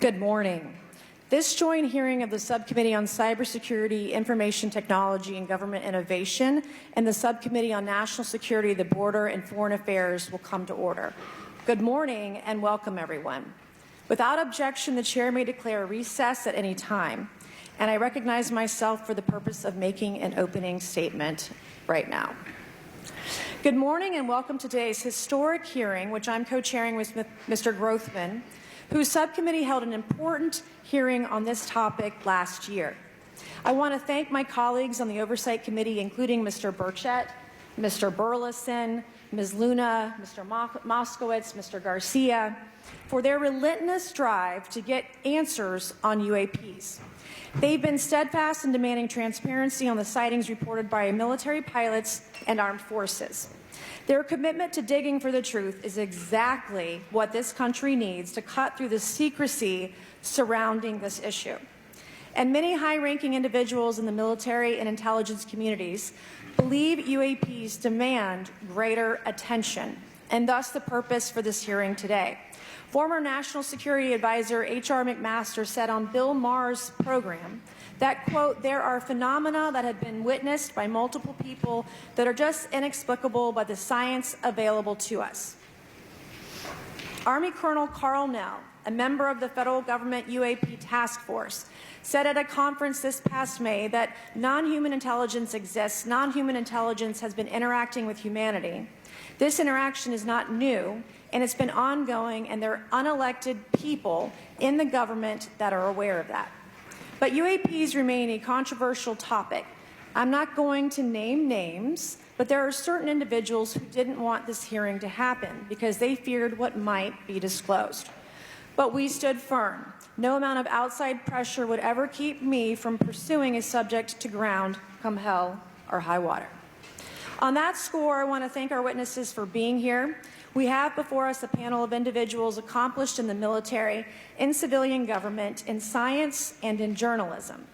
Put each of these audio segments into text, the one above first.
Good morning. This joint hearing of the Subcommittee on Cybersecurity, Information Technology, and Government Innovation and the Subcommittee on National Security, the Border, and Foreign Affairs will come to order. Good morning and welcome, everyone. Without objection, the Chair may declare recess at any time, and I recognize myself for the purpose of making an opening statement right now. Good morning and welcome to today's historic hearing, which I'm co-chairing with Mr. Grothman, whose subcommittee held an important hearing on this topic last year. I want to thank my colleagues on the Oversight Committee, including Mr. Burchett, Mr. Burleson, Ms. Luna, Mr. Moskowitz, Mr. Garcia, for their relentless drive to get answers on UAPs. They've been steadfast in demanding transparency on the sightings reported by military pilots and armed forces. Their commitment to digging for the truth is exactly what this country needs to cut through the secrecy surrounding this issue. And many high-ranking individuals in the military and intelligence communities believe UAPs demand greater attention, and thus the purpose for this hearing today. Former National Security Advisor H.R. McMaster said on Bill Maher's program that, quote, there are phenomena that have been witnessed by multiple people that are just inexplicable by the science available to us. Army Colonel Carl Nell, a member of the federal government UAP task force, said at a conference this past May that non-human intelligence exists, non-human intelligence has been interacting with humanity. This interaction is not new, and it's been ongoing, and there are unelected people in the government that are aware of that. But UAPs remain a controversial topic. I'm not going to name names, but there are certain individuals who didn't want this hearing to happen because they feared what might be disclosed. But we stood firm. No amount of outside pressure would ever keep me from pursuing a subject to ground, come hell or high water. On that score, I want to thank our witnesses for being here. We have before us a panel of individuals accomplished in the military, in civilian government, in science, and in journalism.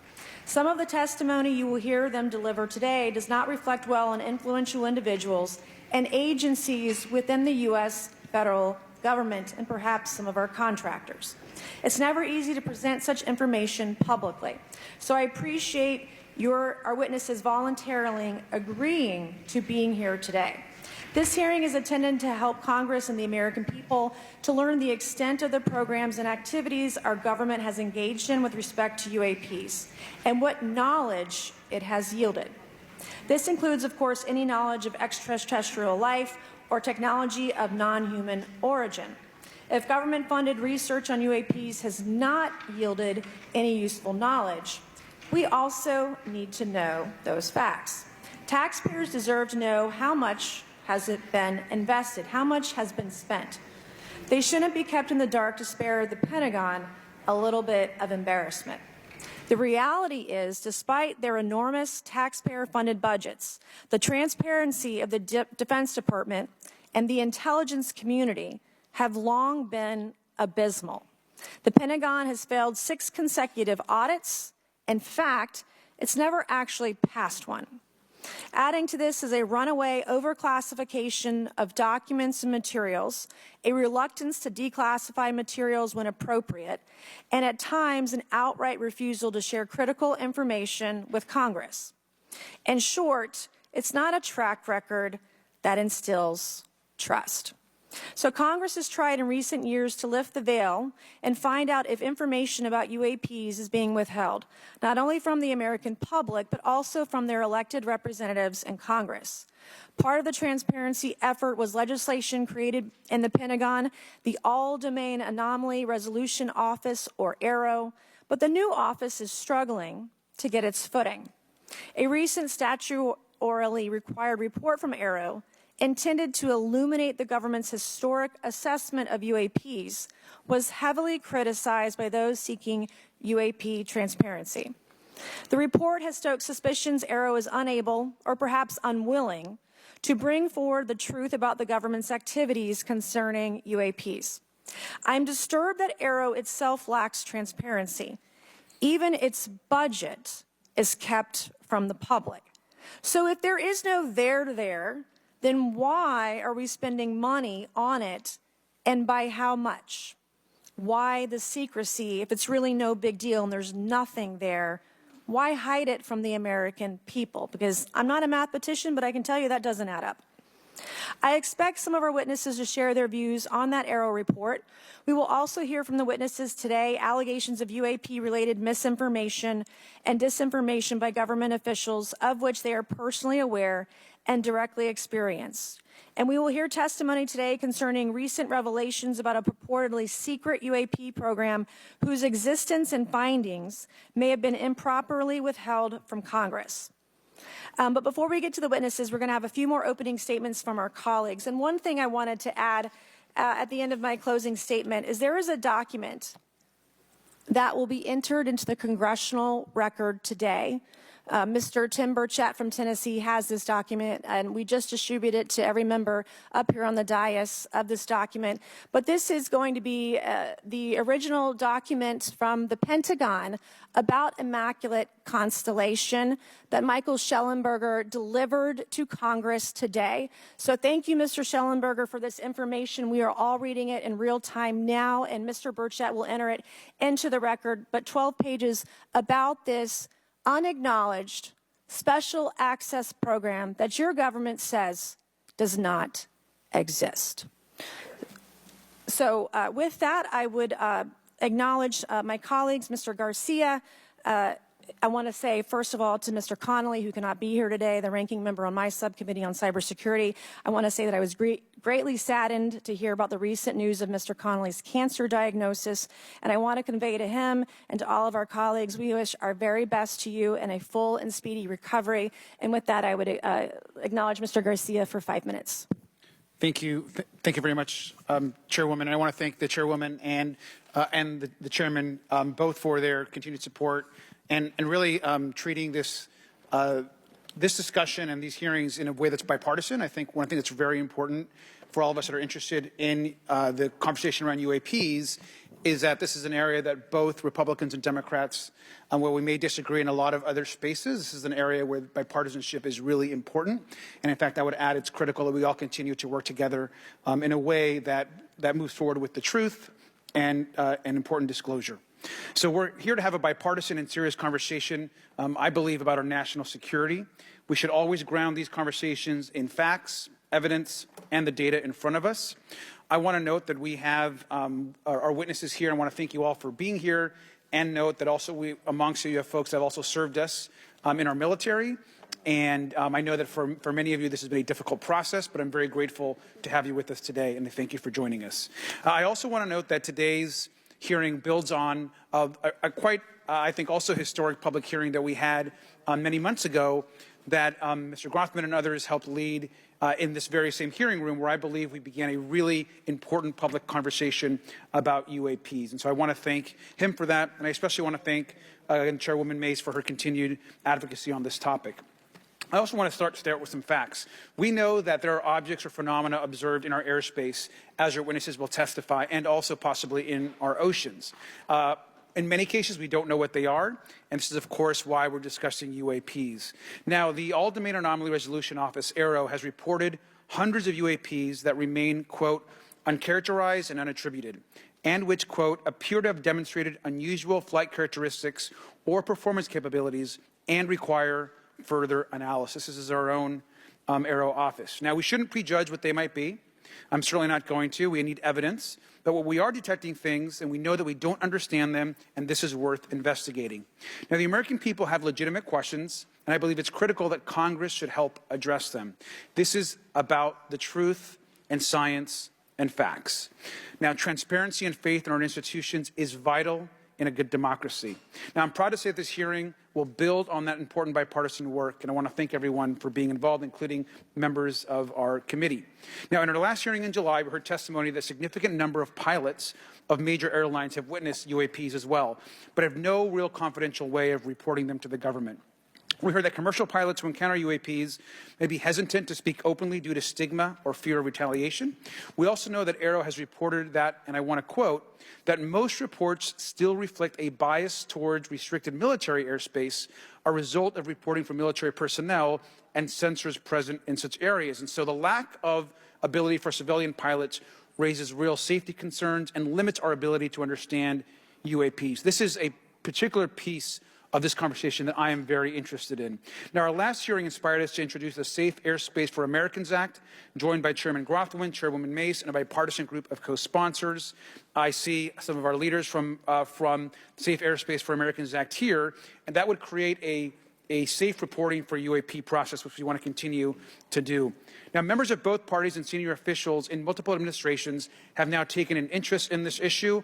Some of the testimony you will hear them deliver today does not reflect well on influential individuals and agencies within the U.S. federal government and perhaps some of our contractors. It's never easy to present such information publicly, so I appreciate our witnesses voluntarily agreeing to being here today. This hearing is intended to help Congress and the American people to learn the extent of the programs and activities our government has engaged in with respect to UAPs and what knowledge it has yielded. This includes, of course, any knowledge of extraterrestrial life or technology of non-human origin. If government-funded research on UAPs has not yielded any useful knowledge, we also need to know those facts. Taxpayers deserve to know how much has it been invested, how much has been spent. They shouldn't be kept in the dark to spare the Pentagon a little bit of embarrassment. The reality is, despite their enormous taxpayer-funded budgets, the transparency of the Defense Department and the intelligence community have long been abysmal. The Pentagon has failed 6 consecutive audits In fact, it's never actually passed one. Adding to this is a runaway overclassification of documents and materials, a reluctance to declassify materials when appropriate, and at times an outright refusal to share critical information with Congress. In short, it's not a track record that instills trust. So Congress has tried in recent years to lift the veil and find out if information about UAPs is being withheld, not only from the American public, but also from their elected representatives in Congress. Part of the transparency effort was legislation created in the Pentagon, the All-Domain Anomaly Resolution Office, or AARO, but the new office is struggling to get its footing. A recent statutorily required report from AARO intended to illuminate the government's historic assessment of UAPs was heavily criticized by those seeking UAP transparency. The report has stoked suspicions AARO is unable, or perhaps unwilling, to bring forward the truth about the government's activities concerning UAPs. I'm disturbed that AARO itself lacks transparency. Even its budget is kept from the public. So if there is no there, then why are we spending money on it, and by how much? Why the secrecy if it's really no big deal and there's nothing there? Why hide it from the American people? Because I'm not a mathematician, but I can tell you that doesn't add up. I expect some of our witnesses to share their views on that AARO report. We will also hear from the witnesses today allegations of UAP-related misinformation and disinformation by government officials of which they are personally aware and directly experienced. And we will hear testimony today concerning recent revelations about a purportedly secret UAP program whose existence and findings may have been improperly withheld from Congress. But before we get to the witnesses, we're going to have a few more opening statements from our colleagues. And one thing I wanted to add at the end of my closing statement is there is a document that will be entered into the congressional record today. Mr. Tim Burchett from Tennessee has this document, and we just distributed it to every member up here on the dais of this document. But this is going to be the original document from the Pentagon about Immaculate Constellation that Michael Shellenberger delivered to Congress today. So thank you, Mr. Shellenberger, for this information. We are all reading it in real time now, and Mr. Burchett will enter it into the record. But 12 pages about this unacknowledged special access program that your government says does not exist. So with that, I would acknowledge my colleagues, Mr. Garcia. I want to say, first of all, to Mr. Connolly, who cannot be here today, the ranking member on my subcommittee on cybersecurity, I want to say that I was greatly saddened to hear about the recent news of Mr. Connolly's cancer diagnosis, and I want to convey to him and to all of our colleagues, we wish our very best to you and a full and speedy recovery. And with that, I would acknowledge Mr. Garcia for 5 minutes. Thank you. Thank you very much, Chairwoman. And I want to thank the Chairwoman and the Chairman both for their continued support and really treating this this discussion and these hearings in a way that's bipartisan. I think one thing that's very important for all of us that are interested in the conversation around UAPs is that this is an area that both Republicans and Democrats, where we may disagree in a lot of other spaces, this is an area where bipartisanship is really important. And in fact, I would add it's critical that we all continue to work together in a way that moves forward with the truth and important disclosure. So we're here to have a bipartisan and serious conversation, I believe, about our national security. We should always ground these conversations in facts, evidence, and the data in front of us. I want to note that we have our witnesses here. I want to thank you all for being here, and note that also amongst you have folks that have also served us in our military. And I know that for many of you this has been a difficult process, but I'm very grateful to have you with us today, and thank you for joining us. I also want to note that today's hearing builds on a quite, I think, also historic public hearing that we had many months ago that Mr. Grothman and others helped lead in this very same hearing room, where I believe we began a really important public conversation about UAPs. And so I want to thank him for that, and I especially want to thank Chairwoman Mays for her continued advocacy on this topic. I also want to start with some facts. We know that there are objects or phenomena observed in our airspace, as your witnesses will testify, and also possibly in our oceans. In many cases, we don't know what they are, and this is, of course, why we're discussing UAPs. Now, the All-Domain Anomaly Resolution Office, AARO, has reported hundreds of UAPs that remain, quote, uncharacterized and unattributed, and which, quote, appear to have demonstrated unusual flight characteristics or performance capabilities and require further analysis. This is our own AARO office. Now, we shouldn't prejudge what they might be. I'm certainly not going to. We need evidence. But what we are detecting things, and we know that we don't understand them, and this is worth investigating. Now, the American people have legitimate questions, and I believe it's critical that Congress should help address them. This is about the truth and science and facts. Now, transparency and faith in our institutions is vital in a good democracy. Now, I'm proud to say that this hearing will build on that important bipartisan work, and I want to thank everyone for being involved, including members of our committee. Now, in our last hearing in July, we heard testimony that a significant number of pilots of major airlines have witnessed UAPs as well, but have no real confidential way of reporting them to the government. We heard that commercial pilots who encounter UAPs may be hesitant to speak openly due to stigma or fear of retaliation. We also know that AARO has reported that, and I want to quote, that most reports still reflect a bias towards restricted military airspace, a result of reporting from military personnel and sensors present in such areas. And so the lack of ability for civilian pilots raises real safety concerns and limits our ability to understand UAPs. This is a particular piece of this conversation that I am very interested in. Now, our last hearing inspired us to introduce the Safe Airspace for Americans Act, joined by Chairman Grothwin, Chairwoman Mace, and a bipartisan group of co-sponsors. I see some of our leaders from Safe Airspace for Americans Act here, and that would create a safe reporting for UAP process, which we want to continue to do. Now, members of both parties and senior officials in multiple administrations have now taken an interest in this issue.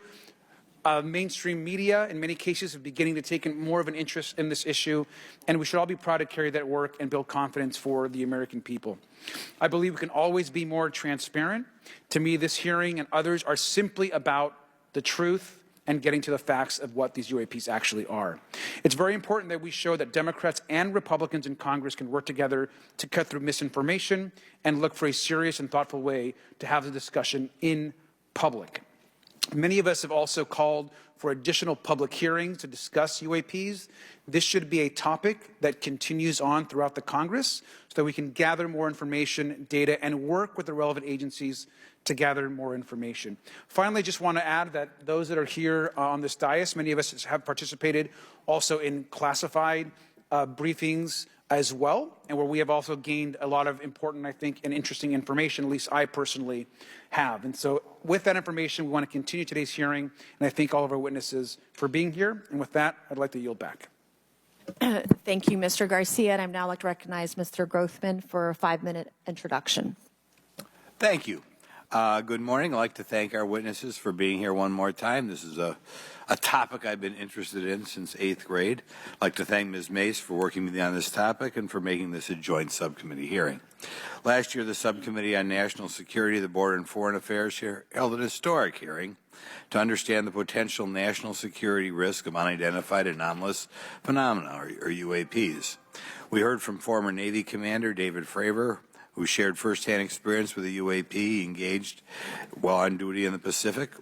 Mainstream media, in many cases, are beginning to take more of an interest in this issue, and we should all be proud to carry that work and build confidence for the American people. I believe we can always be more transparent. To me, this hearing and others are simply about the truth and getting to the facts of what these UAPs actually are. It's very important that we show that Democrats and Republicans in Congress can work together to cut through misinformation and look for a serious and thoughtful way to have the discussion in public. Many of us have also called for additional public hearings to discuss UAPs. This should be a topic that continues on throughout the Congress so that we can gather more information, data, and work with the relevant agencies to gather more information. Finally, I just want to add that those that are here on this dais, many of us have participated also in classified briefings as well, and where we have also gained a lot of important, I think, and interesting information, at least I personally have. And so with that information, we want to continue today's hearing, and I thank all of our witnesses for being here. And with that, I'd like to yield back. Thank you, Mr. Garcia, and I'd now like to recognize Mr. Grothman for a 5-minute introduction. Thank you. Good morning. I'd like to thank our witnesses for being here one more time. This is a topic I've been interested in since 8th grade. I'd like to thank Ms. Mace for working with me on this topic and for making this a joint subcommittee hearing. Last year, the Subcommittee on National Security, the Border and Foreign Affairs held an historic hearing to understand the potential national security risk of unidentified anomalous phenomena, or UAPs. We heard from former Navy Commander David Fravor, who shared firsthand experience with a UAP he engaged while on duty in the Pacific.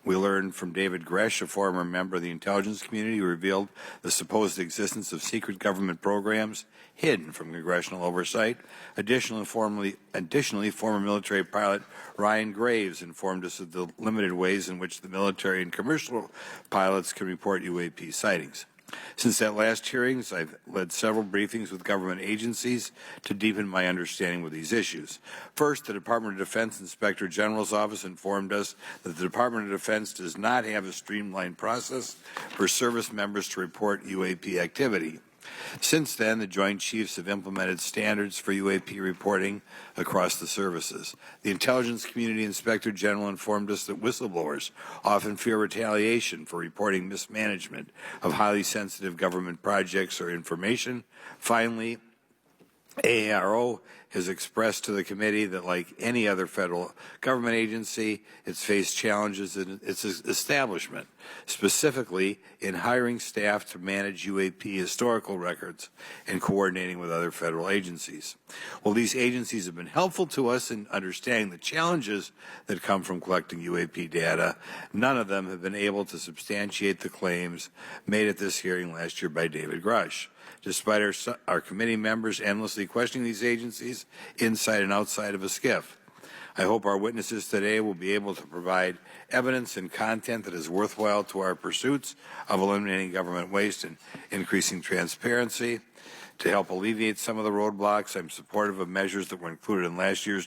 We learned from David Gresh, a former member of the intelligence community, who revealed the supposed existence of secret government programs hidden from congressional oversight. Additionally, former military pilot Ryan Graves informed us of the limited ways in which the military and commercial pilots can report UAP sightings. Since that last hearings, I've led several briefings with government agencies to deepen my understanding with these issues. First, the Department of Defense Inspector General's Office informed us that the Department of Defense does not have a streamlined process for service members to report UAP activity. Since then, the Joint Chiefs have implemented standards for UAP reporting across the services. The Intelligence Community Inspector General informed us that whistleblowers often fear retaliation for reporting mismanagement of highly sensitive government projects or information. Finally, AARO has expressed to the committee that, like any other federal government agency, it's faced challenges in its establishment, specifically in hiring staff to manage UAP historical records and coordinating with other federal agencies. While these agencies have been helpful to us in understanding the challenges that come from collecting UAP data, none of them have been able to substantiate the claims made at this hearing last year by David Grush. Despite our committee members endlessly questioning these agencies inside and outside of a SCIF. I hope our witnesses today will be able to provide evidence and content that is worthwhile to our pursuits of eliminating government waste and increasing transparency. To help alleviate some of the roadblocks, I'm supportive of measures that were included in last year's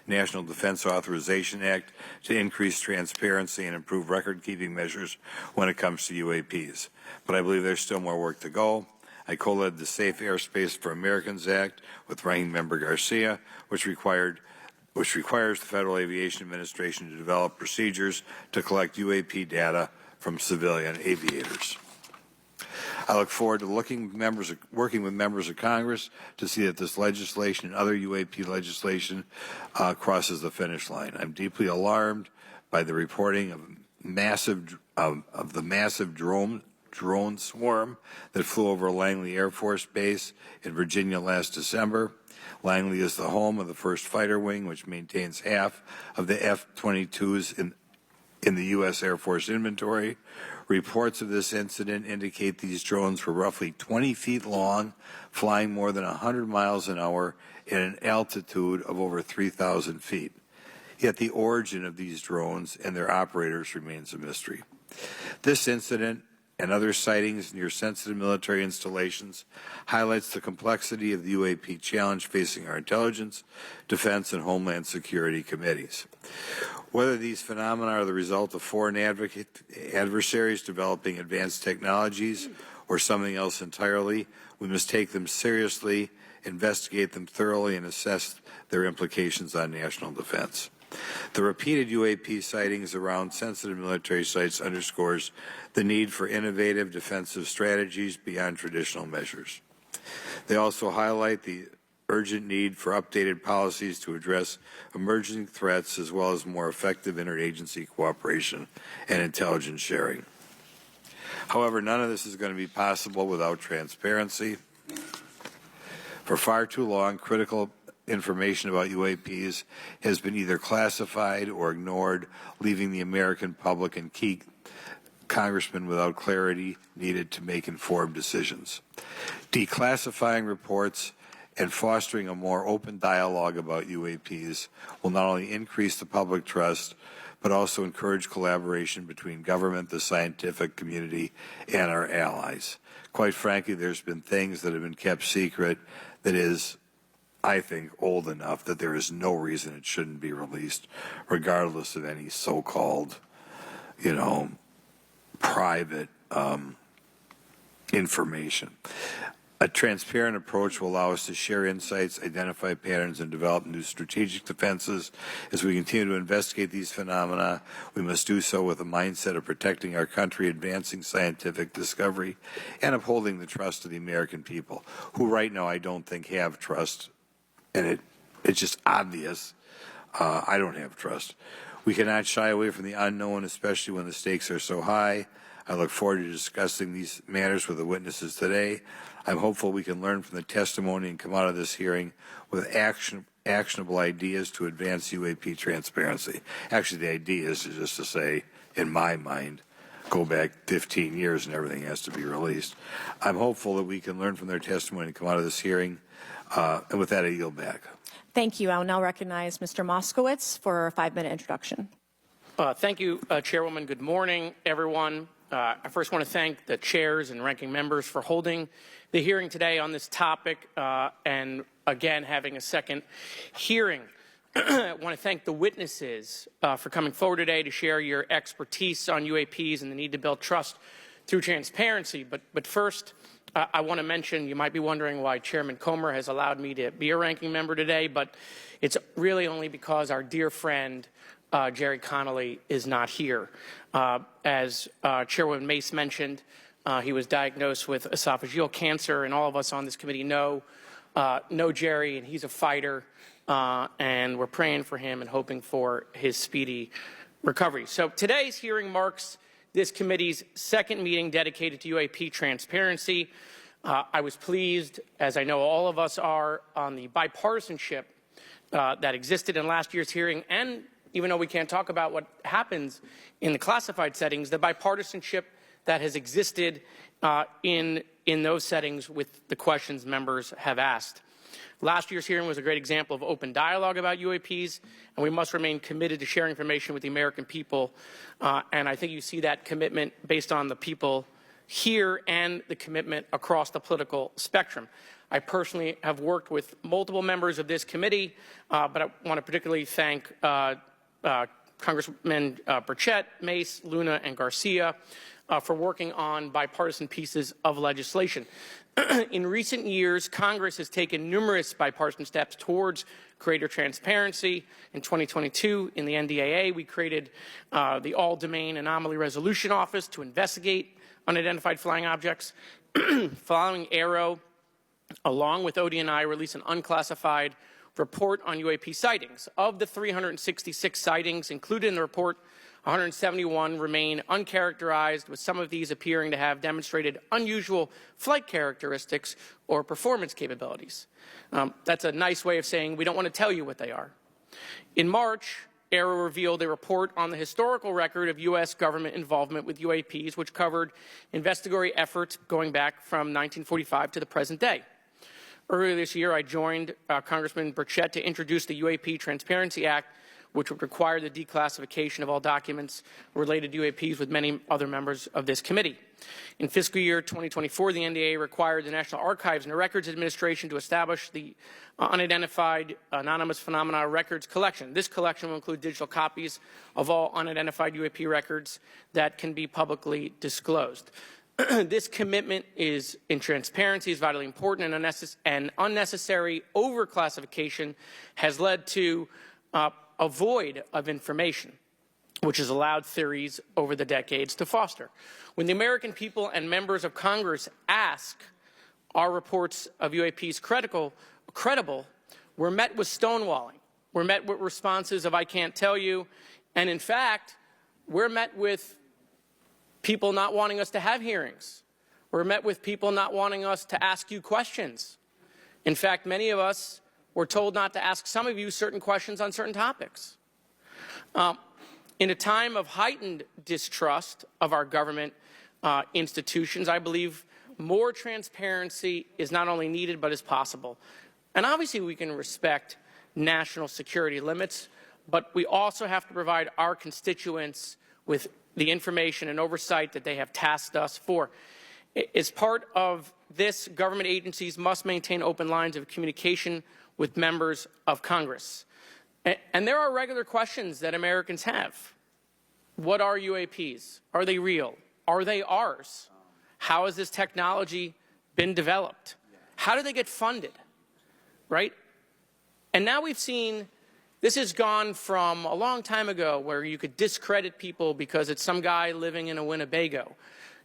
National Defense Authorization Act to increase transparency and improve record-keeping measures when it comes to UAPs. But I believe there's still more work to go. I co-led the Safe Airspace for Americans Act with Ranking Member Garcia, which requires the Federal Aviation Administration to develop procedures to collect UAP data from civilian aviators. I look forward to working with members of Congress to see that this legislation and other UAP legislation crosses the finish line. I'm deeply alarmed by the reporting of the massive drone swarm that flew over Langley Air Force Base in Virginia last December. Langley is the home of the 1st Fighter Wing, which maintains half of the F-22s in the U.S. Air Force inventory. Reports of this incident indicate these drones were roughly 20 feet long, flying more than 100 miles an hour at an altitude of over 3,000 feet. Yet the origin of these drones and their operators remains a mystery. This incident and other sightings near sensitive military installations highlights the complexity of the UAP challenge facing our intelligence, defense, and homeland security committees. Whether these phenomena are the result of foreign adversaries developing advanced technologies or something else entirely, we must take them seriously, investigate them thoroughly, and assess their implications on national defense. The repeated UAP sightings around sensitive military sites underscores the need for innovative defensive strategies beyond traditional measures. They also highlight the urgent need for updated policies to address emerging threats as well as more effective interagency cooperation and intelligence sharing. However, none of this is going to be possible without transparency. For far too long, critical information about UAPs has been either classified or ignored, leaving the American public and key congressmen without clarity needed to make informed decisions. Declassifying reports and fostering a more open dialogue about UAPs will not only increase the public trust, but also encourage collaboration between government, the scientific community, and our allies. Quite frankly, there's been things that have been kept secret that is, I think, old enough that there is no reason it shouldn't be released, regardless of any so-called, private information. A transparent approach will allow us to share insights, identify patterns, and develop new strategic defenses. As we continue to investigate these phenomena, we must do so with a mindset of protecting our country, advancing scientific discovery, and upholding the trust of the American people, who right now I don't think have trust, and it's just obvious. I don't have trust. We cannot shy away from the unknown, especially when the stakes are so high. I look forward to discussing these matters with the witnesses today. I'm hopeful we can learn from the testimony and come out of this hearing with actionable ideas to advance UAP transparency. Actually, the idea is just to say, in my mind, go back 15 years and everything has to be released. I'm hopeful that we can learn from their testimony and come out of this hearing. And with that, I yield back. Thank you. I will now recognize Mr. Moskowitz for a 5-minute introduction. Thank you, Chairwoman. Good morning, everyone. I first want to thank the chairs and ranking members for holding the hearing today on this topic and, again, having a second hearing. I want to thank the witnesses for coming forward today to share your expertise on UAPs and the need to build trust through transparency. But first, I want to mention, you might be wondering why Chairman Comer has allowed me to be a ranking member today, but it's really only because our dear friend Jerry Connolly is not here. As Chairwoman Mace mentioned, he was diagnosed with esophageal cancer, and all of us on this committee know know Jerry, and he's a fighter, and we're praying for him and hoping for his speedy recovery. So today's hearing marks this committee's second meeting dedicated to UAP transparency. I was pleased, as I know all of us are, on the bipartisanship that existed in last year's hearing, and even though we can't talk about what happens in the classified settings, the bipartisanship that has existed in those settings with the questions members have asked. Last year's hearing was a great example of open dialogue about UAPs, and we must remain committed to sharing information with the American people. And I think you see that commitment based on the people here and the commitment across the political spectrum. I personally have worked with multiple members of this committee, but I want to particularly thank Congressmen Burchett, Mace, Luna, and Garcia for working on bipartisan pieces of legislation. In recent years, Congress has taken numerous bipartisan steps towards greater transparency. In 2022, in the NDAA, we created the All-Domain Anomaly Resolution Office to investigate unidentified flying objects. Following Aero, along with ODNI, released an unclassified report on UAP sightings. Of the 366 sightings included in the report, 171 remain uncharacterized, with some of these appearing to have demonstrated unusual flight characteristics or performance capabilities. That's a nice way of saying we don't want to tell you what they are. In March, Aero revealed a report on the historical record of U.S. government involvement with UAPs, which covered investigatory efforts going back from 1945 to the present day. Earlier this year, I joined Congressman Burchett to introduce the UAP Transparency Act, which would require the declassification of all documents related to UAPs with many other members of this committee. In fiscal year 2024, the NDAA required the National Archives and Records Administration to establish the Unidentified Anomalous Phenomena Records Collection. This collection will include digital copies of all unidentified UAP records that can be publicly disclosed. This commitment in transparency is vitally important, and unnecessary overclassification has led to a void of information, which has allowed theories over the decades to foster. When the American people and members of Congress ask, are reports of UAPs credible, we're met with stonewalling. We're met with responses of I can't tell you, and in fact, we're met with people not wanting us to have hearings. We're met with people not wanting us to ask you questions. In fact, many of us were told not to ask some of you certain questions on certain topics. In a time of heightened distrust of our government institutions, I believe more transparency is not only needed but is possible. And obviously we can respect national security limits, but we also have to provide our constituents with the information and oversight that they have tasked us for. As part of this, government agencies must maintain open lines of communication with members of Congress. And there are regular questions that Americans have. What are UAPs? Are they real? Are they ours? How has this technology been developed? How do they get funded? Right? And now we've seen this has gone from a long time ago where you could discredit people because it's some guy living in a Winnebago.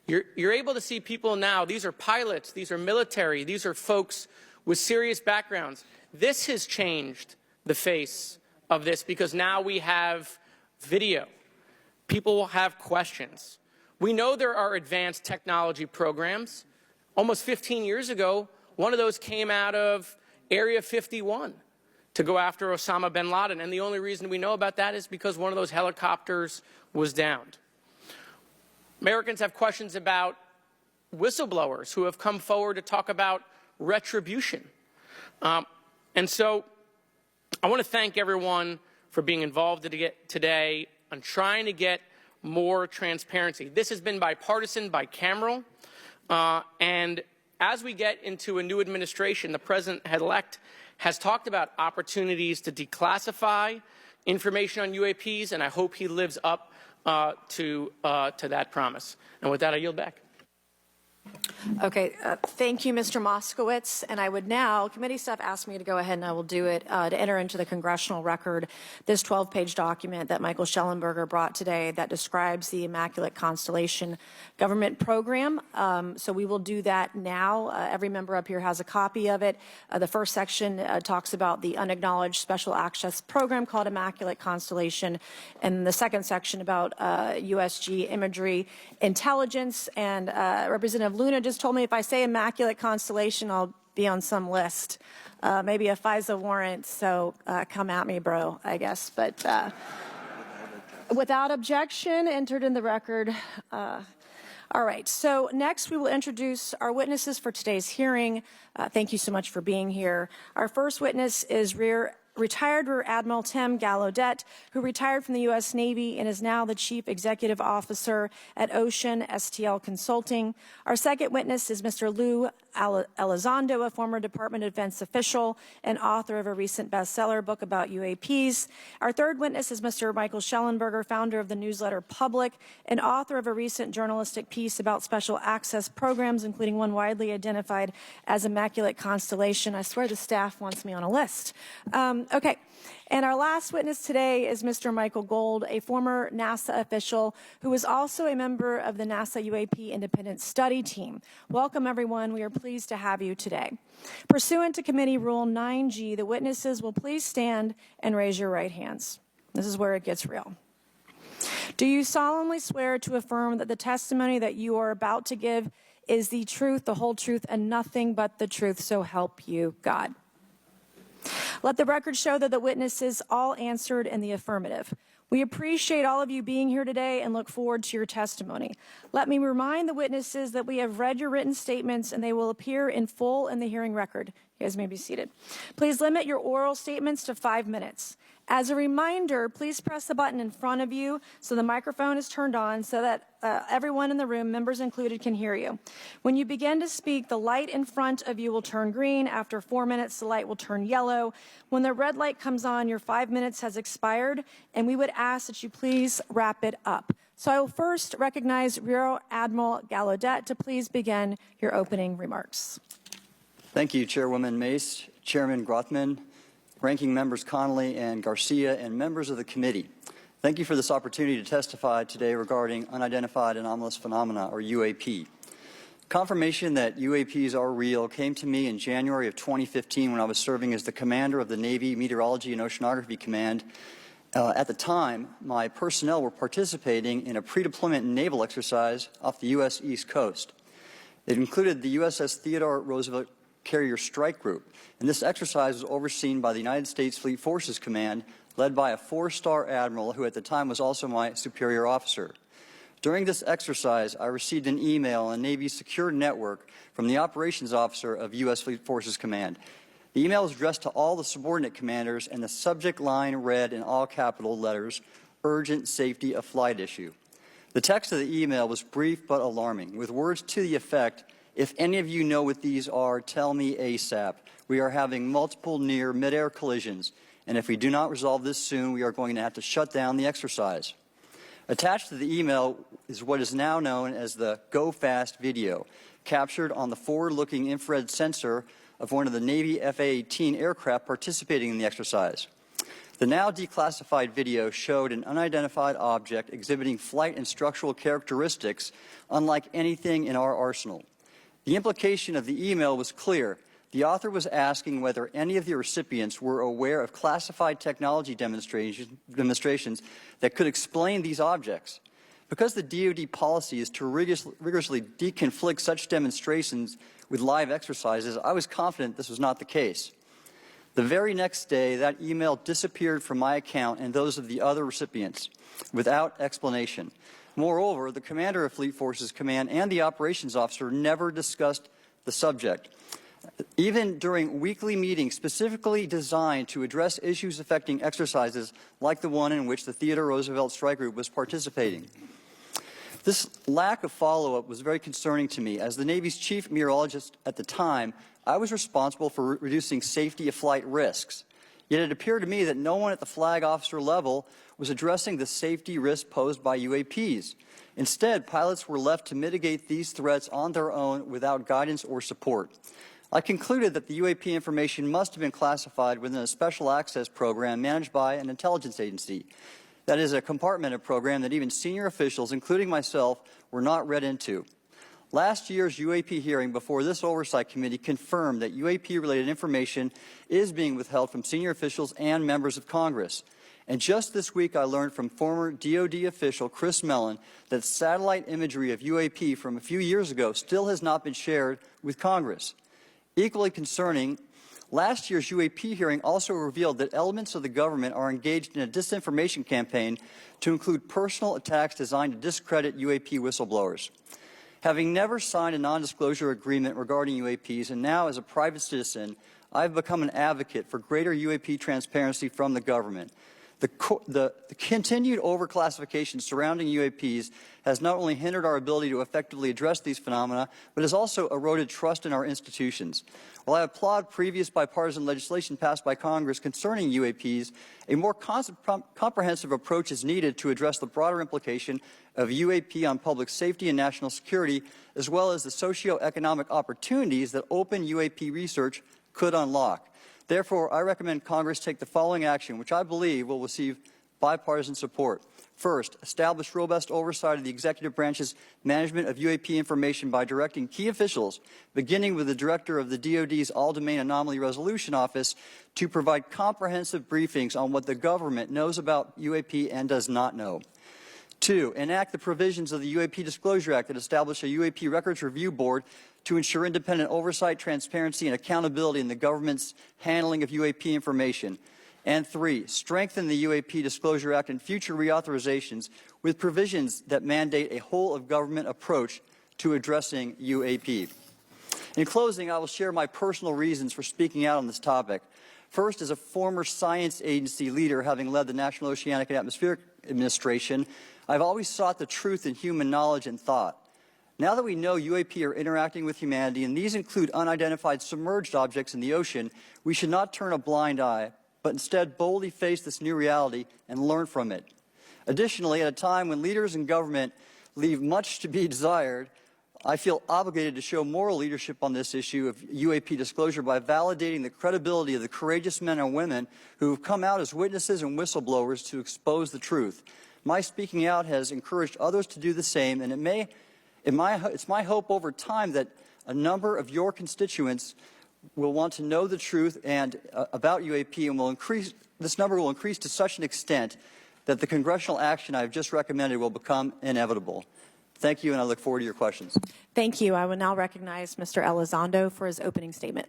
You're able to see people now, these are pilots, these are military, these are folks with serious backgrounds. This has changed the face of this because now we have video. People will have questions. We know there are advanced technology programs. Almost 15 years ago, one of those came out of Area 51 to go after Osama bin Laden. And the only reason we know about that is because one of those helicopters was downed. Americans have questions about whistleblowers who have come forward to talk about retribution. And so I want to thank everyone for being involved today on trying to get more transparency. This has been bipartisan, bicameral, and as we get into a new administration, the President-elect has talked about opportunities to declassify information on UAPs, and I hope he lives up to that promise. And with that, I yield back. Okay, thank you, Mr. Moskowitz. And I would now, committee staff asked me to go ahead and I will do it, to enter into the congressional record this 12-page document that Michael Shellenberger brought today that describes the Immaculate Constellation government program. So we will do that now. Every member up here has a copy of it. The first section talks about the unacknowledged special access program called Immaculate Constellation, and the second section about USG imagery intelligence. And Representative Luna just told me if I say Immaculate Constellation, I'll be on some list, maybe a FISA warrant. So come at me, bro, I guess. But without objection, entered in the record. All right, so next we will introduce our witnesses for today's hearing. Thank you so much for being here. Our first witness is retired Rear Admiral Tim Gallaudet, who retired from the U.S. Navy and is now the Chief Executive Officer at Ocean STL Consulting. Our second witness is Mr. Lou Elizondo, a former Department of Defense official and author of a recent bestseller book about UAPs. Our third witness is Mr. Michael Shellenberger, founder of the newsletter Public and author of a recent journalistic piece about special access programs, including one widely identified as Immaculate Constellation. I swear the staff wants me on a list. Okay. And our last witness today is Mr. Michael Gold, a former NASA official who is also a member of the NASA UAP Independent Study Team. Welcome, everyone. We are pleased to have you today. Pursuant to Committee Rule 9G, the witnesses will please stand and raise your right hands. This is where it gets real. Do you solemnly swear to affirm that the testimony that you are about to give is the truth, the whole truth, and nothing but the truth, so help you God? Let the record show that the witnesses all answered in the affirmative. We appreciate all of you being here today and look forward to your testimony. Let me remind the witnesses that we have read your written statements and they will appear in full in the hearing record. You guys may be seated. Please limit your oral statements to 5 minutes. As a reminder, please press the button in front of you so the microphone is turned on so that everyone in the room, members included, can hear you. When you begin to speak, the light in front of you will turn green. After 4 minutes, the light will turn yellow. When the red light comes on, your 5 minutes has expired, and we would ask that you please wrap it up. So I will first recognize Rear Admiral Gallaudet to please begin your opening remarks. Thank you, Chairwoman Mace, Chairman Grothman, Ranking Members Connolly and Garcia, and members of the committee. Thank you for this opportunity to testify today regarding Unidentified Anomalous Phenomena, or UAP. Confirmation that UAPs are real came to me in January of 2015 when I was serving as the commander of the Navy Meteorology and Oceanography Command. At the time, my personnel were participating in a pre-deployment naval exercise off the U.S. East Coast. It included the USS Theodore Roosevelt Carrier Strike Group, and this exercise was overseen by the United States Fleet Forces Command, led by a 4-star admiral who at the time was also my superior officer. During this exercise, I received an email on Navy's secure network from the operations officer of U.S. Fleet Forces Command. The email was addressed to all the subordinate commanders, and the subject line read in all capital letters, "Urgent Safety of Flight Issue." The text of the email was brief but alarming, with words to the effect, "If any of you know what these are, tell me ASAP. We are having multiple near mid-air collisions, and if we do not resolve this soon, we are going to have to shut down the exercise." Attached to the email is what is now known as the Go Fast video, captured on the forward-looking infrared sensor of one of the Navy F-A-18 aircraft participating in the exercise. The now declassified video showed an unidentified object exhibiting flight and structural characteristics unlike anything in our arsenal. The implication of the email was clear. The author was asking whether any of the recipients were aware of classified technology demonstrations that could explain these objects. Because the DoD policy is to rigorously deconflict such demonstrations with live exercises, I was confident this was not the case. The very next day, that email disappeared from my account and those of the other recipients without explanation. Moreover, the commander of Fleet Forces Command and the operations officer never discussed the subject, even during weekly meetings specifically designed to address issues affecting exercises like the one in which the Theodore Roosevelt Strike Group was participating. This lack of follow-up was very concerning to me. As the Navy's chief meteorologist at the time, I was responsible for reducing safety of flight risks. Yet it appeared to me that no one at the flag officer level was addressing the safety risk posed by UAPs. Instead, pilots were left to mitigate these threats on their own without guidance or support. I concluded that the UAP information must have been classified within a special access program managed by an intelligence agency. That is a compartmented program that even senior officials, including myself, were not read into. Last year's UAP hearing before this Oversight Committee confirmed that UAP-related information is being withheld from senior officials and members of Congress. And just this week, I learned from former DoD official Chris Mellon that satellite imagery of UAP from a few years ago still has not been shared with Congress. Equally concerning, last year's UAP hearing also revealed that elements of the government are engaged in a disinformation campaign to include personal attacks designed to discredit UAP whistleblowers. Having never signed a non-disclosure agreement regarding UAPs, and now as a private citizen, I've become an advocate for greater UAP transparency from the government. The continued overclassification surrounding UAPs has not only hindered our ability to effectively address these phenomena, but has also eroded trust in our institutions. While I applaud previous bipartisan legislation passed by Congress concerning UAPs, a more comprehensive approach is needed to address the broader implication of UAP on public safety and national security, as well as the socioeconomic opportunities that open UAP research could unlock. Therefore, I recommend Congress take the following action, which I believe will receive bipartisan support. First, establish robust oversight of the executive branch's management of UAP information by directing key officials, beginning with the director of the DoD's All-Domain Anomaly Resolution Office, to provide comprehensive briefings on what the government knows about UAP and does not know. 2, enact the provisions of the UAP Disclosure Act that establish a UAP Records Review Board to ensure independent oversight, transparency, and accountability in the government's handling of UAP information. And 3, strengthen the UAP Disclosure Act and future reauthorizations with provisions that mandate a whole-of-government approach to addressing UAP. In closing, I will share my personal reasons for speaking out on this topic. First, as a former science agency leader, having led the National Oceanic and Atmospheric Administration, I've always sought the truth in human knowledge and thought. Now that we know UAP are interacting with humanity, and these include unidentified submerged objects in the ocean, we should not turn a blind eye, but instead boldly face this new reality and learn from it. Additionally, at a time when leaders in government leave much to be desired, I feel obligated to show moral leadership on this issue of UAP disclosure by validating the credibility of the courageous men and women who have come out as witnesses and whistleblowers to expose the truth. My speaking out has encouraged others to do the same, and it's my hope over time that a number of your constituents will want to know the truth and about UAP, and this number will increase to such an extent that the congressional action I have just recommended will become inevitable. Thank you, and I look forward to your questions. Thank you. I will now recognize Mr. Elizondo for his opening statement.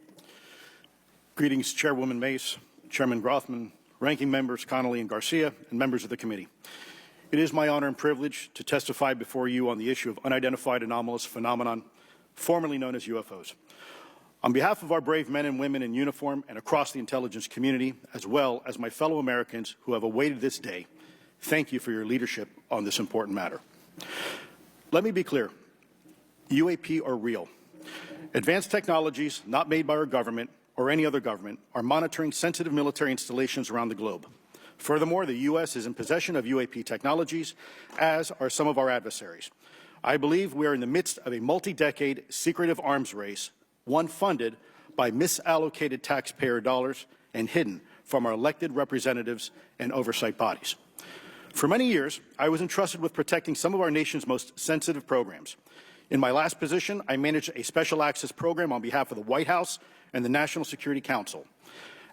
Greetings, Chairwoman Mace, Chairman Grothman, Ranking Members Connolly and Garcia, and members of the committee. It is my honor and privilege to testify before you on the issue of unidentified anomalous phenomenon, formerly known as UFOs. On behalf of our brave men and women in uniform and across the intelligence community, as well as my fellow Americans who have awaited this day, thank you for your leadership on this important matter. Let me be clear. UAP are real. Advanced technologies not made by our government or any other government are monitoring sensitive military installations around the globe. Furthermore, the U.S. is in possession of UAP technologies, as are some of our adversaries. I believe we are in the midst of a multi-decade secretive arms race, one funded by misallocated taxpayer dollars and hidden from our elected representatives and oversight bodies. For many years, I was entrusted with protecting some of our nation's most sensitive programs. In my last position, I managed a special access program on behalf of the White House and the National Security Council.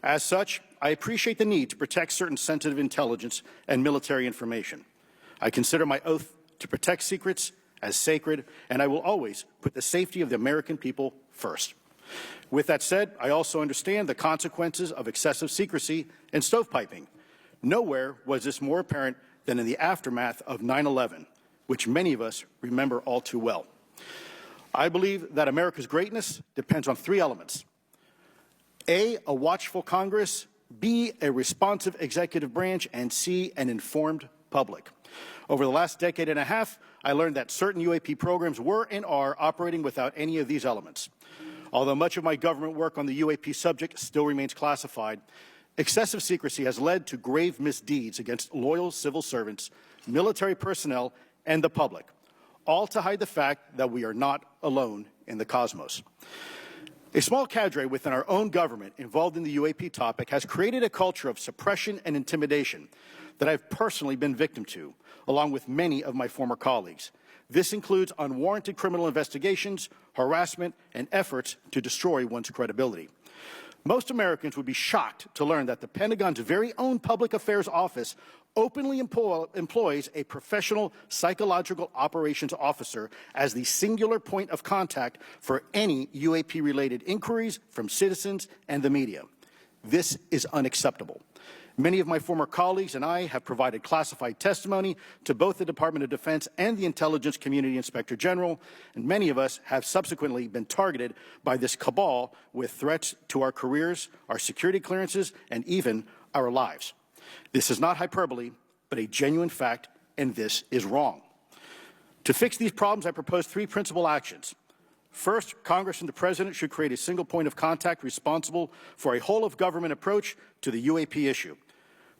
As such, I appreciate the need to protect certain sensitive intelligence and military information. I consider my oath to protect secrets as sacred, and I will always put the safety of the American people first. With that said, I also understand the consequences of excessive secrecy and stovepiping. Nowhere was this more apparent than in the aftermath of 9/11, which many of us remember all too well. I believe that America's greatness depends on 3 elements. A watchful Congress, B, a responsive executive branch, and C, an informed public. Over the last decade and a half, I learned that certain UAP programs were and are operating without any of these elements. Although much of my government work on the UAP subject still remains classified, excessive secrecy has led to grave misdeeds against loyal civil servants, military personnel, and the public, all to hide the fact that we are not alone in the cosmos. A small cadre within our own government involved in the UAP topic has created a culture of suppression and intimidation that I've personally been victim to, along with many of my former colleagues. This includes unwarranted criminal investigations, harassment, and efforts to destroy one's credibility. Most Americans would be shocked to learn that the Pentagon's very own Public Affairs Office openly employs a professional psychological operations officer as the singular point of contact for any UAP-related inquiries from citizens and the media. This is unacceptable. Many of my former colleagues and I have provided classified testimony to both the Department of Defense and the Intelligence Community Inspector General, and many of us have subsequently been targeted by this cabal with threats to our careers, our security clearances, and even our lives. This is not hyperbole, but a genuine fact, and this is wrong. To fix these problems, I propose 3 principal actions. First, Congress and the President should create a single point of contact responsible for a whole-of-government approach to the UAP issue.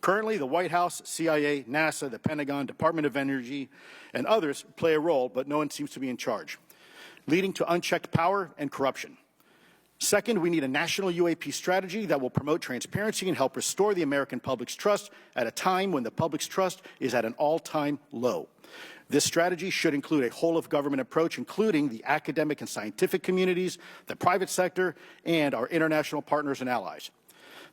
Currently, the White House, CIA, NASA, the Pentagon, Department of Energy, and others play a role, but no one seems to be in charge, leading to unchecked power and corruption. Second, we need a national UAP strategy that will promote transparency and help restore the American public's trust at a time when the public's trust is at an all-time low. This strategy should include a whole-of-government approach, including the academic and scientific communities, the private sector, and our international partners and allies.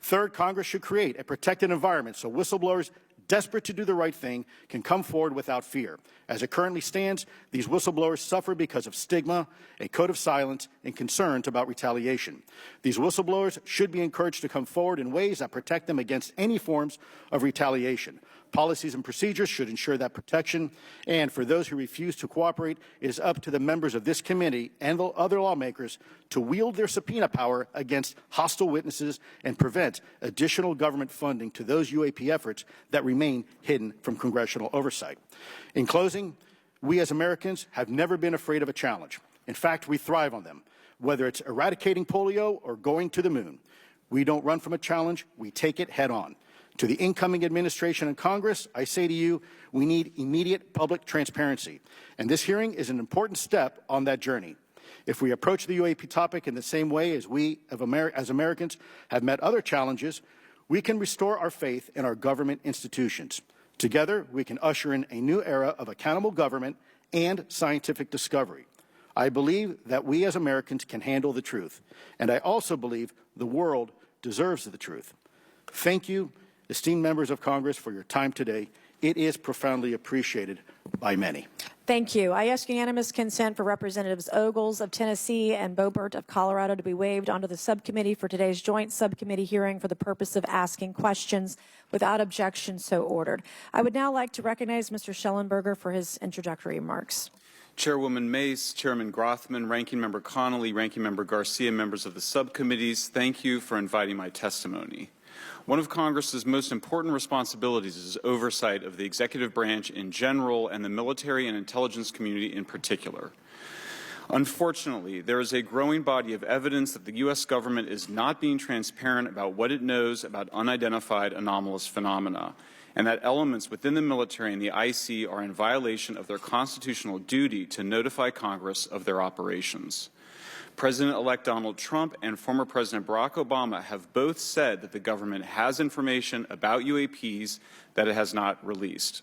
Third, Congress should create a protected environment so whistleblowers desperate to do the right thing can come forward without fear. As it currently stands, these whistleblowers suffer because of stigma, a code of silence, and concerns about retaliation. These whistleblowers should be encouraged to come forward in ways that protect them against any forms of retaliation. Policies and procedures should ensure that protection, and for those who refuse to cooperate, it is up to the members of this committee and the other lawmakers to wield their subpoena power against hostile witnesses and prevent additional government funding to those UAP efforts that remain hidden from congressional oversight. In closing, we as Americans have never been afraid of a challenge. In fact, we thrive on them, whether it's eradicating polio or going to the moon. We don't run from a challenge, we take it head on. To the incoming administration and Congress, I say to you, we need immediate public transparency, and this hearing is an important step on that journey. If we approach the UAP topic in the same way as we, as Americans, have met other challenges, we can restore our faith in our government institutions. Together, we can usher in a new era of accountable government and scientific discovery. I believe that we as Americans can handle the truth, and I also believe the world deserves the truth. Thank you, esteemed members of Congress, for your time today. It is profoundly appreciated by many. Thank you. I ask unanimous consent for Representatives Ogles of Tennessee and Boebert of Colorado to be waived onto the subcommittee for today's joint subcommittee hearing for the purpose of asking questions. Without objection, so ordered. I would now like to recognize Mr. Shellenberger for his introductory remarks. Chairwoman Mace, Chairman Grothman, Ranking Member Connolly, Ranking Member Garcia, members of the subcommittees, thank you for inviting my testimony. One of Congress's most important responsibilities is oversight of the executive branch in general and the military and intelligence community in particular. Unfortunately, there is a growing body of evidence that the U.S. government is not being transparent about what it knows about unidentified anomalous phenomena, and that elements within the military and the IC are in violation of their constitutional duty to notify Congress of their operations. President-elect Donald Trump and former President Barack Obama have both said that the government has information about UAPs that it has not released.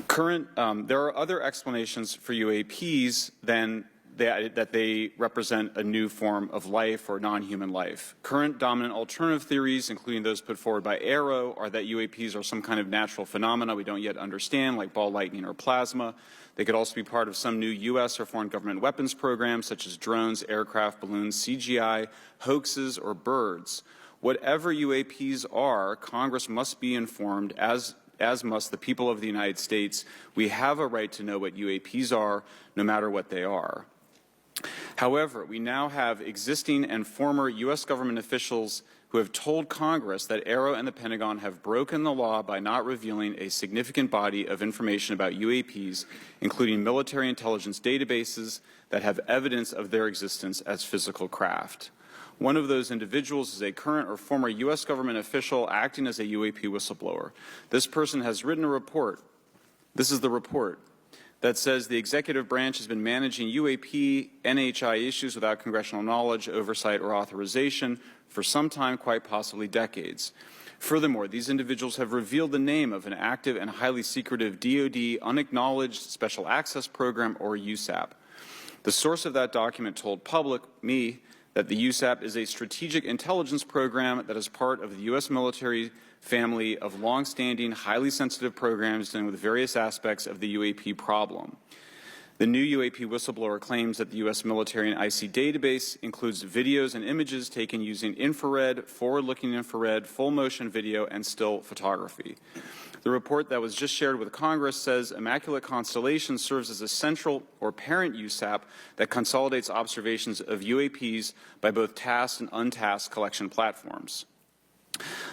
There are other explanations for UAPs than that they represent a new form of life or non-human life. Current dominant alternative theories, including those put forward by AARO, are that UAPs are some kind of natural phenomena we don't yet understand, like ball lightning or plasma. They could also be part of some new U.S. or foreign government weapons programs, such as drones, aircraft, balloons, CGI, hoaxes, or birds. Whatever UAPs are, Congress must be informed, as must the people of the United States. We have a right to know what UAPs are, no matter what they are. However, we now have existing and former U.S. government officials who have told Congress that AARO and the Pentagon have broken the law by not revealing a significant body of information about UAPs, including military intelligence databases that have evidence of their existence as physical craft. One of those individuals is a current or former U.S. government official acting as a UAP whistleblower. This person has written a report This is the report that says the executive branch has been managing UAP, NHI issues without congressional knowledge, oversight, or authorization for some time, quite possibly decades. Furthermore, these individuals have revealed the name of an active and highly secretive DoD unacknowledged special access program, or USAP. The source of that document told me, that the USAP is a strategic intelligence program that is part of the U.S. military family of long-standing, highly sensitive programs dealing with various aspects of the UAP problem. The new UAP whistleblower claims that the U.S. military and IC database includes videos and images taken using infrared, forward-looking infrared, full-motion video, and still photography. The report that was just shared with Congress says Immaculate Constellation serves as a central or parent USAP that consolidates observations of UAPs by both tasked and untasked collection platforms.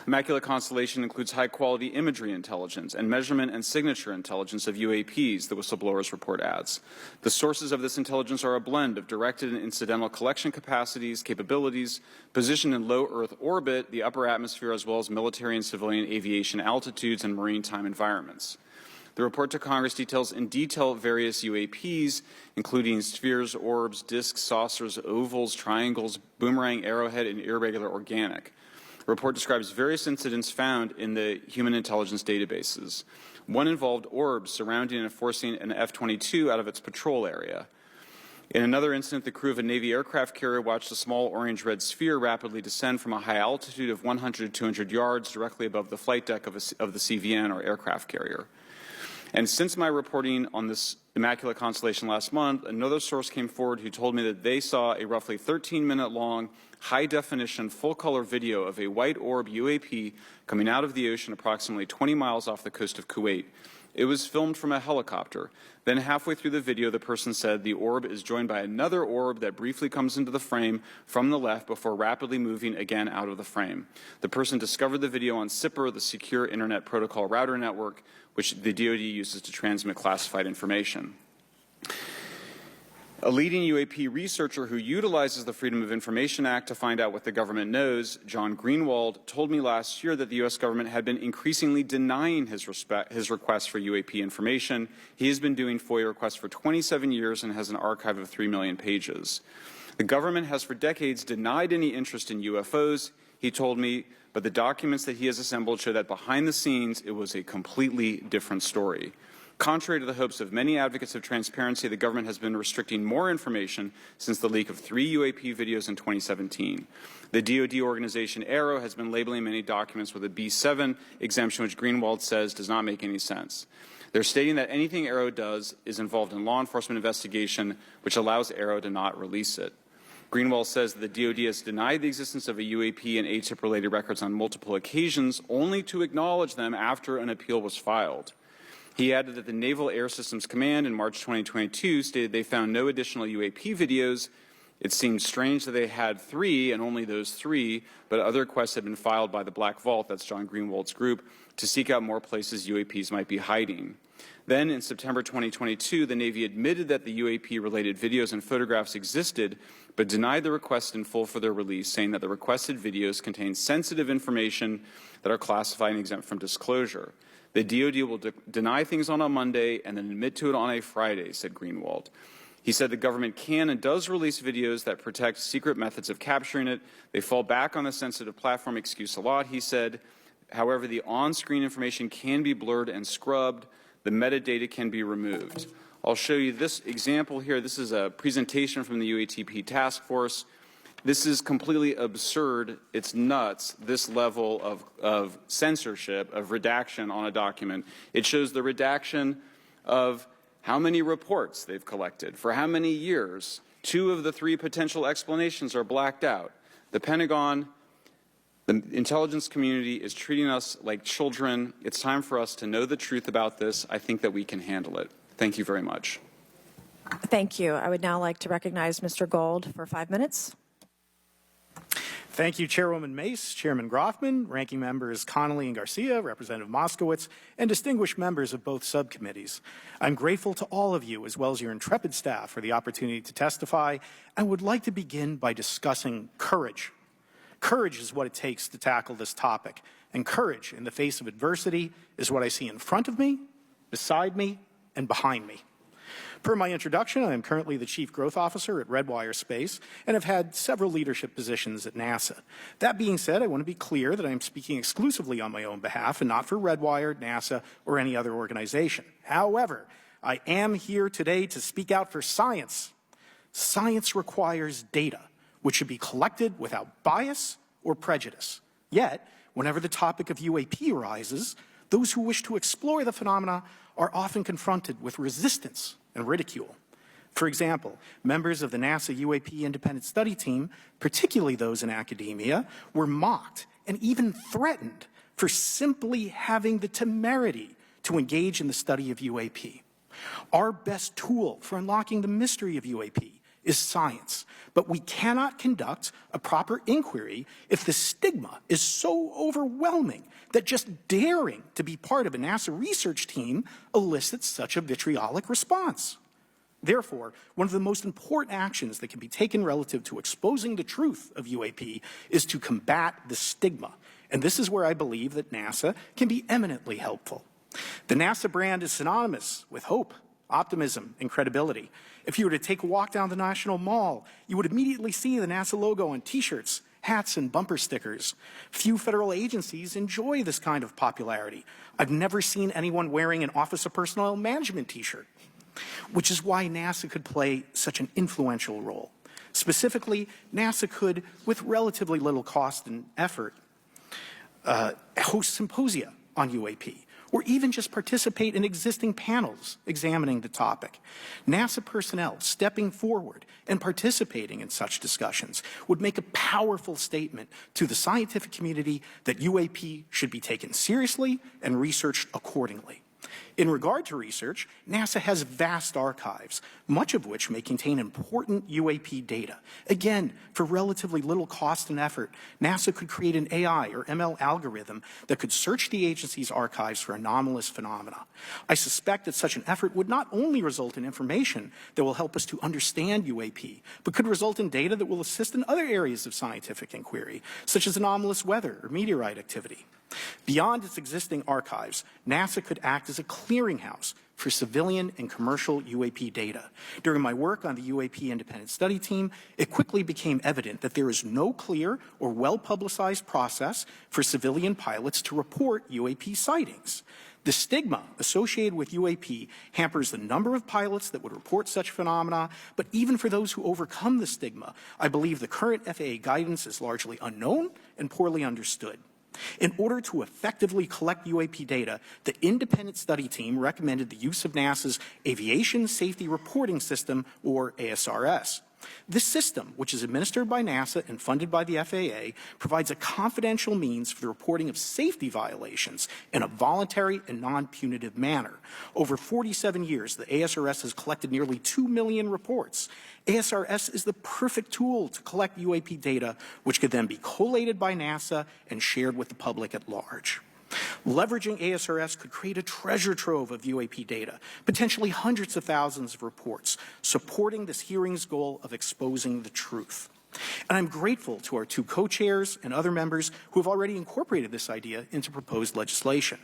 Immaculate Constellation includes high-quality imagery intelligence and measurement and signature intelligence of UAPs, the whistleblower's report adds. The sources of this intelligence are a blend of directed and incidental collection capabilities, positioned in low Earth orbit, the upper atmosphere, as well as military and civilian aviation altitudes and maritime environments. The report to Congress details in detail various UAPs, including spheres, orbs, disks, saucers, ovals, triangles, boomerang, arrowhead, and irregular organic. The report describes various incidents found in the human intelligence databases. One involved orbs surrounding and forcing an F-22 out of its patrol area. In another incident, the crew of a Navy aircraft carrier watched a small orange-red sphere rapidly descend from a high altitude of 100 to 200 yards directly above the flight deck of the CVN, or aircraft carrier. And since my reporting on this Immaculate Constellation last month, another source came forward who told me that they saw a roughly 13-minute-long, high-definition, full-color video of a white orb UAP coming out of the ocean approximately 20 miles off the coast of Kuwait. It was filmed from a helicopter. Then halfway through the video, the person said the orb is joined by another orb that briefly comes into the frame from the left before rapidly moving again out of the frame. The person discovered the video on SIPR, the Secure Internet Protocol Router Network, which the DoD uses to transmit classified information. A leading UAP researcher who utilizes the Freedom of Information Act to find out what the government knows, John Greenwald, told me last year that the U.S. government had been increasingly denying his requests for UAP information. He has been doing FOIA requests for 27 years and has an archive of 3 million pages. The government has for decades denied any interest in UFOs, he told me, but the documents that he has assembled show that behind the scenes it was a completely different story. Contrary to the hopes of many advocates of transparency, the government has been restricting more information since the leak of 3 UAP videos in 2017. The DoD organization AARO has been labeling many documents with a B7 exemption, which Greenwald says does not make any sense. They're stating that anything AARO does is involved in law enforcement investigation, which allows AARO to not release it. Greenwald says that the DoD has denied the existence of a UAP and ATIP-related records on multiple occasions, only to acknowledge them after an appeal was filed. He added that the Naval Air Systems Command in March 2022 stated they found no additional UAP videos. It seemed strange that they had 3 and only those 3, but other requests had been filed by the Black Vault, that's John Greenwald's group, to seek out more places UAPs might be hiding. Then in September 2022, the Navy admitted that the UAP-related videos and photographs existed, but denied the request in full for their release, saying that the requested videos contain sensitive information that are classified and exempt from disclosure. The DoD will deny things on a Monday and then admit to it on a Friday, said Greenwald. He said the government can and does release videos that protect secret methods of capturing it. They fall back on the sensitive platform excuse a lot, he said. However, the on-screen information can be blurred and scrubbed. The metadata can be removed. I'll show you this example here. This is a presentation from the UATP task force. This is completely absurd. It's nuts, this level of censorship, of redaction on a document. It shows the redaction of how many reports they've collected, for how many years. 2 of the 3 potential explanations are blacked out. The Pentagon, the intelligence community is treating us like children. It's time for us to know the truth about this. I think that we can handle it. Thank you very much. Thank you. I would now like to recognize Mr. Gold for 5 minutes. Thank you, Chairwoman Mace, Chairman Grothman, Ranking Members Connolly and Garcia, Representative Moskowitz, and distinguished members of both subcommittees. I'm grateful to all of you, as well as your intrepid staff, for the opportunity to testify, and would like to begin by discussing courage. Courage is what it takes to tackle this topic, and courage in the face of adversity is what I see in front of me beside me, and behind me. Per my introduction, I am currently the Chief Growth Officer at Redwire Space and have had several leadership positions at NASA. That being said, I want to be clear that I am speaking exclusively on my own behalf and not for Redwire, NASA, or any other organization. However, I am here today to speak out for science. Science requires data, which should be collected without bias or prejudice. Yet, whenever the topic of UAP arises, those who wish to explore the phenomena are often confronted with resistance and ridicule. For example, members of the NASA UAP Independent Study Team, particularly those in academia, were mocked and even threatened for simply having the temerity to engage in the study of UAP. Our best tool for unlocking the mystery of UAP is science, but we cannot conduct a proper inquiry if the stigma is so overwhelming that just daring to be part of a NASA research team elicits such a vitriolic response. Therefore, one of the most important actions that can be taken relative to exposing the truth of UAP is to combat the stigma. And this is where I believe that NASA can be eminently helpful. The NASA brand is synonymous with hope, optimism, and credibility. If you were to take a walk down the National Mall, you would immediately see the NASA logo on T-shirts, hats, and bumper stickers. Few federal agencies enjoy this kind of popularity. I've never seen anyone wearing an Office of Personnel Management T-shirt, which is why NASA could play such an influential role. Specifically, NASA could, with relatively little cost and effort, host symposia on UAP, or even just participate in existing panels examining the topic. NASA personnel stepping forward and participating in such discussions would make a powerful statement to the scientific community that UAP should be taken seriously and researched accordingly. In regard to research, NASA has vast archives, much of which may contain important UAP data. Again, for relatively little cost and effort, NASA could create an AI or ML algorithm that could search the agency's archives for anomalous phenomena. I suspect that such an effort would not only result in information that will help us to understand UAP, but could result in data that will assist in other areas of scientific inquiry, such as anomalous weather or meteorite activity. Beyond its existing archives, NASA could act as a clearinghouse for civilian and commercial UAP data. During my work on the UAP Independent Study Team, it quickly became evident that there is no clear or well-publicized process for civilian pilots to report UAP sightings. The stigma associated with UAP hampers the number of pilots that would report such phenomena, but even for those who overcome the stigma, I believe the current FAA guidance is largely unknown and poorly understood. In order to effectively collect UAP data, the independent study team recommended the use of NASA's Aviation Safety Reporting System, or ASRS. This system, which is administered by NASA and funded by the FAA, provides a confidential means for the reporting of safety violations in a voluntary and non-punitive manner. Over 47 years, the ASRS has collected nearly 2 million reports. ASRS is the perfect tool to collect UAP data, which could then be collated by NASA and shared with the public at large. Leveraging ASRS could create a treasure trove of UAP data, potentially hundreds of thousands of reports, supporting this hearing's goal of exposing the truth. And I'm grateful to our two co-chairs and other members who have already incorporated this idea into proposed legislation.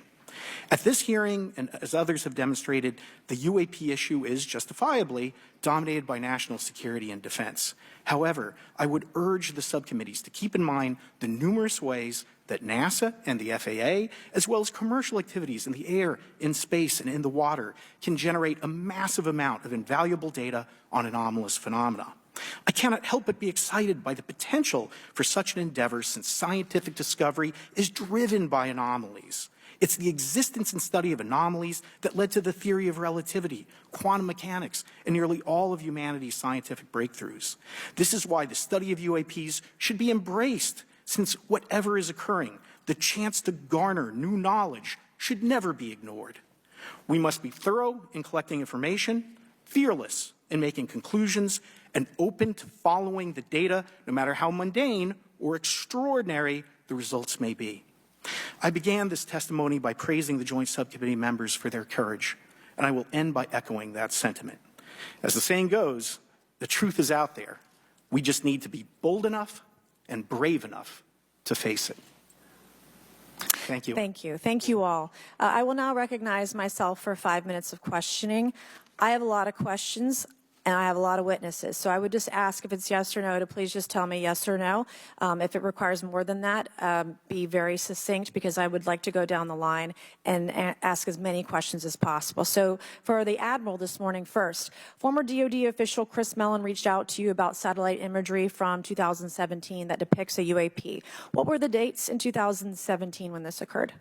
At this hearing, and as others have demonstrated, the UAP issue is justifiably dominated by national security and defense. However, I would urge the subcommittees to keep in mind the numerous ways that NASA and the FAA, as well as commercial activities in the air, in space, and in the water, can generate a massive amount of invaluable data on anomalous phenomena. I cannot help but be excited by the potential for such an endeavor, since scientific discovery is driven by anomalies. It's the existence and study of anomalies that led to the theory of relativity, quantum mechanics, and nearly all of humanity's scientific breakthroughs. This is why the study of UAPs should be embraced, since whatever is occurring, the chance to garner new knowledge should never be ignored. We must be thorough in collecting information, fearless in making conclusions, and open to following the data, no matter how mundane or extraordinary the results may be. I began this testimony by praising the Joint Subcommittee members for their courage, and I will end by echoing that sentiment. As the saying goes, the truth is out there. We just need to be bold enough and brave enough to face it. Thank you. Thank you. Thank you all. I will now recognize myself for 5 minutes of questioning. I have a lot of questions, and I have a lot of witnesses. So I would just ask if it's yes or no to please just tell me yes or no. If it requires more than that, be very succinct, because I would like to go down the line and ask as many questions as possible. So for the Admiral this morning first, former DOD official Chris Mellon reached out to you about satellite imagery from 2017 that depicts a UAP. What were the dates in 2017 when this occurred?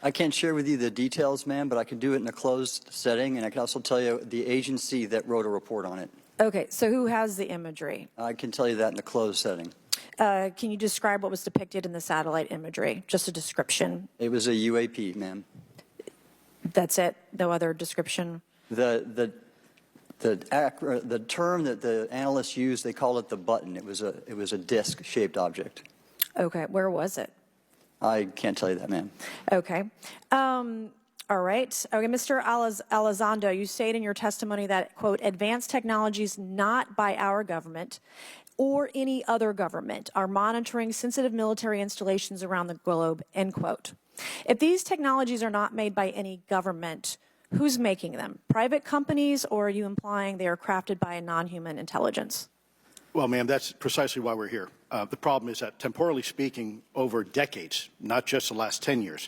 I can't share with you the details, ma'am, but I can do it in a closed setting, and I can also tell you the agency that wrote a report on it. Okay, so who has the imagery? I can tell you that in a closed setting. Can you describe what was depicted in the satellite imagery? Just a description. It was a UAP, ma'am. That's it? No other description? The term that the analysts used, they called it the button. It was a disc-shaped object. Okay, where was it? I can't tell you that, ma'am. Okay. All right. Okay, Mr. Elizondo, you state in your testimony that, quote, advanced technologies not by our government or any other government are monitoring sensitive military installations around the globe, end quote. If these technologies are not made by any government, who's making them? Private companies, or are you implying they are crafted by a non-human intelligence? Well, ma'am, that's precisely why we're here. The problem is that, temporally speaking, over decades, not just the last 10 years,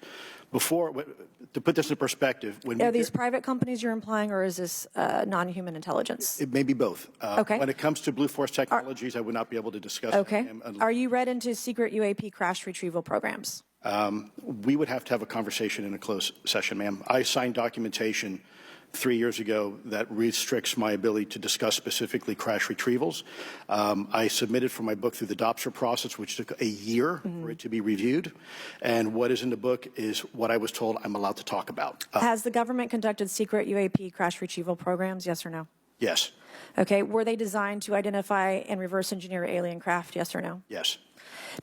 to put this in perspective, Are these private companies you're implying, or is this non-human intelligence? It may be both. Okay. When it comes to Blue Force Technologies, I would not be able to discuss Okay. that. Are you read into secret UAP crash retrieval programs? We would have to have a conversation in a closed session, ma'am. I signed documentation 3 years ago that restricts my ability to discuss specifically crash retrievals. I submitted for my book through the DOPSR process, which took a year for it to be reviewed. And what is in the book is what I was told I'm allowed to talk about. Has the government conducted secret UAP crash retrieval programs, yes or no? Yes. Okay, were they designed to identify and reverse engineer alien craft, yes or no? Yes.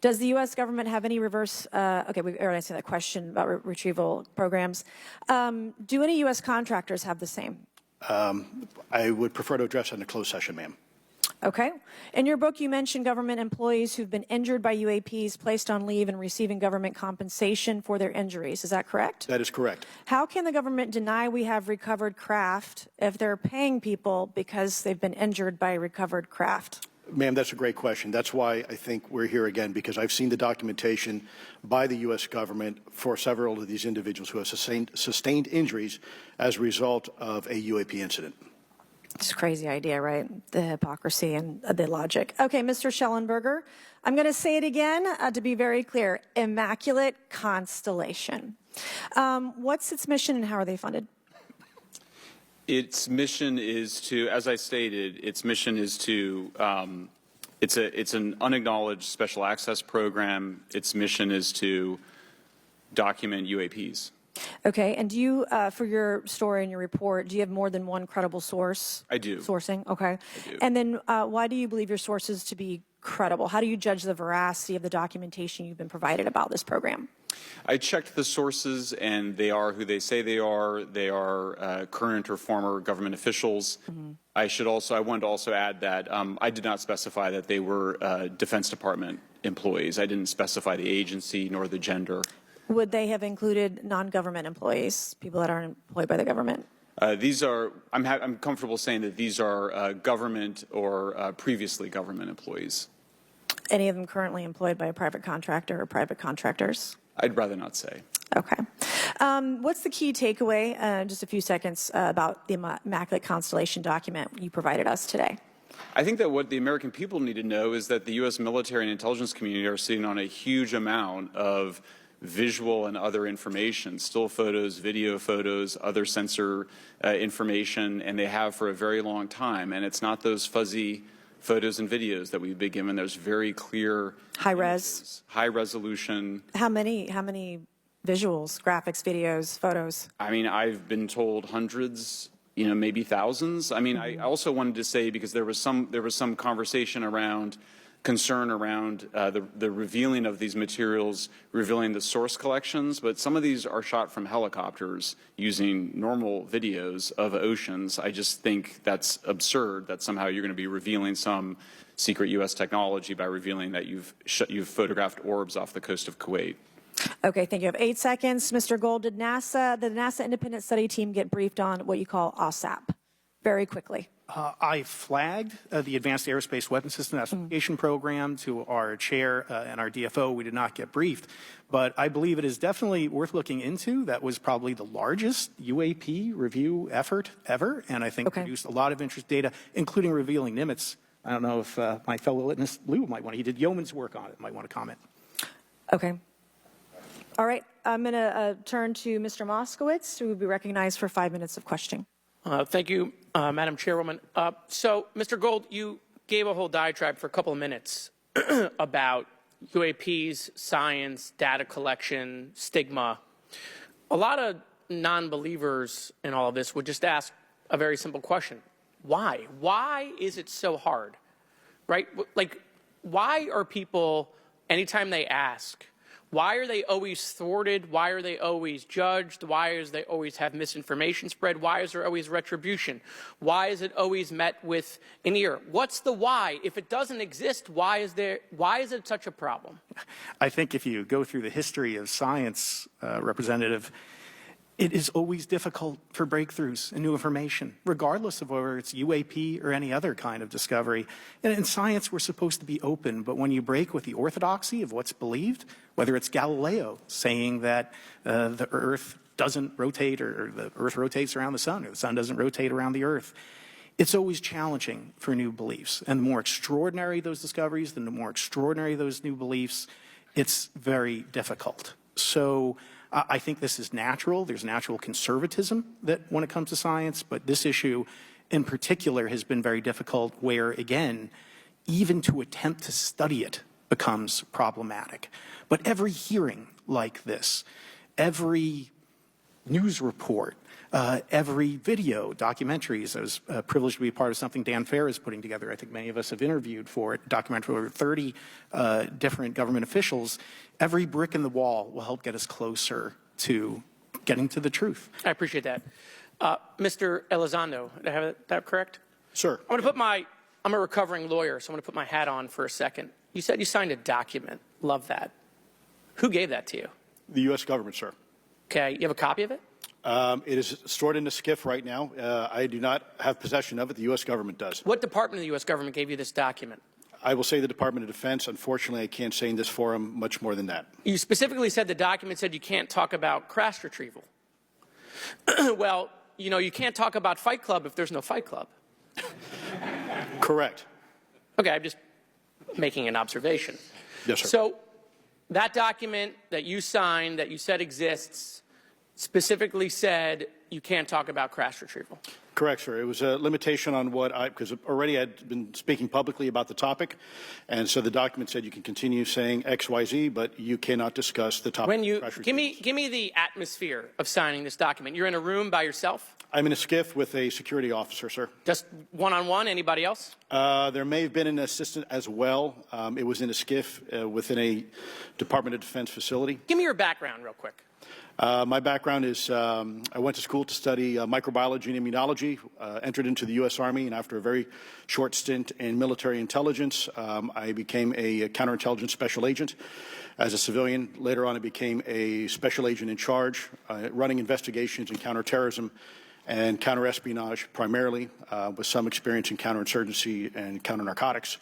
Does the U.S. government have any reverse, okay, we already answered that question about retrieval programs. Do any U.S. contractors have the same? I would prefer to address that in a closed session, ma'am. Okay. In your book, you mentioned government employees who've been injured by UAPs, placed on leave, and receiving government compensation for their injuries. Is that correct? That is correct. How can the government deny we have recovered craft if they're paying people because they've been injured by recovered craft? Ma'am, that's a great question. That's why I think we're here again, because I've seen the documentation by the U.S. government for several of these individuals who have sustained injuries as a result of a UAP incident. It's a crazy idea, right? The hypocrisy and the logic. Okay, Mr. Shellenberger, I'm going to say it again to be very clear. Immaculate Constellation. What's its mission and how are they funded? Its mission is to, as I stated, its mission is to, it's an unacknowledged special access program. Its mission is to document UAPs. Okay, and do you, for your story and your report, do you have more than one credible source? I do. Sourcing, okay. I do. And then why do you believe your sources to be credible? How do you judge the veracity of the documentation you've been provided about this program? I checked the sources, and they are who they say they are. They are current or former government officials. Mm-hmm. I wanted to also add that I did not specify that they were Defense Department employees. I didn't specify the agency nor the gender. Would they have included non-government employees, people that aren't employed by the government? These are, I'm comfortable saying that these are government or previously government employees. Any of them currently employed by a private contractor or private contractors? I'd rather not say. Okay. What's the key takeaway, just a few seconds, about the Immaculate Constellation document you provided us today? I think that what the American people need to know is that the U.S. military and intelligence community are sitting on a huge amount of visual and other information, still photos, video photos, other sensor information, and they have for a very long time. And it's not those fuzzy photos and videos that we've been given. There's very clear high res, high resolution. How many visuals, graphics, videos, photos? I mean, I've been told hundreds, maybe thousands. I mean, I also wanted to say, because there was some conversation around concern around the revealing of these materials, revealing the source collections, but some of these are shot from helicopters using normal videos of oceans. I just think that's absurd that somehow you're going to be revealing some secret U.S. technology by revealing that you've photographed orbs off the coast of Kuwait. Okay, thank you. I have 8 seconds. Mr. Gold, did the NASA independent study team get briefed on what you call OSAP? Very quickly. I flagged the Advanced Aerospace Weapons System Application Program to our chair and our DFO. We did not get briefed, but I believe it is definitely worth looking into. That was probably the largest UAP review effort ever, and I think produced a lot of interest data, including revealing Nimitz. I don't know if my fellow witness Lou might want to. He did yeoman's work on it. Might want to comment. Okay. All right. I'm going to turn to Mr. Moskowitz, who will be recognized for 5 minutes of questioning. Thank you, Madam Chairwoman. So, Mr. Gold, you gave a whole diatribe for a couple of minutes about UAPs, science, data collection, stigma. A lot of non-believers in all of this would just ask a very simple question. Why? Why is it so hard? Right? Like, why are people, anytime they ask, why are they always thwarted? Why are they always judged? Why is they always have misinformation spread? Why is there always retribution? Why is it always met with an ear? What's the why? If it doesn't exist, why is it such a problem? I think if you go through the history of science, Representative, it is always difficult for breakthroughs and new information, regardless of whether it's UAP or any other kind of discovery. And in science, we're supposed to be open, but when you break with the orthodoxy of what's believed, whether it's Galileo saying that the Earth doesn't rotate or the Earth rotates around the sun or the sun doesn't rotate around the Earth, it's always challenging for new beliefs. And the more extraordinary those discoveries, the more extraordinary those new beliefs, it's very difficult. So I think this is natural. There's natural conservatism that when it comes to science, but this issue in particular has been very difficult where, again, even to attempt to study it becomes problematic. But every hearing like this, every news report, every video, documentaries. I was privileged to be a part of something Dan Fair is putting together. I think many of us have interviewed for it, documentary over 30 different government officials. Every brick in the wall will help get us closer to getting to the truth. I appreciate that. Mr. Elizondo, did I have that correct? Sir. I'm a recovering lawyer, so I'm going to put my hat on for a second. You said you signed a document. Love that. Who gave that to you? The U.S. government, sir. Okay, you have a copy of it? It is stored in a SCIF right now. I do not have possession of it. The U.S. government does. What department of the U.S. government gave you this document? I will say the Department of Defense. Unfortunately, I can't say in this forum much more than that. You specifically said the document said you can't talk about crash retrieval. Well, you know, you can't talk about Fight Club if there's no Fight Club. Correct. Okay, I'm just making an observation. Yes, sir. So that document that you signed, that you said exists, specifically said you can't talk about crash retrieval. Correct, sir. It was a limitation on what because already I'd been speaking publicly about the topic, and so the document said you can continue saying X, Y, Z, but you cannot discuss the topic. When you give me the atmosphere of signing this document. You're in a room by yourself? I'm in a SCIF with a security officer, sir. Just one-on-one? Anybody else? There may have been an assistant as well. It was in a SCIF within a Department of Defense facility. Give me your background real quick. My background is I went to school to study microbiology and immunology, entered into the U.S. Army, and after a very short stint in military intelligence, I became a counterintelligence special agent. As a civilian, later on I became a special agent in charge, running investigations in counterterrorism and counterespionage primarily, with some experience in counterinsurgency and counternarcotics.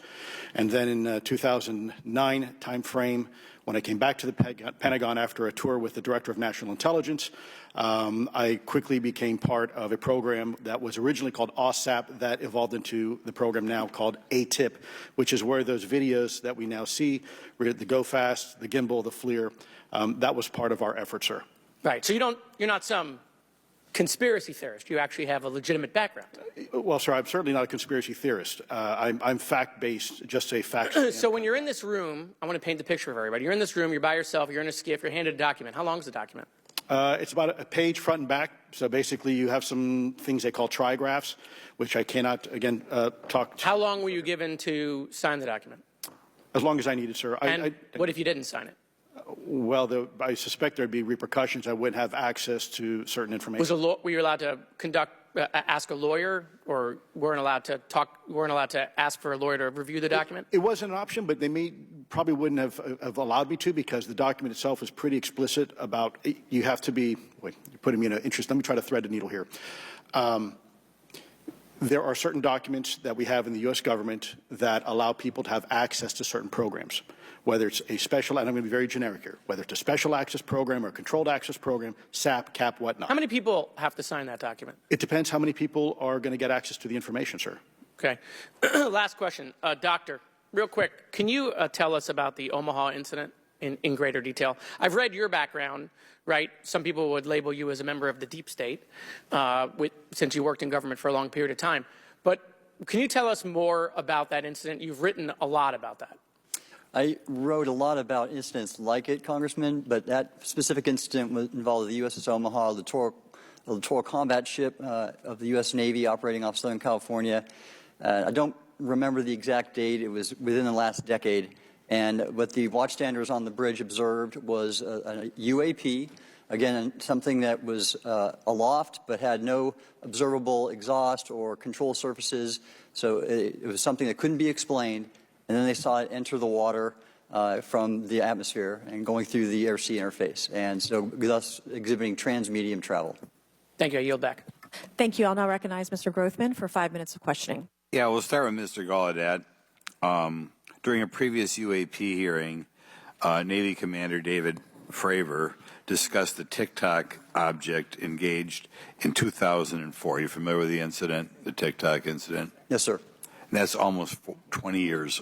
And then in 2009 timeframe, when I came back to the Pentagon after a tour with the Director of National Intelligence, I quickly became part of a program that was originally called OSAP that evolved into the program now called ATIP, which is where those videos that we now see, the Go Fast, the Gimbal, the FLIR, that was part of our effort, sir. Right. So you're not some conspiracy theorist. You actually have a legitimate background. Well, sir, I'm certainly not a conspiracy theorist. I'm fact-based, just a fact. So when you're in this room, I want to paint the picture of everybody. You're in this room, you're by yourself, you're in a SCIF, you're handed a document. How long is the document? It's about a page front and back. So basically you have some things they call trigraphs, which I cannot, again, talk to. How long were you given to sign the document? As long as I needed, sir. And what if you didn't sign it? Well, I suspect there'd be repercussions. I wouldn't have access to certain information. Were you allowed to conduct ask a lawyer, or weren't allowed to ask for a lawyer to review the document? It wasn't an option, but they probably wouldn't have allowed me to, because the document itself is pretty explicit about you have to be, wait, you're putting me in an interest. Let me try to thread the needle here. There are certain documents that we have in the U.S. government that allow people to have access to certain programs, whether it's a special, and I'm going to be very generic here, whether it's a special access program or a controlled access program, SAP, CAP, whatnot. How many people have to sign that document? It depends how many people are going to get access to the information, sir. Okay. Last question. Doctor, real quick, can you tell us about the Omaha incident in greater detail? I've read your background, right? Some people would label you as a member of the deep state since you worked in government for a long period of time. But can you tell us more about that incident? You've written a lot about that. I wrote a lot about incidents like it, Congressman, but that specific incident involved the USS Omaha, the littoral combat ship of the U.S. Navy operating off Southern California. I don't remember the exact date. It was within the last decade. And what the watchstanders on the bridge observed was a UAP, again, something that was aloft but had no observable exhaust or control surfaces. So it was something that couldn't be explained. And then they saw it enter the water from the atmosphere and going through the air-sea interface, and so thus exhibiting transmedium travel. Thank you. I yield back. Thank you. I'll now recognize Mr. Grothman for 5 minutes of questioning. Yeah, we'll start with Mr. Gallaudet. During a previous UAP hearing, Navy Commander David Fravor discussed the TikTok object engaged in 2004. Are you familiar with the incident, the TikTok incident? Yes, sir. And that's almost 20 years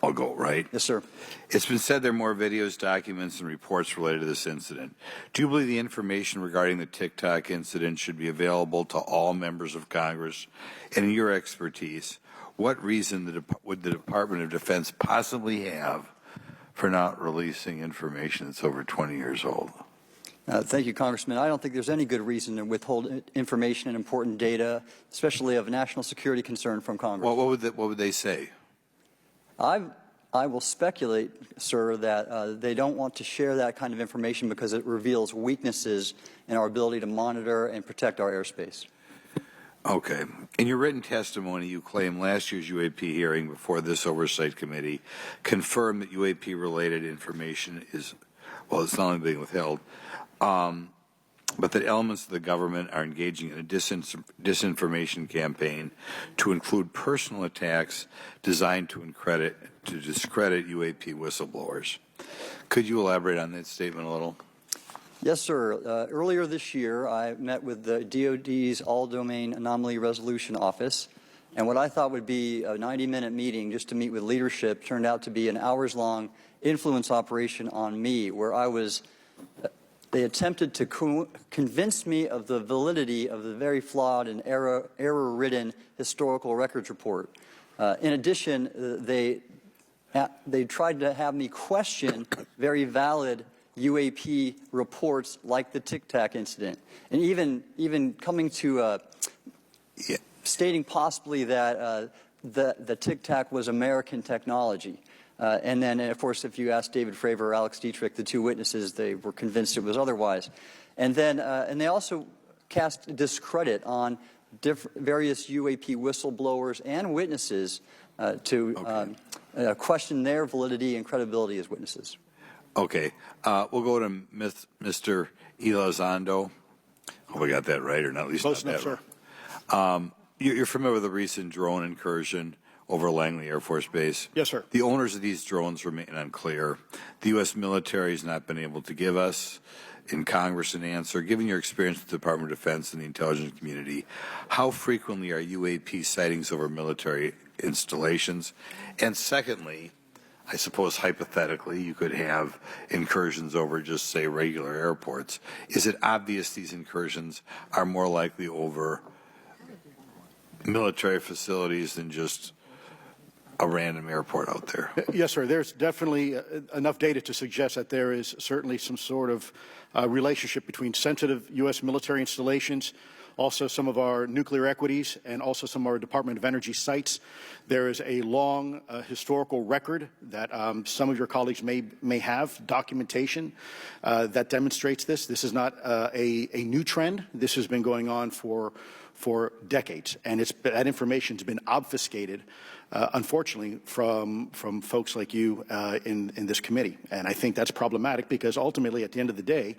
ago, right? Yes, sir. It's been said there are more videos, documents, and reports related to this incident. Do you believe the information regarding the TikTok incident should be available to all members of Congress? And in your expertise, what reason would the Department of Defense possibly have for not releasing information that's over 20 years old? Thank you, Congressman. I don't think there's any good reason to withhold information and important data, especially of national security concern, from Congress. Well, what would they say? I will speculate, sir, that they don't want to share that kind of information because it reveals weaknesses in our ability to monitor and protect our airspace. Okay. In your written testimony, you claim last year's UAP hearing before this Oversight Committee confirmed that UAP-related information is, well, it's not only being withheld, but that elements of the government are engaging in a disinformation campaign to include personal attacks designed to discredit UAP whistleblowers. Could you elaborate on that statement a little? Yes, sir. Earlier this year, I met with the DoD's All-Domain Anomaly Resolution Office, and what I thought would be a 90-minute meeting just to meet with leadership turned out to be an hours-long influence operation on me, where I was they attempted to convince me of the validity of the very flawed and error-ridden historical records report. In addition, they tried to have me question very valid UAP reports like the Tic Tac incident, and even coming to stating possibly that the Tic Tac was American technology. And then, of course, if you ask David Fravor or Alex Dietrich, the two witnesses, they were convinced it was otherwise. And then, and they also cast discredit on various UAP whistleblowers and witnesses to question their validity and credibility as witnesses. Okay. We'll go to Mr. Elizondo. Hope I got that right, or not at least Close not enough, that sir. You're familiar with the recent drone incursion over Langley Air Force Base? Yes, sir. The owners of these drones remain unclear. The U.S. military has not been able to give us in Congress an answer. Given your experience with the Department of Defense and the intelligence community, how frequently are UAP sightings over military installations? And secondly, I suppose hypothetically you could have incursions over just, say, regular airports. Is it obvious these incursions are more likely over military facilities than just a random airport out there? Yes, sir. There's definitely enough data to suggest that there is certainly some sort of relationship between sensitive U.S. military installations, also some of our nuclear equities, and also some of our Department of Energy sites. There is a long historical record that some of your colleagues may have, documentation that demonstrates this. This is not a new trend. This has been going on for decades, and that information has been obfuscated, unfortunately, from folks like you in this committee. And I think that's problematic because ultimately, at the end of the day,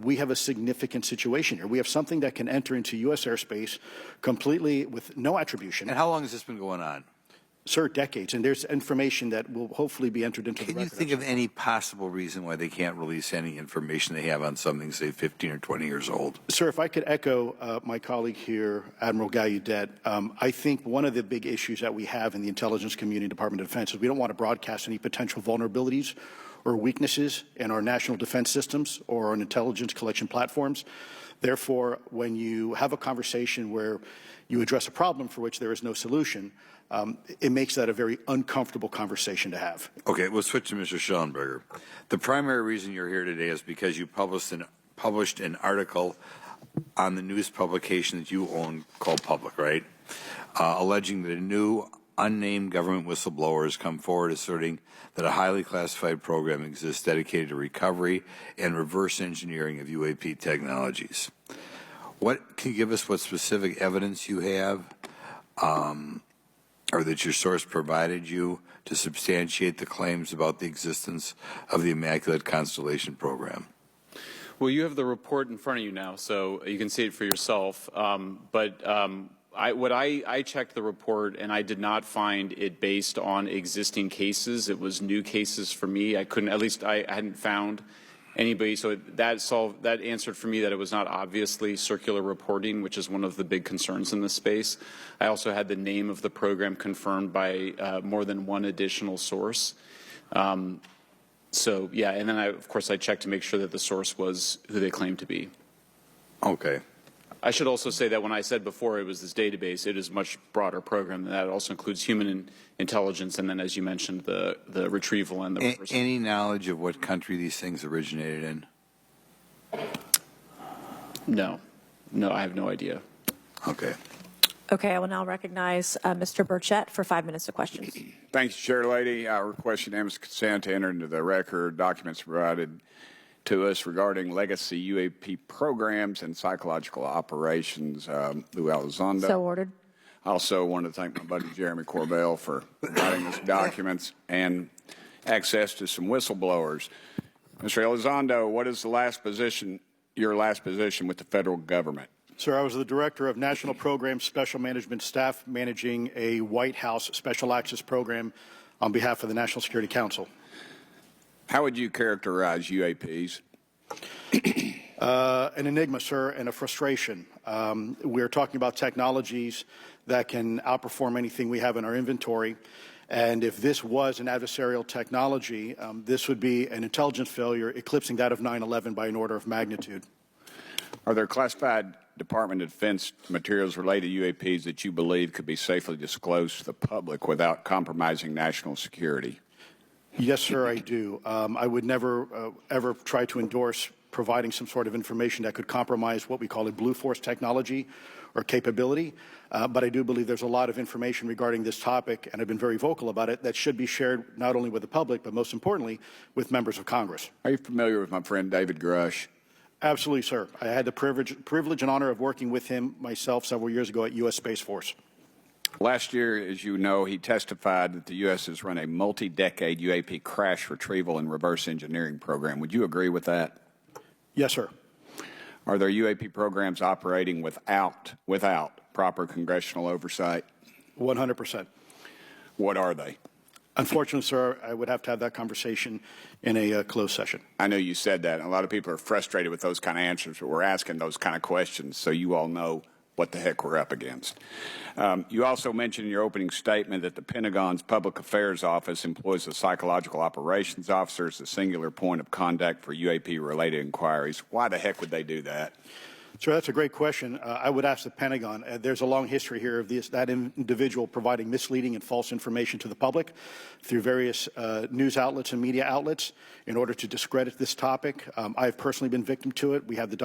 we have a significant situation here. We have something that can enter into U.S. airspace completely with no attribution. And how long has this been going on? Sir, decades, and there's information that will hopefully be entered into the record. Can you think of any possible reason why they can't release any information they have on something, say, 15 or 20 years old? Sir, if I could echo my colleague here, Admiral Gallaudet, I think one of the big issues that we have in the intelligence community, Department of Defense, is we don't want to broadcast any potential vulnerabilities or weaknesses in our national defense systems or on intelligence collection platforms. Therefore, when you have a conversation where you address a problem for which there is no solution, it makes that a very uncomfortable conversation to have. Okay, we'll switch to Mr. Shellenberger. The primary reason you're here today is because you published an article on the news publication that you own called Public, right? Alleging that a new unnamed government whistleblower has come forward asserting that a highly classified program exists dedicated to recovery and reverse engineering of UAP technologies. Can you give us what specific evidence you have or that your source provided you to substantiate the claims about the existence of the Immaculate Constellation program? Well, you have the report in front of you now, so you can see it for yourself. I checked the report, and I did not find it based on existing cases. It was new cases for me. I hadn't found anybody. So that answered for me that it was not obviously circular reporting, which is one of the big concerns in this space. I also had the name of the program confirmed by more than one additional source. So yeah, and then of course I checked to make sure that the source was who they claimed to be. Okay. I should also say that when I said before it was this database, it is a much broader program than that. It also includes human intelligence, and then, as you mentioned, the retrieval and the reversal. Any knowledge of what country these things originated in? No, I have no idea. Okay. Okay, I will now recognize Mr. Burchett for 5 minutes of questions. Thank you, Chair Lady. I request unanimous consent to enter into the record documents provided to us regarding legacy UAP programs and psychological operations. Lou Elizondo. So ordered. I also want to thank my buddy Jeremy Corbell for providing us documents and access to some whistleblowers. Mr. Elizondo, what is your last position with the federal government? Sir, I was the Director of National Programs Special Management Staff managing a White House Special Access Program on behalf of the National Security Council. How would you characterize UAPs? An enigma, sir, and a frustration. We're talking about technologies that can outperform anything we have in our inventory. And if this was an adversarial technology, this would be an intelligence failure eclipsing that of 9/11 by an order of magnitude. Are there classified Department of Defense materials related to UAPs that you believe could be safely disclosed to the public without compromising national security? Yes, sir, I do. I would never, ever try to endorse providing some sort of information that could compromise what we call a blue force technology or capability. But I do believe there's a lot of information regarding this topic, and I've been very vocal about it, that should be shared not only with the public, but most importantly, with members of Congress. Are you familiar with my friend David Grush? Absolutely, sir. I had the privilege and honor of working with him myself several years ago at U.S. Space Force. Last year, as you know, he testified that the U.S. has run a multi-decade UAP crash retrieval and reverse engineering program. Would you agree with that? Yes, sir. Are there UAP programs operating without proper congressional oversight? 100%. What are they? Unfortunately, sir, I would have to have that conversation in a closed session. I know you said that, and a lot of people are frustrated with those kind of answers, but we're asking those kind of questions so you all know what the heck we're up against. You also mentioned in your opening statement that the Pentagon's Public Affairs Office employs a psychological operations officer as the singular point of contact for UAP-related inquiries. Why the heck would they do that? Sir, that's a great question. I would ask the Pentagon. There's a long history here of that individual providing misleading and false information to the public through various news outlets and media outlets in order to discredit this topic. I've personally been victim to it. We have the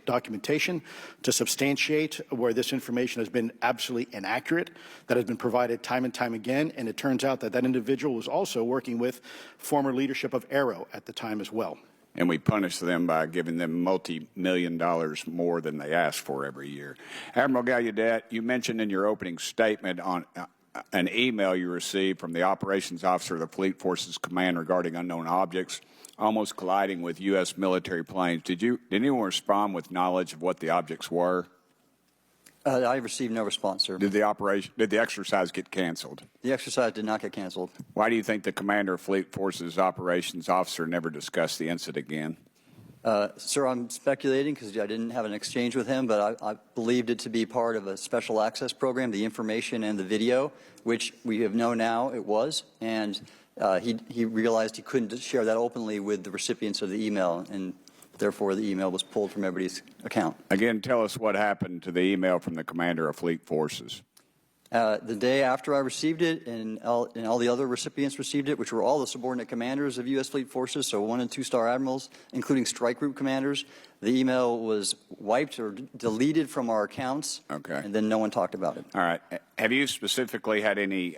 documentation to substantiate where this information has been absolutely inaccurate, that has been provided time and time again, and it turns out that that individual was also working with former leadership of AARO at the time as well. And we punish them by giving them multi-million dollars more than they ask for every year. Admiral Gallaudet, you mentioned in your opening statement on an email you received from the operations officer of the Fleet Forces Command regarding unknown objects almost colliding with U.S. military planes. Did anyone respond with knowledge of what the objects were? I received no response, sir. Did the exercise get canceled? The exercise did not get canceled. Why do you think the commander of Fleet Forces operations officer never discussed the incident again? Sir, I'm speculating because I didn't have an exchange with him, but I believed it to be part of a special access program, the information and the video, which we have known now it was, and he realized he couldn't share that openly with the recipients of the email, and therefore the email was pulled from everybody's account. Again, tell us what happened to the email from the commander of Fleet Forces. The day after I received it, and all the other recipients received it, which were all the subordinate commanders of U.S. Fleet Forces, so 1- and 2-star admirals, including strike group commanders, the email was wiped or deleted from our accounts, Okay. and then no one talked about it. All right. Have you specifically had any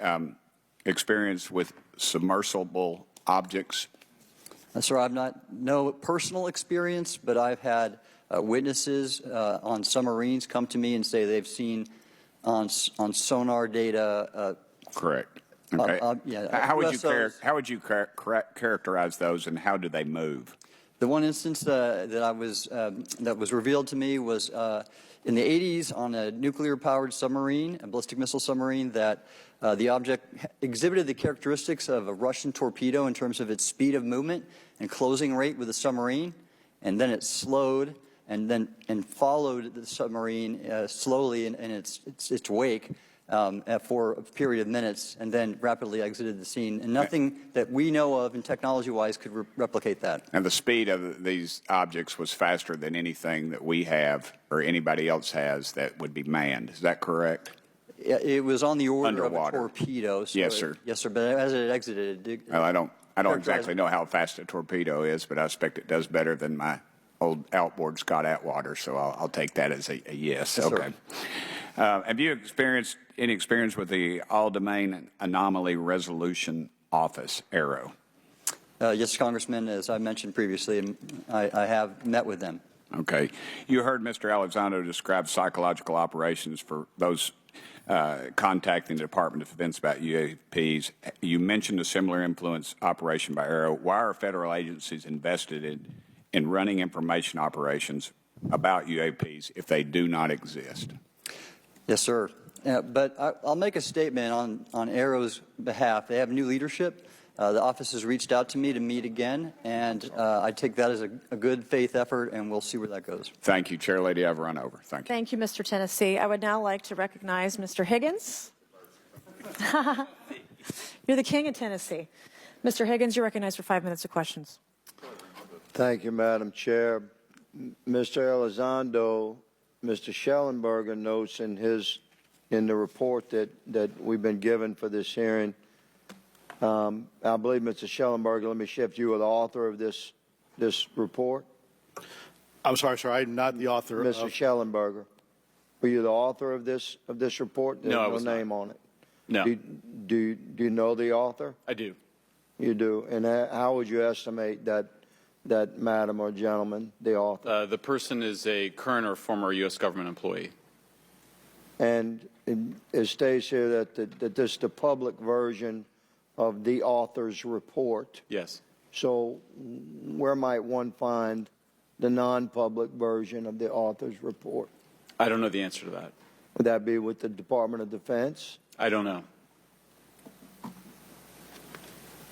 experience with submersible objects? Sir, I've no personal experience, but I've had witnesses on submarines come to me and say they've seen on sonar data. Correct. Okay. How would you characterize those, and how do they move? The one instance that was revealed to me was in the 80s on a nuclear-powered submarine, a ballistic missile submarine, that the object exhibited the characteristics of a Russian torpedo in terms of its speed of movement and closing rate with the submarine, and then it slowed and followed the submarine slowly in its wake for a period of minutes, and then rapidly exited the scene. And nothing that we know of and technology-wise could replicate that. And the speed of these objects was faster than anything that we have or anybody else has that would be manned. Is that correct? It was on the order Underwater. of a torpedo. So Yes, sir. Yes, sir. But as it exited, Well, I don't exactly know how fast a torpedo is, but I expect it does better than my old outboard Scott Atwater, so I'll take that as a yes. Yes, okay. Have you experienced any experience with the All-Domain Anomaly Resolution Office, AARO? Yes, Congressman, as I mentioned previously, I have met with them. Okay. You heard Mr. Elizondo describe psychological operations for those contacting the Department of Defense about UAPs. You mentioned a similar influence operation by AARO. Why are federal agencies invested in running information operations about UAPs if they do not exist? Yes, sir. But I'll make a statement on AARO's behalf. They have new leadership. The office has reached out to me to meet again, and I take that as a good faith effort, and we'll see where that goes. Thank you, Chair Lady. I've run over. Thank you. Thank you, Mr. Tennessee. I would now like to recognize Mr. Higgins. You're the king of Tennessee. Mr. Higgins, you're recognized for 5 minutes of questions. Thank you, Madam Chair. Mr. Elizondo, Mr. Shellenberger notes in the report that we've been given for this hearing. I believe, Mr. Shellenberger, let me shift you, are the author of this report. I'm sorry, sir. I'm not the author. Mr. Shellenberger, were you the author of this report? There's No, I was no name not. on it. No. Do you know the author? I do. You do. And how would you estimate that madam or gentleman, the author? The person is a current or former U.S. government employee. And it states here that this is the public version of the author's report. Yes. So where might one find the non-public version of the author's report? I don't know the answer to that. Would that be with the Department of Defense? I don't know.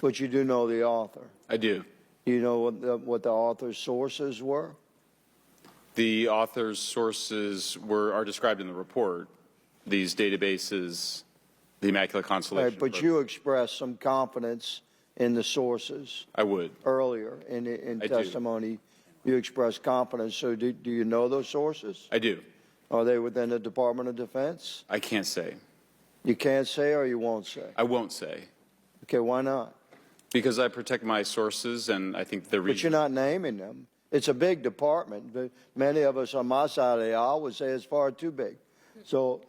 But you do know the author. I do. Do you know what the author's sources were? The author's sources are described in the report. These databases, the Immaculate Constellation. Right, but you expressed some confidence in the sources. I would. Earlier in I testimony you express confidence. So do you know those sources? I do. Are they within the Department of Defense? I can't say. You can't say or you won't say? I won't say. Okay, why not? Because I protect my sources, and I think the reason. But you're not naming them. It's a big department, but many of us on my side of the aisle would say it's far too big. So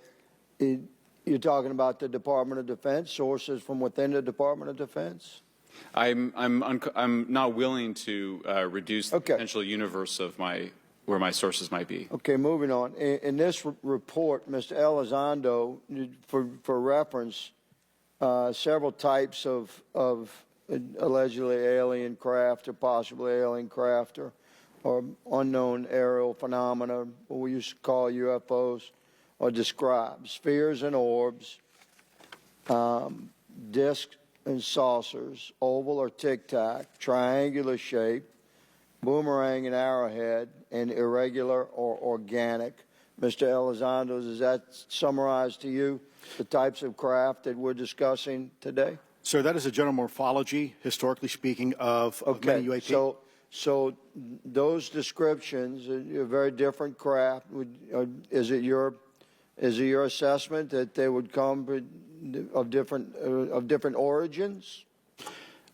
you're talking about the Department of Defense, sources from within the Department of Defense? I'm not willing to reduce the potential universe of where my sources might be. Okay, moving on. In this report, Mr. Elizondo, for reference, several types of allegedly alien craft or possibly alien craft or unknown aerial phenomena, what we used to call UFOs, are described. Spheres and orbs, discs and saucers, oval or tic-tac, triangular shape, boomerang and arrowhead, and irregular or organic. Mr. Elizondo, does that summarize to you the types of craft that we're discussing today? Sir, that is a general morphology, historically speaking, of many UAP. So those descriptions are very different craft. Is it your assessment that they would come of different origins?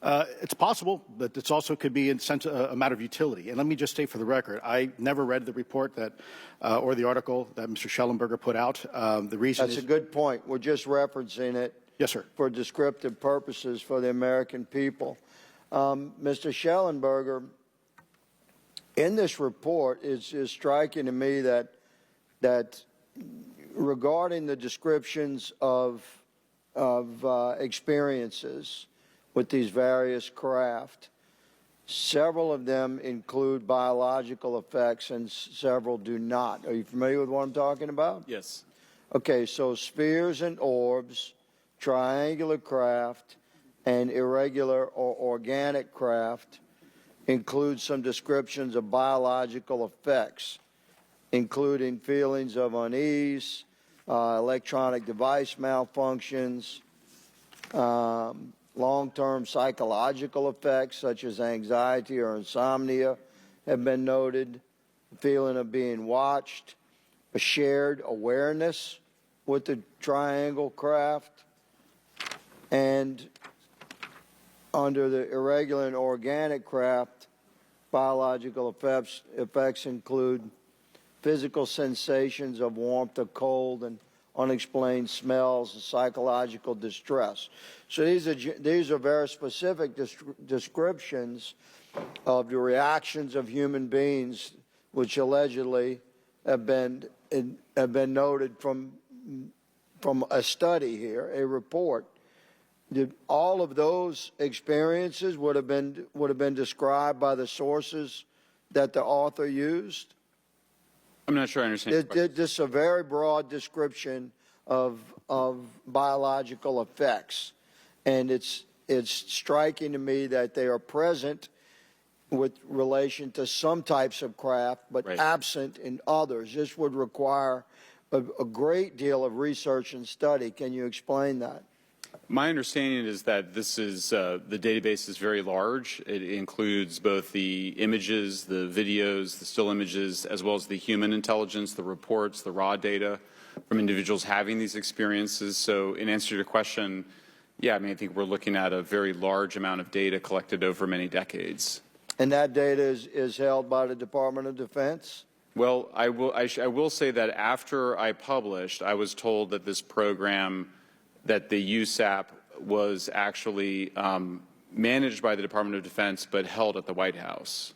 It's possible, but it also could be in sense a matter of utility. And let me just state for the record, I never read the report that or the article that Mr. Shellenberger put out. The reason That's a good point. We're just referencing it. Yes, sir. For descriptive purposes for the American people. Mr. Shellenberger, in this report, it's striking to me that regarding the descriptions of experiences with these various craft, several of them include biological effects and several do not. Are you familiar with what I'm talking about? Yes. Okay, so spheres and orbs, triangular craft, and irregular or organic craft include some descriptions of biological effects, including feelings of unease, electronic device malfunctions, long-term psychological effects such as anxiety or insomnia have been noted, feeling of being watched, a shared awareness with the triangle craft, and under the irregular and organic craft, biological effects include physical sensations of warmth or cold and unexplained smells and psychological distress. So these are very specific descriptions of the reactions of human beings, which allegedly have been noted from a study here, a report. Did all of those experiences would have been described by the sources that the author used? I'm not sure I understand. This is a very broad description of biological effects, and it's striking to me that they are present with relation to some types of craft, but absent in others. This would require a great deal of research and study. Can you explain that? My understanding is that this is the database is very large. It includes both the images, the videos, the still images, as well as the human intelligence, the reports, the raw data from individuals having these experiences. So in answer to your question, yeah, I mean, I think we're looking at a very large amount of data collected over many decades. And that data is held by the Department of Defense? Well, I will say that after I published, I was told that this program, that the USAP was actually managed by the Department of Defense but held at the White House.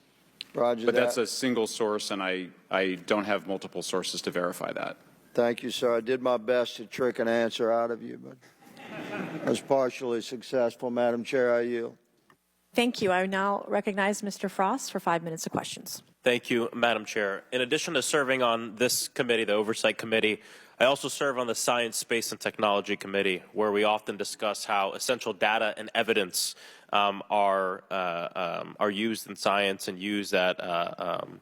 Roger but that. That's a single source, and I don't have multiple sources to verify that. Thank you, sir. I did my best to trick an answer out of you, but I was partially successful. Madam Chair, I yield. Thank you. I now recognize Mr. Frost for 5 minutes of questions. Thank you, Madam Chair. In addition to serving on this committee, the Oversight Committee, I also serve on the Science, Space, and Technology Committee, where we often discuss how essential data and evidence are used in science and used at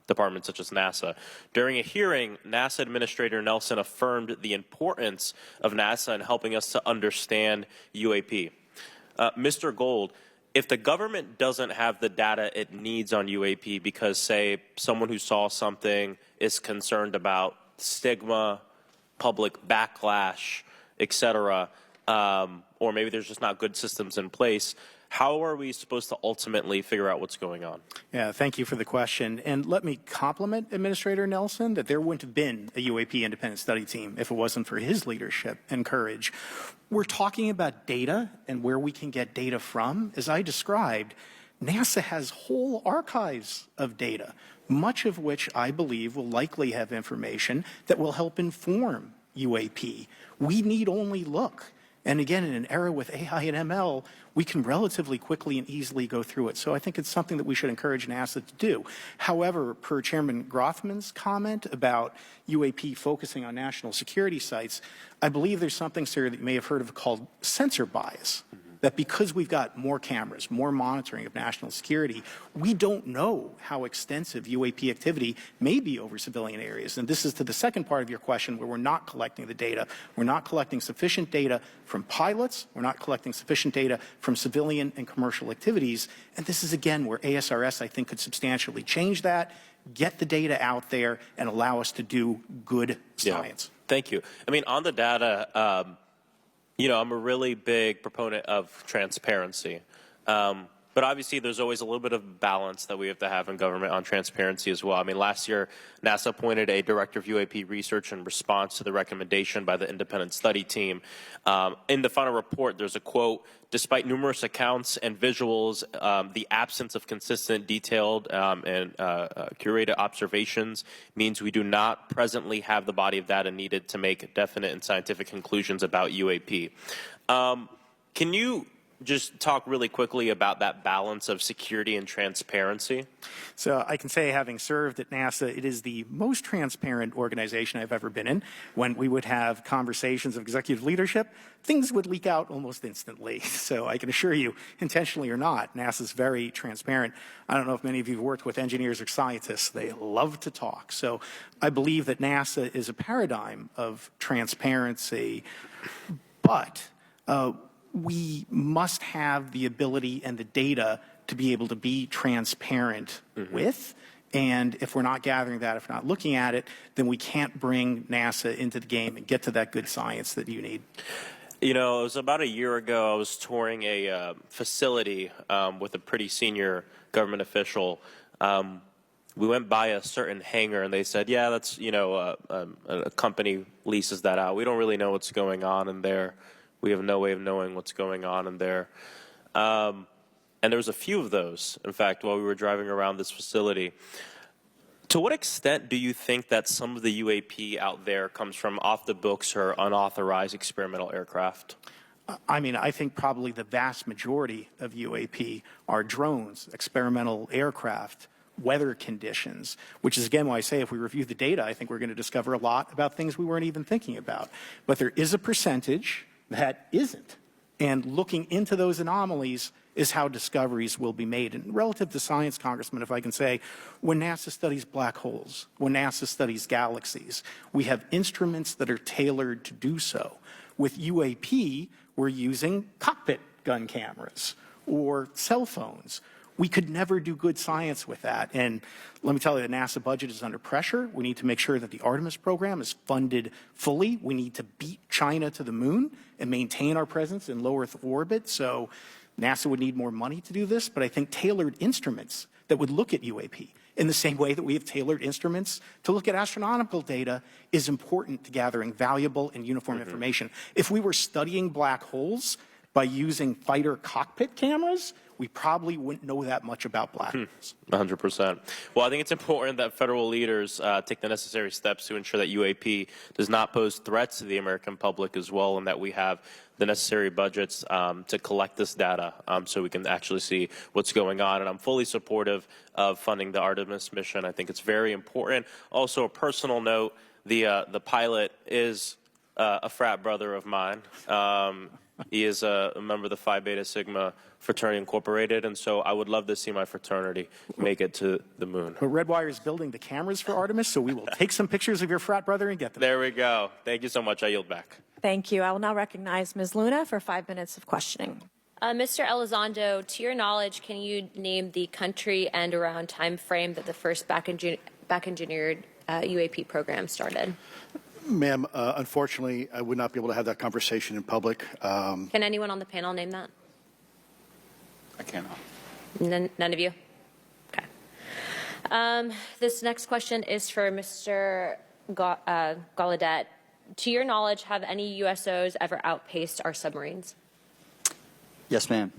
departments such as NASA. During a hearing, NASA Administrator Nelson affirmed the importance of NASA in helping us to understand UAP. Mr. Gold, if the government doesn't have the data it needs on UAP because, say, someone who saw something is concerned about stigma, public backlash, et cetera, or maybe there's just not good systems in place, how are we supposed to ultimately figure out what's going on? Yeah, thank you for the question. And let me compliment Administrator Nelson that there wouldn't have been a UAP independent study team if it wasn't for his leadership and courage. We're talking about data and where we can get data from. As I described, NASA has whole archives of data, much of which I believe will likely have information that will help inform UAP. We need only look. And again, in an era with AI and ML, we can relatively quickly and easily go through it. So I think it's something that we should encourage NASA to do. However, per Chairman Grothman's comment about UAP focusing on national security sites, I believe there's something, sir, that you may have heard of called sensor bias. That because we've got more cameras, more monitoring of national security, we don't know how extensive UAP activity may be over civilian areas. And this is to the second part of your question where we're not collecting the data. We're not collecting sufficient data from pilots. We're not collecting sufficient data from civilian and commercial activities. And this is, again, where ASRS, I think, could substantially change that, get the data out there, and allow us to do good science. Yeah. Thank you. I mean, on the data, you know, I'm a really big proponent of transparency. But obviously, there's always a little bit of balance that we have to have in government on transparency as well. I mean, last year, NASA appointed a director of UAP research in response to the recommendation by the independent study team. In the final report, there's a quote, despite numerous accounts and visuals, the absence of consistent, detailed, and curated observations means we do not presently have the body of data needed to make definite and scientific conclusions about UAP. Can you just talk really quickly about that balance of security and transparency? So I can say, having served at NASA, it is the most transparent organization I've ever been in. When we would have conversations of executive leadership, things would leak out almost instantly. So I can assure you, intentionally or not, NASA's very transparent. I don't know if many of you have worked with engineers or scientists. They love to talk. So I believe that NASA is a paradigm of transparency, but we must have the ability and the data to be able to be transparent with. And if we're not gathering that, if we're not looking at it, then we can't bring NASA into the game and get to that good science that you need. You know, it was about a year ago, I was touring a facility with a pretty senior government official. We went by a certain hangar and they said, yeah, that's, you know, a company leases that out. We don't really know what's going on in there. We have no way of knowing what's going on in there. And there was a few of those, in fact, while we were driving around this facility. To what extent do you think that some of the UAP out there comes from off the books or unauthorized experimental aircraft? I mean, I think probably the vast majority of UAP are drones, experimental aircraft, weather conditions, which is, again, why I say if we review the data, I think we're going to discover a lot about things we weren't even thinking about. But there is a percentage that isn't. And looking into those anomalies is how discoveries will be made. And relative to science, Congressman, if I can say, when NASA studies black holes, when NASA studies galaxies, we have instruments that are tailored to do so. With UAP, we're using cockpit gun cameras or cell phones. We could never do good science with that. And let me tell you, the NASA budget is under pressure. We need to make sure that the Artemis program is funded fully. We need to beat China to the moon and maintain our presence in low Earth orbit. So NASA would need more money to do this, but I think tailored instruments that would look at UAP in the same way that we have tailored instruments to look at astronomical data is important to gathering valuable and uniform information. If we were studying black holes by using fighter cockpit cameras, we probably wouldn't know that much about black holes. 100%. Well, I think it's important that federal leaders take the necessary steps to ensure that UAP does not pose threats to the American public as well, and that we have the necessary budgets to collect this data so we can actually see what's going on. And I'm fully supportive of funding the Artemis mission. I think it's very important. Also, a personal note, the pilot is a frat brother of mine. He is a member of the Phi Beta Sigma Fraternity Incorporated, and so I would love to see my fraternity make it to the moon. But Redwire is building the cameras for Artemis, so we will take some pictures of your frat brother and get them. There we go. Thank you so much. I yield back. Thank you. I will now recognize Ms. Luna for 5 minutes of questioning. Mr. Elizondo, to your knowledge, can you name the country and around time frame that the first back-engineered UAP program started? Ma'am, unfortunately, I would not be able to have that conversation in public. Can anyone on the panel name that? I cannot. None of you? Okay. This next question is for Mr. Gallaudet. To your knowledge, have any USOs ever outpaced our submarines? Yes, ma'am.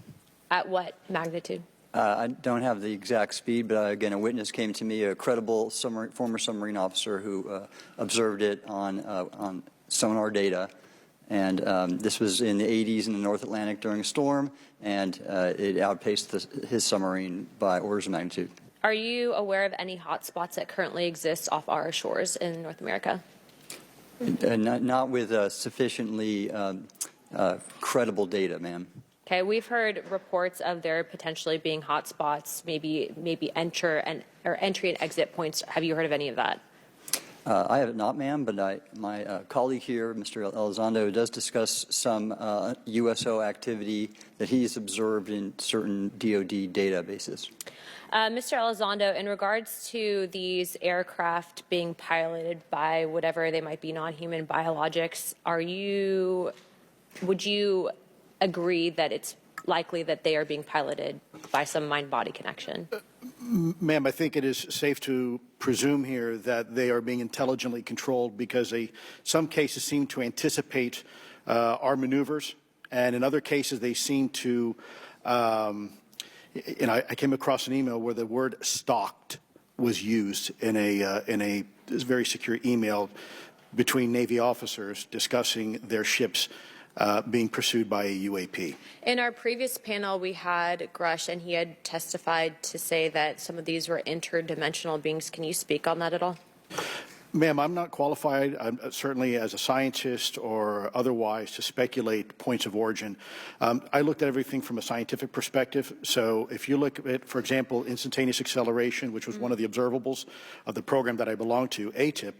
At what magnitude? I don't have the exact speed, but again, a witness came to me, a credible former submarine officer who observed it on sonar data. And this was in the 80s in the North Atlantic during a storm, and it outpaced his submarine by orders of magnitude. Are you aware of any hotspots that currently exist off our shores in North America? Not with sufficiently credible data, ma'am. Okay, we've heard reports of there potentially being hotspots, maybe entry and exit points. Have you heard of any of that? I have not, ma'am, but my colleague here, Mr. Elizondo, does discuss some USO activity that he's observed in certain DoD databases. Mr. Elizondo, in regards to these aircraft being piloted by whatever they might be, non-human biologics, would you agree that it's likely that they are being piloted by some mind-body connection? Ma'am, I think it is safe to presume here that they are being intelligently controlled because some cases seem to anticipate our maneuvers, and in other cases they seem to, I came across an email where the word stalked was used in a very secure email between Navy officers discussing their ships being pursued by a UAP. In our previous panel, we had Grush, and he had testified to say that some of these were interdimensional beings. Can you speak on that at all? Ma'am, I'm not qualified, certainly as a scientist or otherwise, to speculate points of origin. I looked at everything from a scientific perspective. So if you look at, for example, instantaneous acceleration, which was one of the observables of the program that I belong to, ATIP,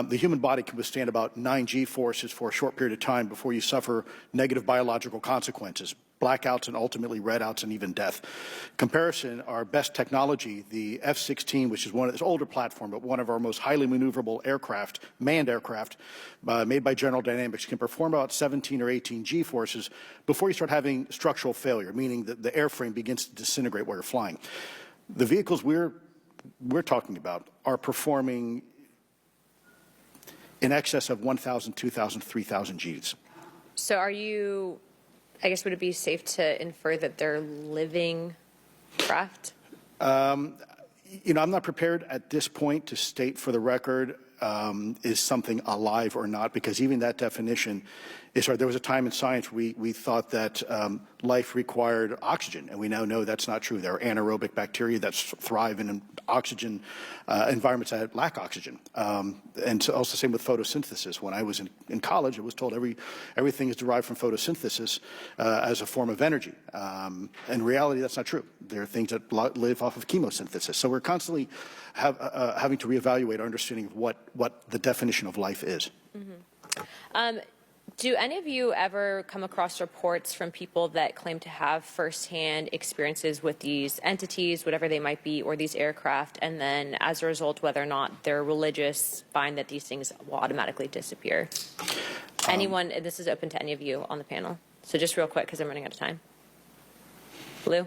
the human body can withstand about 9 G-forces for a short period of time before you suffer negative biological consequences, blackouts and ultimately redouts and even death. Comparison, our best technology, the F-16, which is this older platform, but one of our most highly maneuverable aircraft, manned aircraft, made by General Dynamics, can perform about 17 or 18 G-forces before you start having structural failure, meaning that the airframe begins to disintegrate while you're flying. The vehicles we're talking about are performing in excess of 1,000, 2,000, 3,000 Gs. So I guess would it be safe to infer that they're living craft? I'm not prepared at this point to state for the record is something alive or not, because even that definition is hard. There was a time in science we thought that life required oxygen, and we now know that's not true. There are anaerobic bacteria that thrive in oxygen environments that lack oxygen. And so also same with photosynthesis. When I was in college, I was told everything is derived from photosynthesis as a form of energy. In reality, that's not true. There are things that live off of chemosynthesis. So we're constantly having to reevaluate our understanding of what the definition of life is. Mm-hmm. Do any of you ever come across reports from people that claim to have firsthand experiences with these entities, whatever they might be, or these aircraft, and then as a result, whether or not they're religious, find that these things will automatically disappear? Anyone, this is open to any of you on the panel. So just real quick, because I'm running out of time. Lou?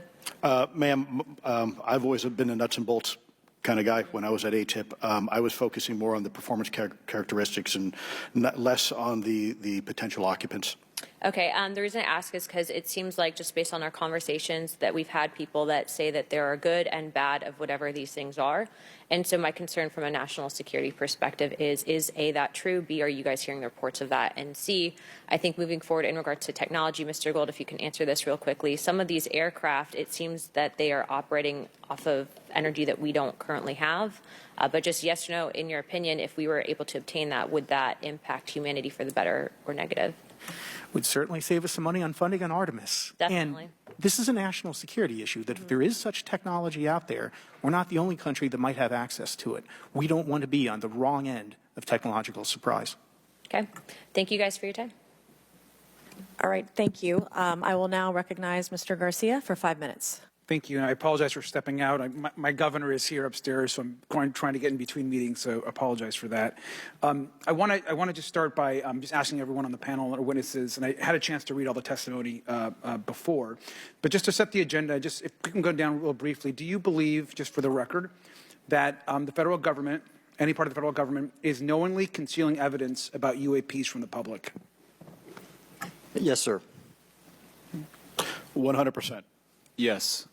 Ma'am, I've always been a nuts and bolts kind of guy. When I was at ATIP, I was focusing more on the performance characteristics and less on the potential occupants. Okay, the reason I ask is because it seems like, just based on our conversations, that we've had people that say that there are good and bad of whatever these things are. And so my concern from a national security perspective is A, that true? B, are you guys hearing the reports of that? And C, I think moving forward in regards to technology, Mr. Gold, if you can answer this real quickly, some of these aircraft, it seems that they are operating off of energy that we don't currently have. But just yes or no, in your opinion, if we were able to obtain that, would that impact humanity for the better or negative? Would certainly save us some money on funding on Artemis. Definitely. And this is a national security issue, that if there is such technology out there, we're not the only country that might have access to it. We don't want to be on the wrong end of technological surprise. Okay. Thank you guys for your time. All right, thank you. I will now recognize Mr. Garcia for 5 minutes. Thank you, and I apologize for stepping out. My governor is here upstairs, so I'm trying to get in between meetings, so apologize for that. I want to just start by just asking everyone on the panel or witnesses, and I had a chance to read all the testimony before, but just to set the agenda, just if we can go down real briefly, do you believe, just for the record, that the federal government, any part of the federal government, is knowingly concealing evidence about UAPs from the public? Yes, sir. 100%. Yes.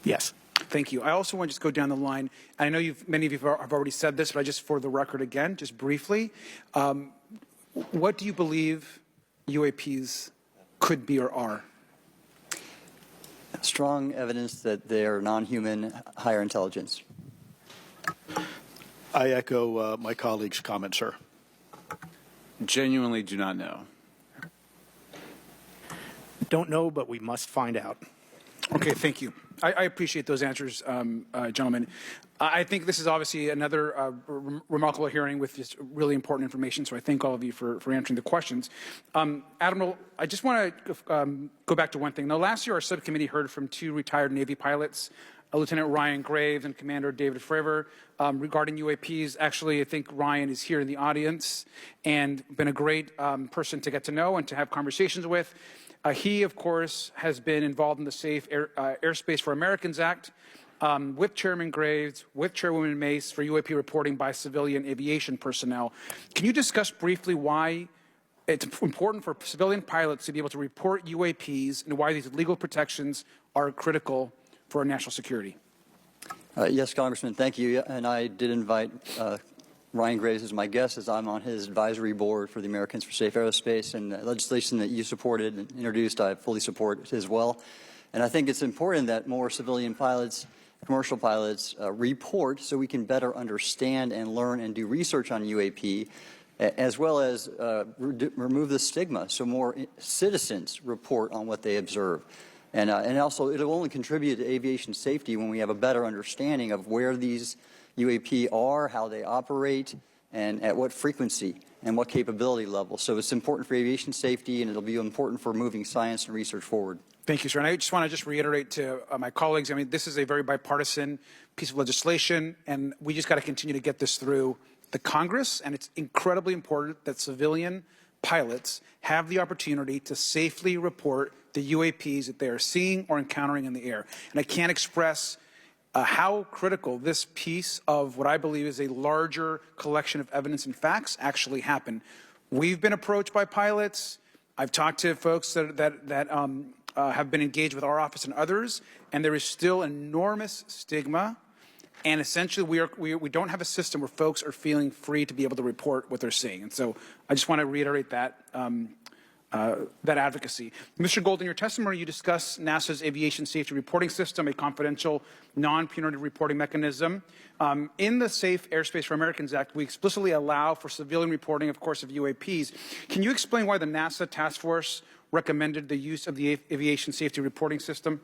Yes. Thank you. I also want to just go down the line. I know many of you have already said this, but I just, for the record again, just briefly, what do you believe UAPs could be or are? Strong evidence that they are non-human, higher intelligence. I echo my colleague's comment, sir. Genuinely do not know. Don't know, but we must find out. Okay, thank you. I appreciate those answers, gentlemen. I think this is obviously another remarkable hearing with just really important information, so I thank all of you for answering the questions. Admiral, I just want to go back to one thing. Now, last year, our subcommittee heard from 2 retired Navy pilots, Lieutenant Ryan Graves and Commander David Fravor, regarding UAPs. Actually, I think Ryan is here in the audience and been a great person to get to know and to have conversations with. He, of course, has been involved in the Safe Airspace for Americans Act with Chairman Graves, with Chairwoman Mace for UAP reporting by civilian aviation personnel. Can you discuss briefly why it's important for civilian pilots to be able to report UAPs and why these legal protections are critical for our national security? Yes, Congressman, thank you. And I did invite Ryan Graves as my guest, as I'm on his advisory board for the Americans for Safe Aerospace, and the legislation that you supported and introduced, I fully support as well. And I think it's important that more civilian pilots, commercial pilots, report so we can better understand and learn and do research on UAP, as well as remove the stigma so more citizens report on what they observe. And also, it will only contribute to aviation safety when we have a better understanding of where these UAP are, how they operate, and at what frequency and what capability level. So it's important for aviation safety, and it'll be important for moving science and research forward. Thank you, sir. And I just want to reiterate to my colleagues, I mean, this is a very bipartisan piece of legislation, and we just got to continue to get this through the Congress, and it's incredibly important that civilian pilots have the opportunity to safely report the UAPs that they are seeing or encountering in the air. And I can't express how critical this piece of what I believe is a larger collection of evidence and facts actually happen. We've been approached by pilots. I've talked to folks that have been engaged with our office and others, and there is still enormous stigma. And essentially, we don't have a system where folks are feeling free to be able to report what they're seeing. And so I just want to reiterate that. That advocacy. Mr. Gold, in your testimony, you discussed NASA's aviation safety reporting system, a confidential, non-punitive reporting mechanism. In the Safe Airspace for Americans Act, we explicitly allow for civilian reporting, of course, of UAPs. Can you explain why the NASA task force recommended the use of the aviation safety reporting system?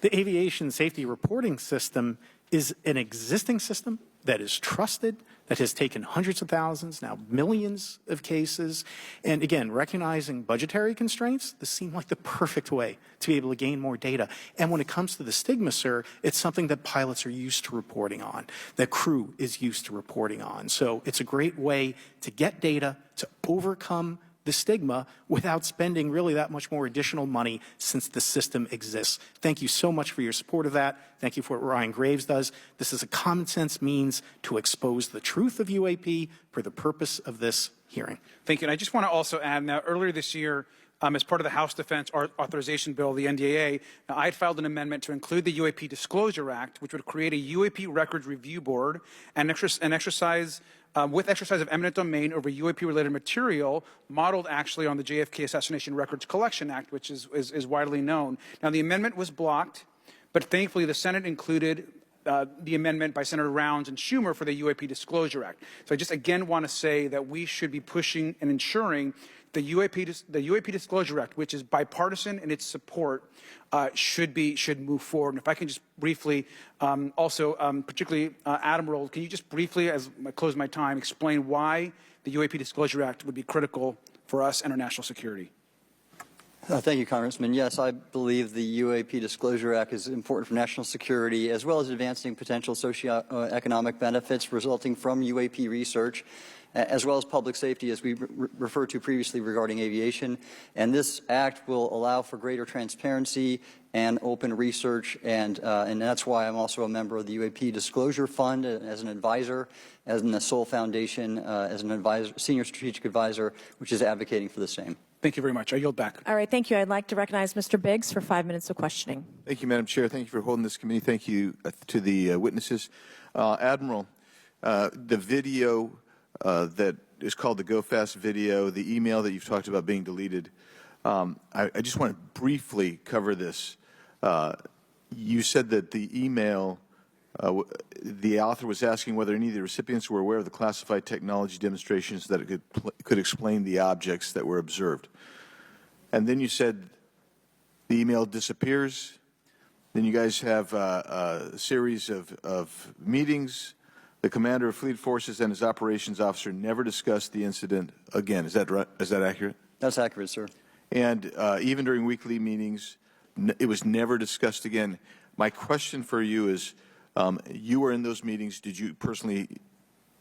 The aviation safety reporting system is an existing system that is trusted, that has taken hundreds of thousands, now millions of cases. And again, recognizing budgetary constraints, this seemed like the perfect way to be able to gain more data. And when it comes to the stigma, sir, it's something that pilots are used to reporting on, that crew is used to reporting on. So it's a great way to get data, to overcome the stigma without spending really that much more additional money since the system exists. Thank you so much for your support of that. Thank you for what Ryan Graves does. This is a common sense means to expose the truth of UAP for the purpose of this hearing. Thank you. And I just want to also add, now earlier this year, as part of the House Defense Authorization Bill, the NDAA, I had filed an amendment to include the UAP Disclosure Act, which would create a UAP Records Review Board and exercise with exercise of eminent domain over UAP-related material, modeled actually on the JFK Assassination Records Collection Act, which is widely known. Now, the amendment was blocked, but thankfully the Senate included the amendment by Senator Rounds and Schumer for the UAP Disclosure Act. So I just again want to say that we should be pushing and ensuring the UAP Disclosure Act, which is bipartisan in its support, should move forward. And if I can just briefly, particularly Admiral, can you just briefly, as I close my time, explain why the UAP Disclosure Act would be critical for us and our national security. Thank you, Congressman. Yes, I believe the UAP Disclosure Act is important for national security, as well as advancing potential socioeconomic benefits resulting from UAP research, as well as public safety, as we referred to previously regarding aviation. And this act will allow for greater transparency and open research, and that's why I'm also a member of the UAP Disclosure Fund as an advisor, as in the Sol Foundation as an advisor, senior strategic advisor, which is advocating for the same. Thank you very much. I yield back. All right, thank you. I'd like to recognize Mr. Biggs for 5 minutes of questioning. Thank you, Madam Chair. Thank you for holding this committee. Thank you to the witnesses. Admiral, the video that is called the Go Fast video, the email that you've talked about being deleted, I just want to briefly cover this. You said that the email, the author was asking whether any of the recipients were aware of the classified technology demonstrations that it could explain the objects that were observed. And then you said the email disappears. Then you guys have a series of meetings. The commander of fleet forces and his operations officer never discussed the incident again. Is that right? Is that accurate? That's accurate, sir. And even during weekly meetings, it was never discussed again. My question for you is, you were in those meetings. Did you personally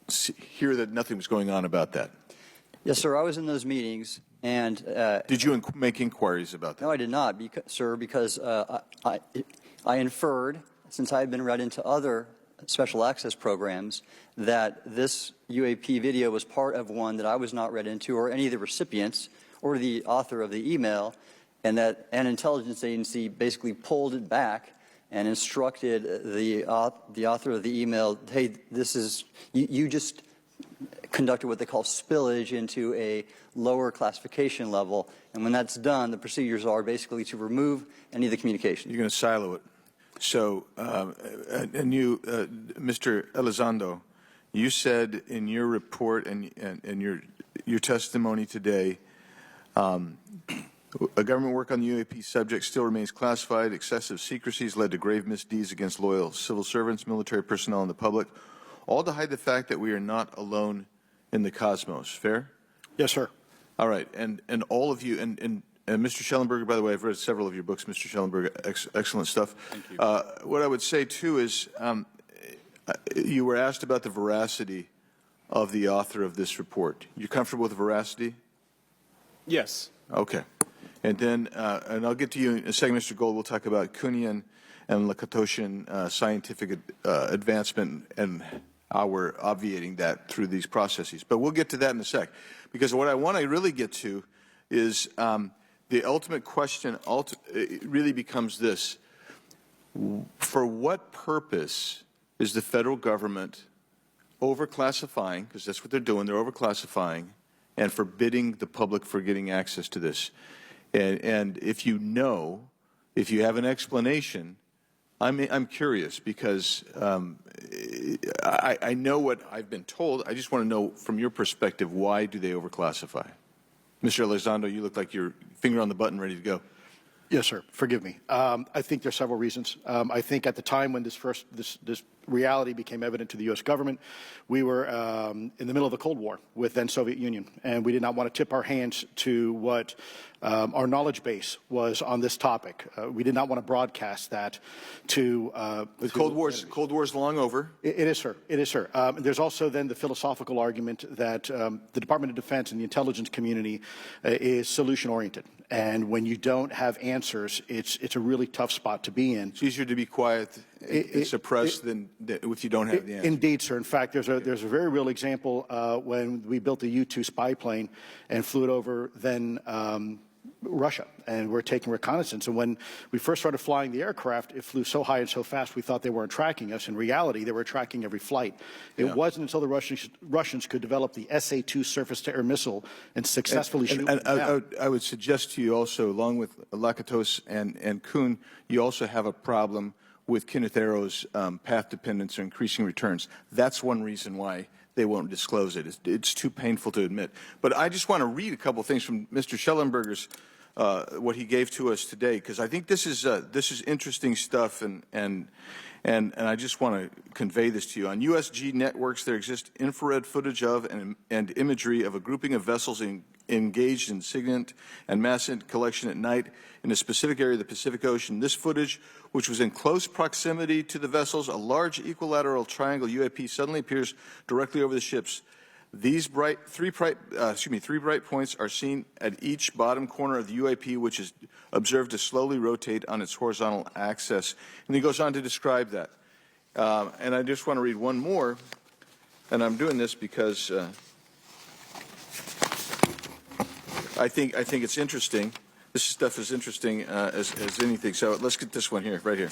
hear that nothing was going on about that? Yes, sir. I was in those meetings, and did you make inquiries about that? No, I did not, sir, because I inferred, since I had been read into other special access programs, that this UAP video was part of one that I was not read into, or any of the recipients, or the author of the email, and that an intelligence agency basically pulled it back and instructed the author of the email, hey, this is, you just conducted what they call spillage into a lower classification level, and when that's done, the procedures are basically to remove any of the communication. You're going to silo it. So, and you, Mr. Elizondo, you said in your report and your testimony today, a government work on the UAP subject still remains classified. Excessive secrecies led to grave misdeeds against loyal civil servants, military personnel, and the public, all to hide the fact that we are not alone in the cosmos. Fair? Yes, sir. All right. And all of you, and Mr. Shellenberger, by the way, I've read several of your books, Mr. Shellenberger, excellent stuff. Thank you. What I would say, too, is you were asked about the veracity of the author of this report. You're comfortable with the veracity? Yes. Okay. And then, and I'll get to you in a second, Mr. Gold. We'll talk about Kuhnian and Lakatoshian scientific advancement and how we're obviating that through these processes. But we'll get to that in a sec. Because what I want to really get to is the ultimate question really becomes this. For what purpose is the federal government overclassifying, because that's what they're doing, they're overclassifying, and forbidding the public for getting access to this? And if you know, if you have an explanation, I'm curious, because I know what I've been told. I just want to know from your perspective, why do they overclassify? Mr. Elizondo, you look like you're finger on the button, ready to go. Yes, sir. Forgive me. I think there's several reasons. I think at the time when this reality became evident to the U.S. government, we were in the middle of the Cold War with then Soviet Union, and we did not want to tip our hands to what our knowledge base was on this topic. We did not want to broadcast that to the Cold War's long over. It is, sir. It is, sir. There's also then the philosophical argument that the Department of Defense and the intelligence community is solution-oriented. And when you don't have answers, it's a really tough spot to be in. It's easier to be quiet and suppressed than if you don't have the answer. Indeed, sir. In fact, there's a very real example when we built the U-2 spy plane and flew it over then Russia, and we're taking reconnaissance. And when we first started flying the aircraft, it flew so high and so fast we thought they weren't tracking us. In reality, they were tracking every flight. It wasn't until the Russians could develop the SA-2 surface-to-air missile and successfully shoot them down. I would suggest to you also, along with Lakatos and Kuhn, you also have a problem with Kenneth Arrow's path dependence or increasing returns. That's one reason why they won't disclose it. It's too painful to admit. But I just want to read a couple things from Mr. Shellenberger's what he gave to us today, because I think this is interesting stuff, and I just want to convey this to you. On USG networks, there exists infrared footage of and imagery of a grouping of vessels engaged in SIGINT and mass collection at night in a specific area of the Pacific Ocean. This footage, which was in close proximity to the vessels, a large equilateral triangle UAP suddenly appears directly over the ships. These three bright points are seen at each bottom corner of the UAP, which is observed to slowly rotate on its horizontal axis. And he goes on to describe that. And I just want to read one more, and I'm doing this because I think it's interesting. This stuff is interesting as anything. So let's get this one here, right here.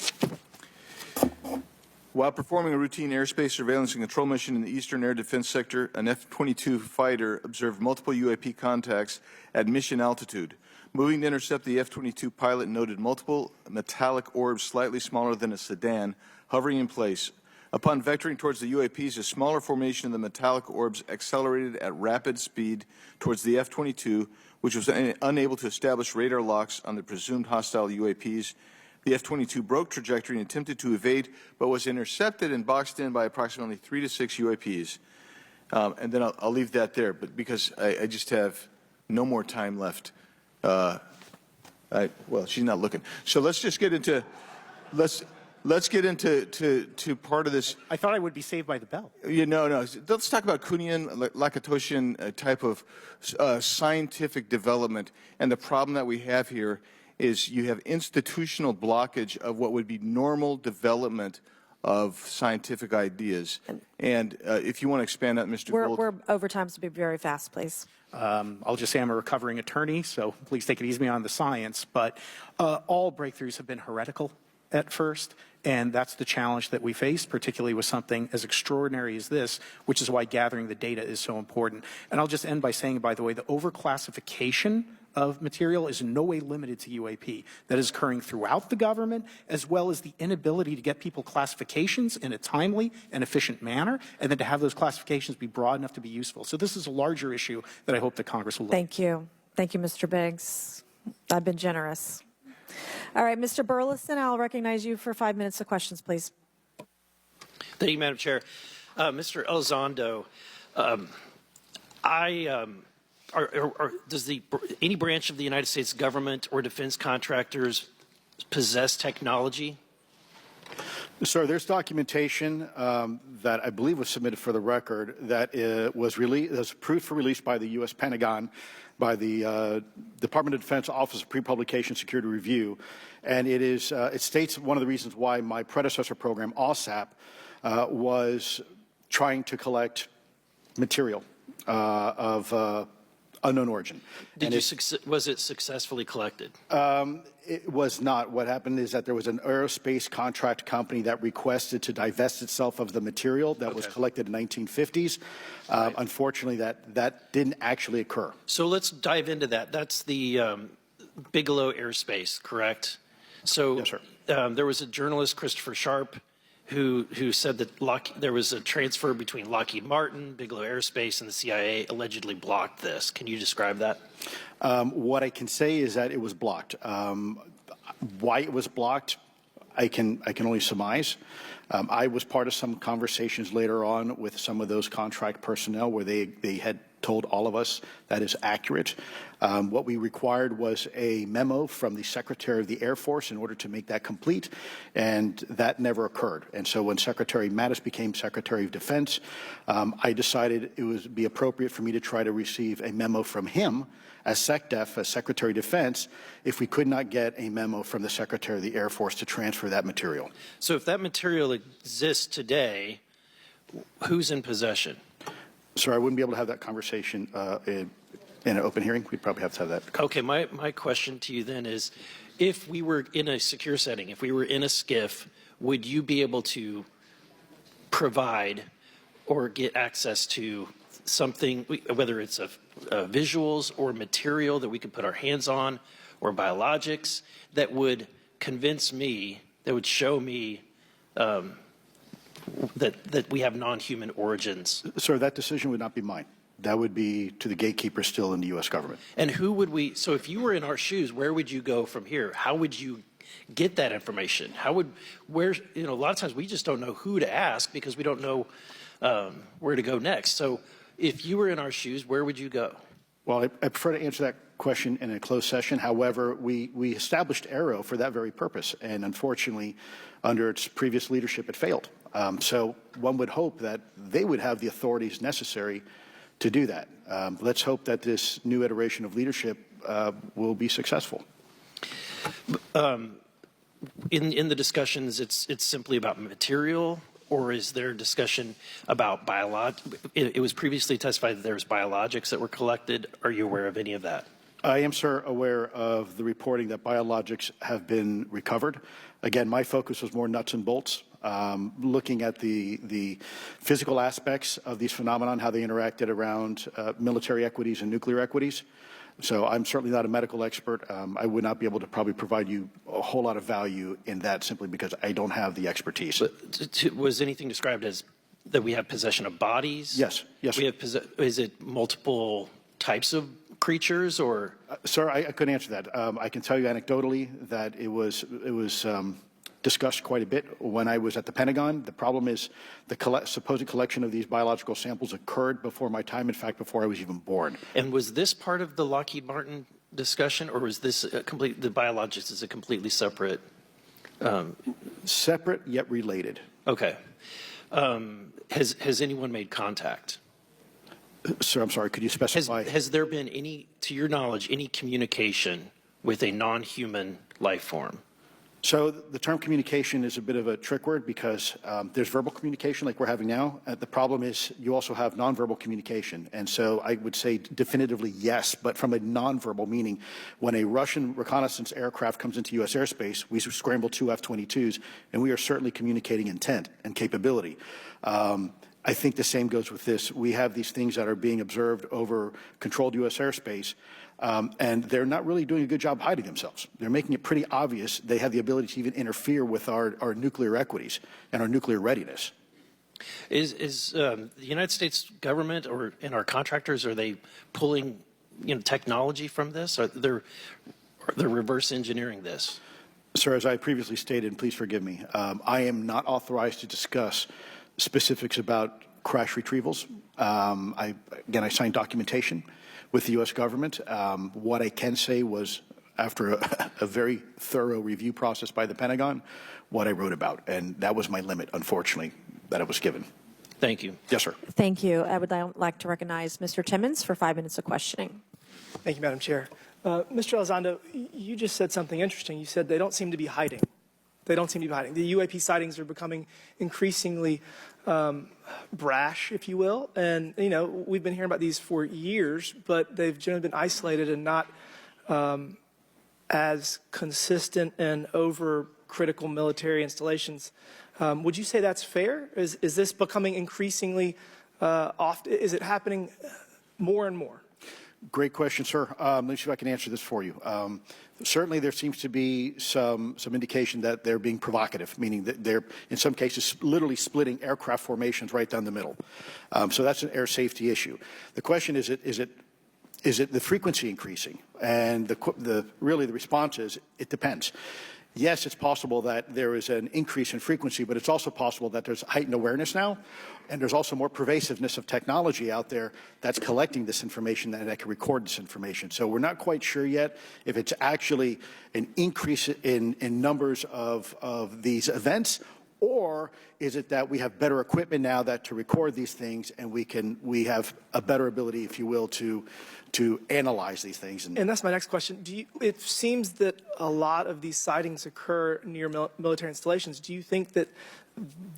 While performing a routine airspace surveillance and control mission in the Eastern Air Defense Sector, an F-22 fighter observed multiple UAP contacts at mission altitude. Moving to intercept, the F-22 pilot noted multiple metallic orbs slightly smaller than a sedan hovering in place. Upon vectoring towards the UAPs, a smaller formation of the metallic orbs accelerated at rapid speed towards the F-22, which was unable to establish radar locks on the presumed hostile UAPs. The F-22 broke trajectory and attempted to evade, but was intercepted and boxed in by approximately 3 to 6 UAPs. And then I'll leave that there, but because I just have no more time left. Well, she's not looking. So let's just get into let's get into part of this. I thought I would be saved by the bell. No. Let's talk about Kuhnian, Lakatoshian type of scientific development, and the problem that we have here is you have institutional blockage of what would be normal development of scientific ideas. And if you want to expand that, Mr. Gold. We're over time, so be very fast, please. I'll just say I'm a recovering attorney, so please take it easy on the science. But all breakthroughs have been heretical at first, and that's the challenge that we face, particularly with something as extraordinary as this, which is why gathering the data is so important. And I'll just end by saying, by the way, the overclassification of material is in no way limited to UAP. That is occurring throughout the government, as well as the inability to get people classifications in a timely and efficient manner, and then to have those classifications be broad enough to be useful. So this is a larger issue that I hope that Congress will look at. Thank you. Thank you, Mr. Biggs. I've been generous. All right, Mr. Burleson, I'll recognize you for 5 minutes of questions, please. Thank you, Madam Chair. Mr. Elizondo, does any branch of the United States government or defense contractors possess technology? Sir, there's documentation that I believe was submitted for the record that was approved for release by the U.S. Pentagon, by the Department of Defense Office of Pre-Publication Security Review, and it states one of the reasons why my predecessor program, OSAP, was trying to collect material of unknown origin. Was it successfully collected? It was not. What happened is that there was an aerospace contract company that requested to divest itself of the material that was collected in the 1950s. Right. Unfortunately, that didn't actually occur. So let's dive into that. That's the Bigelow Aerospace, correct? So yes, sir. There was a journalist, Christopher Sharp, who said that there was a transfer between Lockheed Martin, Bigelow Aerospace, and the CIA allegedly blocked this. Can you describe that? What I can say is that it was blocked. Why it was blocked, I can only surmise. I was part of some conversations later on with some of those contract personnel where they had told all of us that is accurate. What we required was a memo from the Secretary of the Air Force in order to make that complete, and that never occurred. And so when Secretary Mattis became Secretary of Defense, I decided it would be appropriate for me to try to receive a memo from him as SecDef, as Secretary of Defense, if we could not get a memo from the Secretary of the Air Force to transfer that material. So if that material exists today, who's in possession? Sir, I wouldn't be able to have that conversation in an open hearing. We'd probably have to have that. Okay, my question to you then is, if we were in a secure setting, if we were in a SCIF, would you be able to provide or get access to something, whether it's visuals or material that we could put our hands on, or biologics, that would convince me, that would show me that we have non-human origins? Sir, that decision would not be mine. That would be to the gatekeeper still in the U.S. government. And who would we, so if you were in our shoes, where would you go from here? How would you get that information? A lot of times we just don't know who to ask because we don't know where to go next. So if you were in our shoes, where would you go? Well, I prefer to answer that question in a closed session. However, we established AARO for that very purpose, and unfortunately, under its previous leadership, it failed. So one would hope that they would have the authorities necessary to do that. Let's hope that this new iteration of leadership will be successful. In the discussions, it's simply about material, or is there discussion about it was previously testified that there was biologics that were collected. Are you aware of any of that? I am, sir, aware of the reporting that biologics have been recovered. Again, my focus was more nuts and bolts, looking at the physical aspects of these phenomenon, how they interacted around military equities and nuclear equities. So I'm certainly not a medical expert. I would not be able to probably provide you a whole lot of value in that simply because I don't have the expertise. But was anything described as that we have possession of bodies? Yes, yes. We have is it multiple types of creatures, or? Sir, I couldn't answer that. I can tell you anecdotally that it was discussed quite a bit when I was at the Pentagon. The problem is the supposed collection of these biological samples occurred before my time, in fact, before I was even born. And was this part of the Lockheed Martin discussion, or was this the biologics is a completely separate? Separate yet related. Okay. Has anyone made contact? Sir, I'm sorry, could you specify? Has there been any, to your knowledge, any communication with a non-human life form? So the term communication is a bit of a trick word because there's verbal communication like we're having now. The problem is you also have nonverbal communication. And so I would say definitively yes, but from a nonverbal meaning, when a Russian reconnaissance aircraft comes into U.S. airspace, we scramble 2 F-22s, and we are certainly communicating intent and capability. I think the same goes with this. We have these things that are being observed over controlled U.S. airspace, and they're not really doing a good job hiding themselves. They're making it pretty obvious they have the ability to even interfere with our nuclear equities and our nuclear readiness. Is the United States government or in our contractors, are they pulling technology from this? Are they reverse engineering this? Sir, as I previously stated, and please forgive me, I am not authorized to discuss specifics about crash retrievals. I signed documentation with the U.S. government. What I can say was, after a very thorough review process by the Pentagon, what I wrote about. And that was my limit, unfortunately, that I was given. Thank you. Yes, sir. Thank you. I would like to recognize Mr. Timmons for 5 minutes of questioning. Thank you, Madam Chair. Mr. Elizondo, you just said something interesting. You said they don't seem to be hiding. They don't seem to be hiding. The UAP sightings are becoming increasingly brash, if you will. And, we've been hearing about these for years, but they've generally been isolated and not as consistent and over-critical military installations. Would you say that's fair? Is this becoming increasingly often? Is it happening more and more? Great question, sir. Let me see if I can answer this for you. Certainly, there seems to be some indication that they're being provocative, meaning that they're, in some cases, literally splitting aircraft formations right down the middle. So that's an air safety issue. The question is it the frequency increasing? And really the response is it depends. Yes, it's possible that there is an increase in frequency, but it's also possible that there's heightened awareness now, and there's also more pervasiveness of technology out there that's collecting this information and that can record this information. So we're not quite sure yet if it's actually an increase in numbers of these events, or is it that we have better equipment now to record these things, and we have a better ability, if you will, to analyze these things. And that's my next question. It seems that a lot of these sightings occur near military installations. Do you think that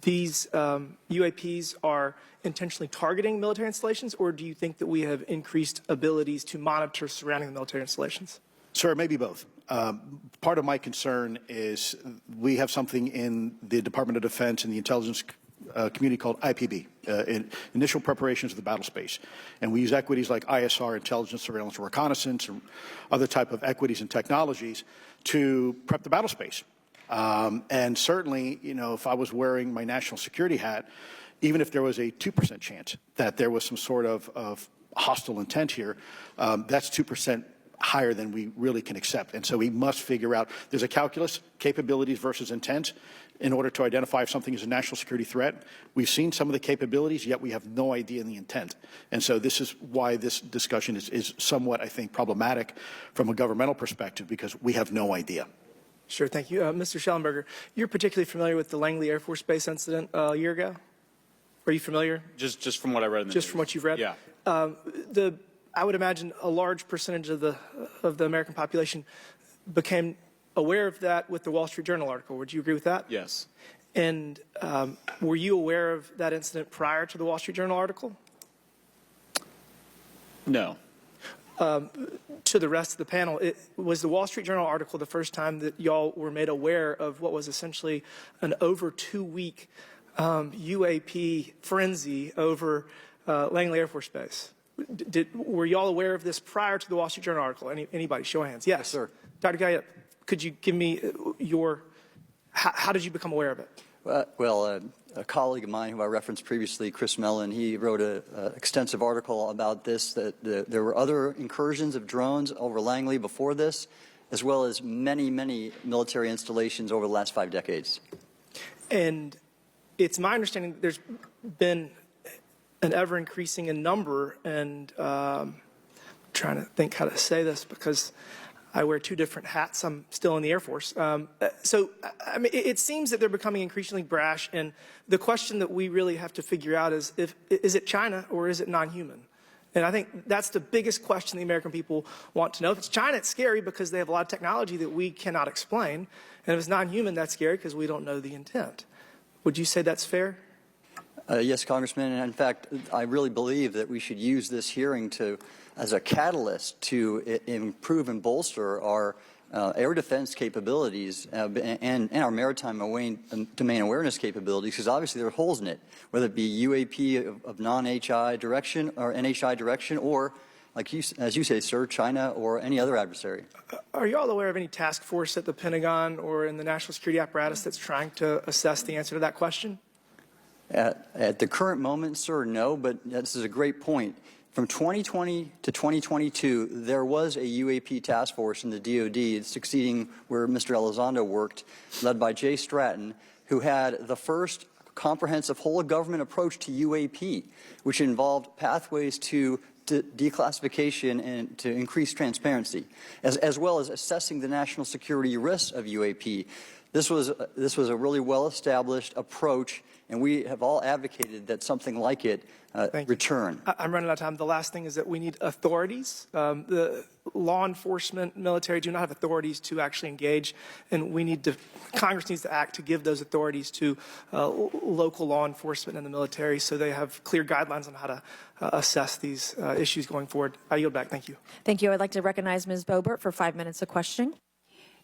these UAPs are intentionally targeting military installations, or do you think that we have increased abilities to monitor surrounding the military installations? Sir, maybe both. Part of my concern is we have something in the Department of Defense and the intelligence community called IPB, Initial Preparations of the Battle Space. And we use equities like ISR, intelligence, surveillance, and reconnaissance, or other type of equities and technologies to prep the battle space. And certainly, if I was wearing my national security hat, even if there was a 2% chance that there was some sort of hostile intent here, that's 2% higher than we really can accept. And so we must figure out, there's a calculus, capabilities versus intent, in order to identify if something is a national security threat. We've seen some of the capabilities, yet we have no idea in the intent. And so this is why this discussion is somewhat, I think, problematic from a governmental perspective, because we have no idea. Sure, thank you. Mr. Shellenberger, you're particularly familiar with the Langley Air Force Base incident a year ago? Are you familiar? Just from what I read in the Just news. from what you've read? Yeah. I would imagine a large percentage of the American population became aware of that with the Wall Street Journal article. Would you agree with that? Yes. And were you aware of that incident prior to the Wall Street Journal article? No. To the rest of the panel, was the Wall Street Journal article the first time that y'all were made aware of what was essentially an over 2-week UAP frenzy over Langley Air Force Base? Were y'all aware of this prior to the Wall Street Journal article? Anybody? Show of hands. Yes, sir. Dr. Guyette, could you give me how did you become aware of it? A colleague of mine who I referenced previously, Chris Mellon, he wrote an extensive article about this, that there were other incursions of drones over Langley before this, as well as many, many military installations over the last 5 decades. And it's my understanding that there's been an ever-increasing in number, and I'm trying to think how to say this because I wear 2 different hats. I'm still in the Air Force. So, I mean, it seems that they're becoming increasingly brash, and the question that we really have to figure out is it China or is it non-human? And I think that's the biggest question the American people want to know. If it's China, it's scary because they have a lot of technology that we cannot explain. And if it's non-human, that's scary because we don't know the intent. Would you say that's fair? Yes, Congressman. And in fact, I really believe that we should use this hearing as a catalyst to improve and bolster our air defense capabilities and our maritime domain awareness capabilities, because obviously there are holes in it, whether it be UAP of non-HI direction or NHI direction, or, as you say, sir, China or any other adversary. Are you all aware of any task force at the Pentagon or in the national security apparatus that's trying to assess the answer to that question? At the current moment, sir, no, but this is a great point. From 2020 to 2022, there was a UAP task force in the DoD succeeding where Mr. Elizondo worked, led by Jay Stratton, who had the first comprehensive whole-of-government approach to UAP, which involved pathways to declassification and to increase transparency, as well as assessing the national security risks of UAP. This was a really well-established approach, and we have all advocated that something like it return. I'm running out of time. The last thing is that we need authorities. The law enforcement, military do not have authorities to actually engage, and Congress needs to act to give those authorities to local law enforcement and the military so they have clear guidelines on how to assess these issues going forward. I yield back. Thank you. Thank you. I'd like to recognize Ms. Boebert for 5 minutes of questioning.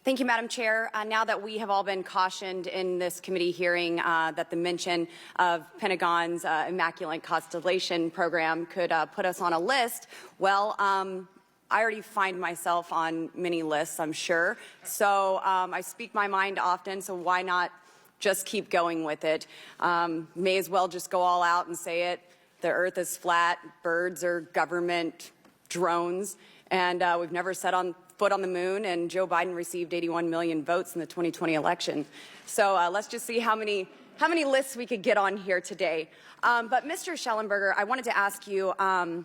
Thank you, Madam Chair. Now that we have all been cautioned in this committee hearing that the mention of Pentagon's Immaculate Constellation program could put us on a list, well, I already find myself on many lists, I'm sure. So I speak my mind often, so why not just keep going with it? May as well just go all out and say it. The Earth is flat, birds are government drones, and we've never set foot on the moon, and Joe Biden received 81 million votes in the 2020 election. So let's just see how many lists we could get on here today. But Mr. Shellenberger, I wanted to ask you, I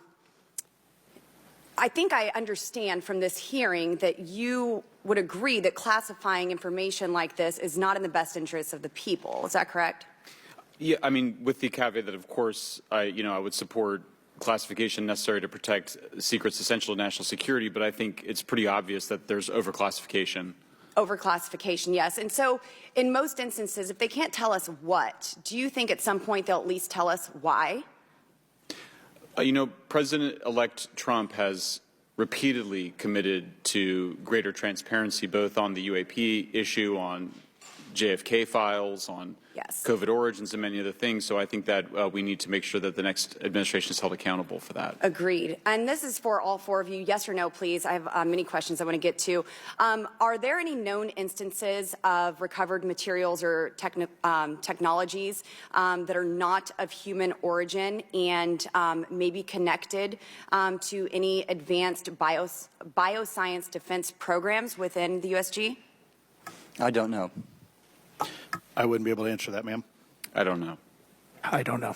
think I understand from this hearing that you would agree that classifying information like this is not in the best interest of the people. Is that correct? Yeah, I mean, with the caveat that, of course, I would support classification necessary to protect secrets essential to national security, but I think it's pretty obvious that there's overclassification. Overclassification, yes. And so in most instances, if they can't tell us what, do you think at some point they'll at least tell us why? President-elect Trump has repeatedly committed to greater transparency, both on the UAP issue, on JFK files, on Yes. COVID origins, and many other things. So I think that we need to make sure that the next administration is held accountable for that. Agreed. And this is for all four of you. Yes or no, please. I have many questions I want to get to. Are there any known instances of recovered materials or technologies that are not of human origin and maybe connected to any advanced bioscience defense programs within the USG? I don't know. I wouldn't be able to answer that, ma'am. I don't know. I don't know.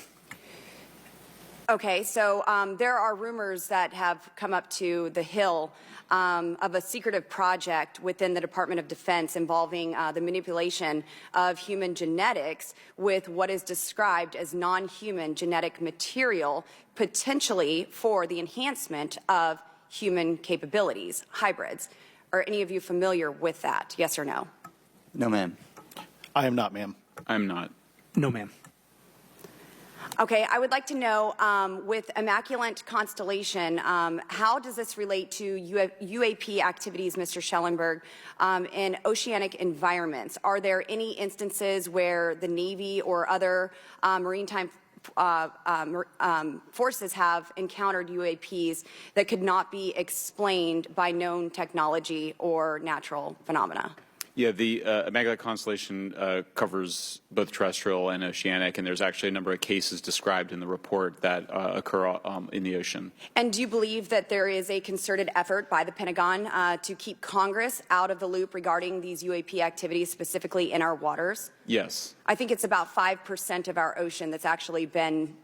Okay, so there are rumors that have come up to the Hill of a secretive project within the Department of Defense involving the manipulation of human genetics with what is described as non-human genetic material, potentially for the enhancement of human capabilities, hybrids. Are any of you familiar with that? Yes or no? No, ma'am. I am not, ma'am. I'm not. No, ma'am. Okay, I would like to know, with Immaculate Constellation, how does this relate to UAP activities, Mr. Shellenberger, in oceanic environments? Are there any instances where the Navy or other maritime forces have encountered UAPs that could not be explained by known technology or natural phenomena? Yeah, the Immaculate Constellation covers both terrestrial and oceanic, and there's actually a number of cases described in the report that occur in the ocean. And do you believe that there is a concerted effort by the Pentagon to keep Congress out of the loop regarding these UAP activities, specifically in our waters? Yes. I think it's about 5% of our ocean that's actually been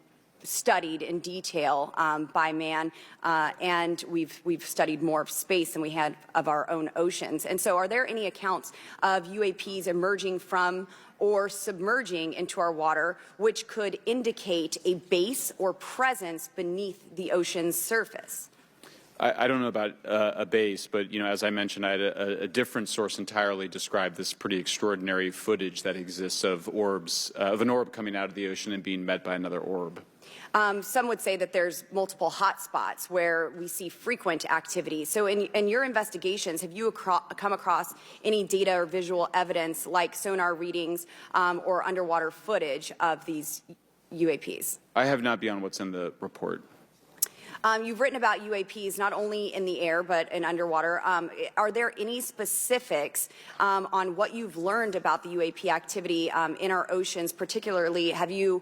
studied in detail by man, and we've studied more of space than we had of our own oceans. And so are there any accounts of UAPs emerging from or submerging into our water which could indicate a base or presence beneath the ocean's surface? I don't know about a base, but as I mentioned, I had a different source entirely describe this pretty extraordinary footage that exists of orbs, of an orb coming out of the ocean and being met by another orb. Some would say that there's multiple hot spots where we see frequent activity. So in your investigations, have you come across any data or visual evidence like sonar readings or underwater footage of these UAPs? I have not beyond what's in the report. You've written about UAPs not only in the air but in underwater. Are there any specifics on what you've learned about the UAP activity in our oceans? Particularly, have you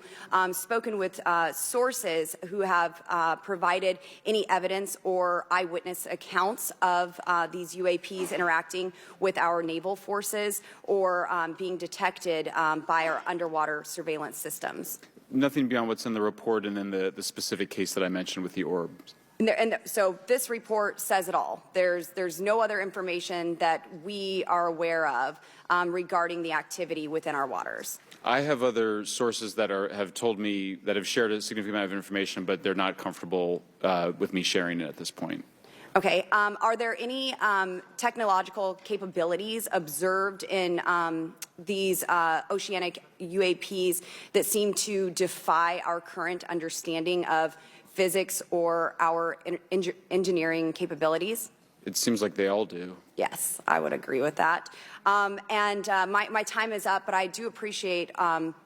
spoken with sources who have provided any evidence or eyewitness accounts of these UAPs interacting with our naval forces or being detected by our underwater surveillance systems? Nothing beyond what's in the report and then the specific case that I mentioned with the orbs. So this report says it all. There's no other information that we are aware of regarding the activity within our waters. I have other sources that have told me that have shared a significant amount of information, but they're not comfortable with me sharing it at this point. Okay. Are there any technological capabilities observed in these oceanic UAPs that seem to defy our current understanding of physics or our engineering capabilities? It seems like they all do. Yes, I would agree with that. My time is up, but I do appreciate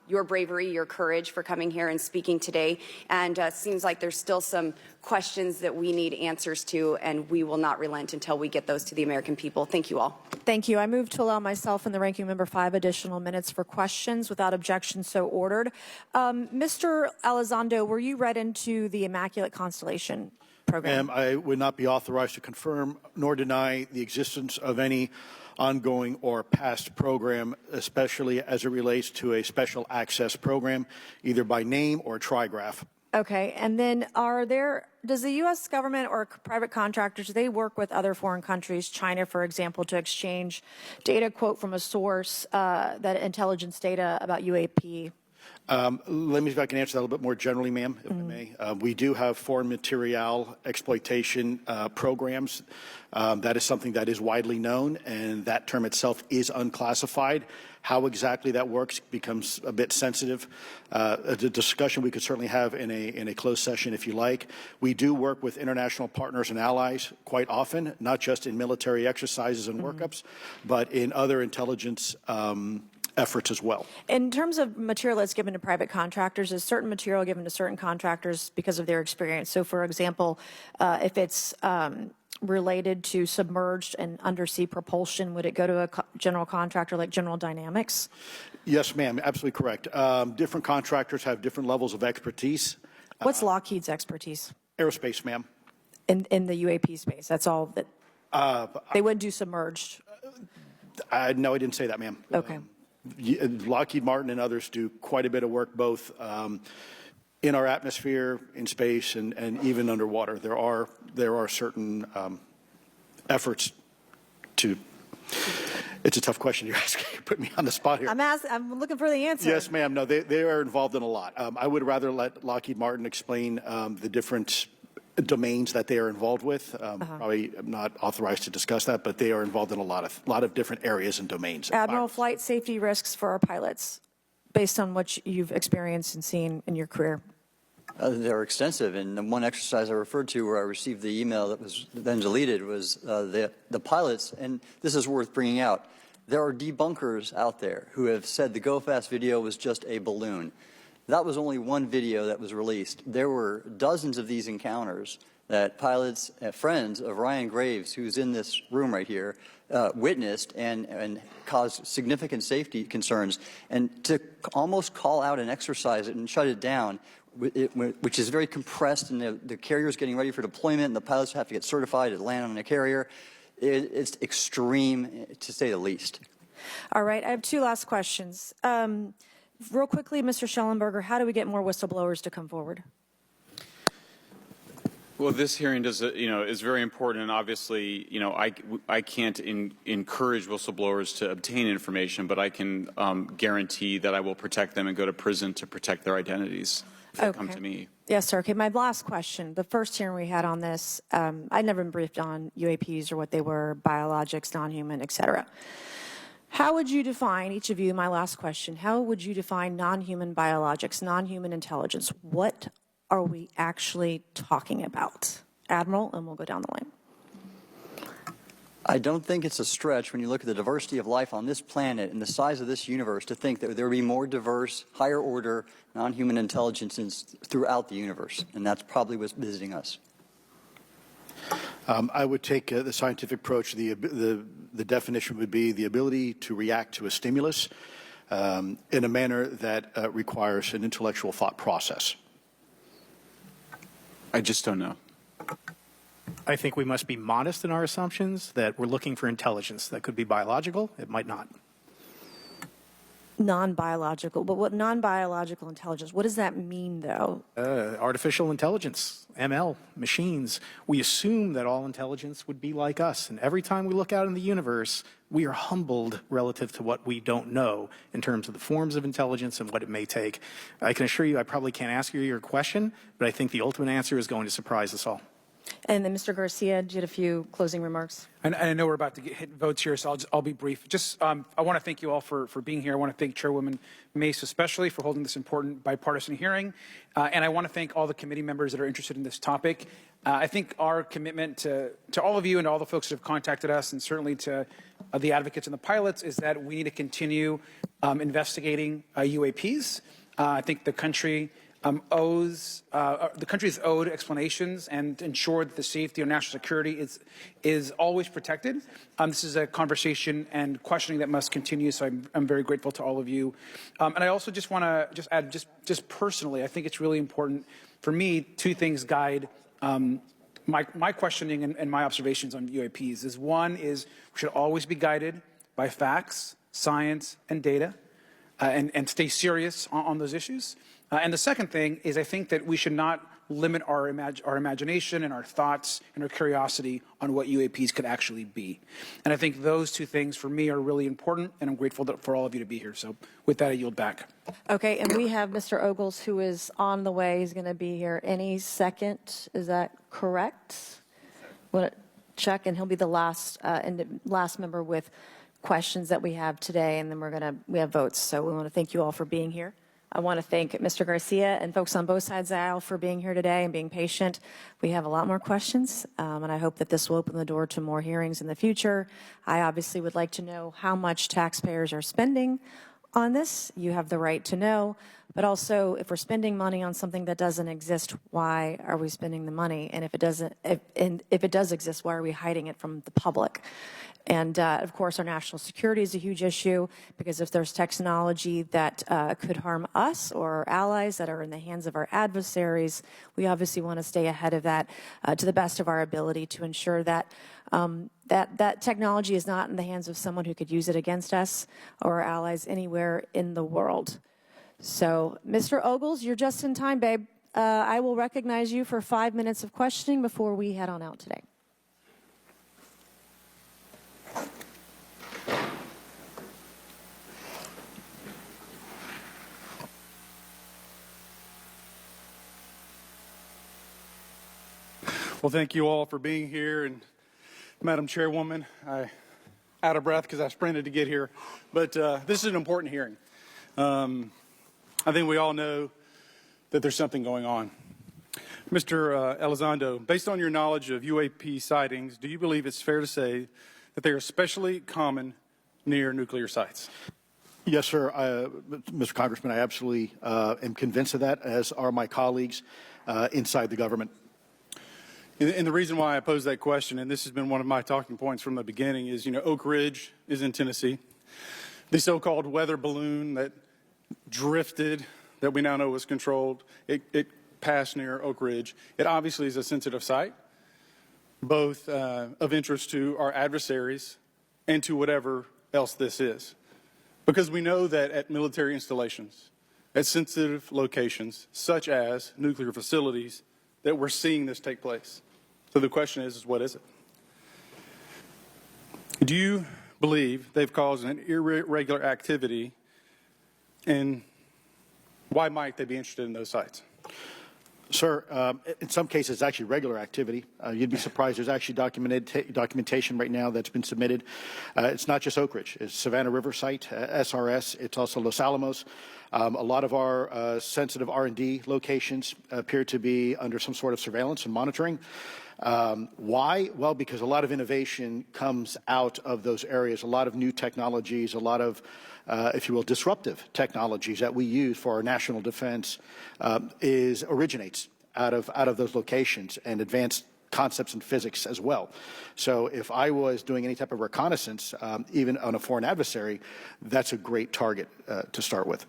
your bravery, your courage for coming here and speaking today. And it seems like there's still some questions that we need answers to, and we will not relent until we get those to the American people. Thank you all. Thank you. I move to allow myself and the ranking member 5 additional minutes for questions without objection, so ordered. Mr. Elizondo, were you read into the Immaculate Constellation program? Ma'am, I would not be authorized to confirm nor deny the existence of any ongoing or past program, especially as it relates to a special access program, either by name or trigraph. Okay, and then does the U.S. government or private contractors, do they work with other foreign countries, China, for example, to exchange data, quote from a source, that intelligence data about UAP? Let me see if I can answer that a little bit more generally, ma'am, if I may. We do have foreign material exploitation programs. That is something that is widely known, and that term itself is unclassified. How exactly that works becomes a bit sensitive. A discussion we could certainly have in a closed session if you like. We do work with international partners and allies quite often, not just in military exercises and workups, but in other intelligence efforts as well. In terms of material that's given to private contractors, is certain material given to certain contractors because of their experience? So, for example, if it's related to submerged and undersea propulsion, would it go to a general contractor like General Dynamics? Yes, ma'am, absolutely correct. Different contractors have different levels of expertise. What's Lockheed's expertise? Aerospace, ma'am. In the UAP space, that's all that they wouldn't do submerged. No, I didn't say that, ma'am. Okay. Lockheed Martin and others do quite a bit of work both in our atmosphere, in space, and even underwater. There are certain efforts to. It's a tough question you're asking. You put me on the spot here. I'm looking for the answer. Yes, ma'am. No, they are involved in a lot. I would rather let Lockheed Martin explain the different domains that they are involved with. Probably I'm not authorized to discuss that, but they are involved in a lot of different areas and domains. Admiral, flight safety risks for our pilots, based on what you've experienced and seen in your career. They're extensive, and the one exercise I referred to where I received the email that was then deleted was the pilots, and this is worth bringing out. There are debunkers out there who have said the Go Fast video was just a balloon. That was only one video that was released. There were dozens of these encounters that pilots, friends of Ryan Graves, who's in this room right here, witnessed and caused significant safety concerns. And to almost call out and exercise it and shut it down, which is very compressed, and the carrier's getting ready for deployment, and the pilots have to get certified to land on a carrier, it's extreme, to say the least. All right, I have two last questions. Real quickly, Mr. Shellenberger, how do we get more whistleblowers to come forward? Well, this hearing is very important, and obviously, I can't encourage whistleblowers to obtain information, but I can guarantee that I will protect them and go to prison to protect their identities if they come to me. Yes, sir. Okay, my last question. The first hearing we had on this, I'd never been briefed on UAPs or what they were, biologics, non-human, et cetera. How would you define, each of you, my last question, how would you define non-human biologics, non-human intelligence? What are we actually talking about? Admiral, and we'll go down the line. I don't think it's a stretch when you look at the diversity of life on this planet and the size of this universe to think that there would be more diverse, higher order, non-human intelligences throughout the universe, and that's probably what's visiting us. I would take the scientific approach. The definition would be the ability to react to a stimulus in a manner that requires an intellectual thought process. I just don't know. I think we must be modest in our assumptions that we're looking for intelligence. That could be biological. It might not. Non-biological, but what non-biological intelligence, what does that mean, though? Artificial intelligence, ML, machines. We assume that all intelligence would be like us. And every time we look out in the universe, we are humbled relative to what we don't know in terms of the forms of intelligence and what it may take. I can assure you I probably can't ask you your question, but I think the ultimate answer is going to surprise us all. And then Mr. Garcia, you had a few closing remarks. And I know we're about to hit votes here, so I'll be brief. Just, I want to thank you all for being here. I want to thank Chairwoman Mace especially for holding this important bipartisan hearing. And I want to thank all the committee members that are interested in this topic. I think our commitment to all of you and all the folks that have contacted us, and certainly to the advocates and the pilots, is that we need to continue investigating UAPs. I think the country the country is owed explanations and ensure that the safety of national security is always protected. This is a conversation and questioning that must continue, so I'm very grateful to all of you. And I also just want to add, just personally, I think it's really important for me, two things guide my questioning and my observations on UAPs. One is we should always be guided by facts, science, and data, and stay serious on those issues. And the second thing is I think that we should not limit our imagination and our thoughts and our curiosity on what UAPs could actually be. And I think those two things for me are really important, and I'm grateful for all of you to be here. So with that, I yield back. Okay, and we have Mr. Ogles, who is on the way. He's going to be here any second. Is that correct? Want to check, and he'll be the last member with questions that we have today, and then we have votes. So we want to thank you all for being here. I want to thank Mr. Garcia and folks on both sides of the aisle for being here today and being patient. We have a lot more questions, and I hope that this will open the door to more hearings in the future. I obviously would like to know how much taxpayers are spending on this. You have the right to know. But also, if we're spending money on something that doesn't exist, why are we spending the money? And if it doesn't, if it does exist, why are we hiding it from the public? And of course, our national security is a huge issue, because if there's technology that could harm us or our allies that are in the hands of our adversaries, we obviously want to stay ahead of that to the best of our ability to ensure that that technology is not in the hands of someone who could use it against us or our allies anywhere in the world. So, Mr. Ogles, you're just in time, babe. I will recognize you for 5 minutes of questioning before we head on out today. Well, thank you all for being here. And Madam Chairwoman, I'm out of breath because I sprinted to get here. But this is an important hearing. I think we all know that there's something going on. Mr. Elizondo, based on your knowledge of UAP sightings, do you believe it's fair to say that they are especially common near nuclear sites? Yes, sir. Mr. Congressman, I absolutely am convinced of that, as are my colleagues inside the government. And the reason why I pose that question, and this has been one of my talking points from the beginning, is, Oak Ridge is in Tennessee. The so-called weather balloon that drifted, that we now know was controlled, it passed near Oak Ridge. It obviously is a sensitive site, both of interest to our adversaries and to whatever else this is. Because we know that at military installations, at sensitive locations, such as nuclear facilities, that we're seeing this take place. So the question is what is it? Do you believe they've caused an irregular activity, and why might they be interested in those sites? Sir, in some cases, it's actually regular activity. You'd be surprised. There's actually documentation right now that's been submitted. It's not just Oak Ridge. It's Savannah River Site, SRS. It's also Los Alamos. A lot of our sensitive R&D locations appear to be under some sort of surveillance and monitoring. Why? Well, because a lot of innovation comes out of those areas, a lot of new technologies, a lot of, if you will, disruptive technologies that we use for our national defense originates out of those locations, and advanced concepts in physics as well. So if I was doing any type of reconnaissance, even on a foreign adversary, that's a great target to start with.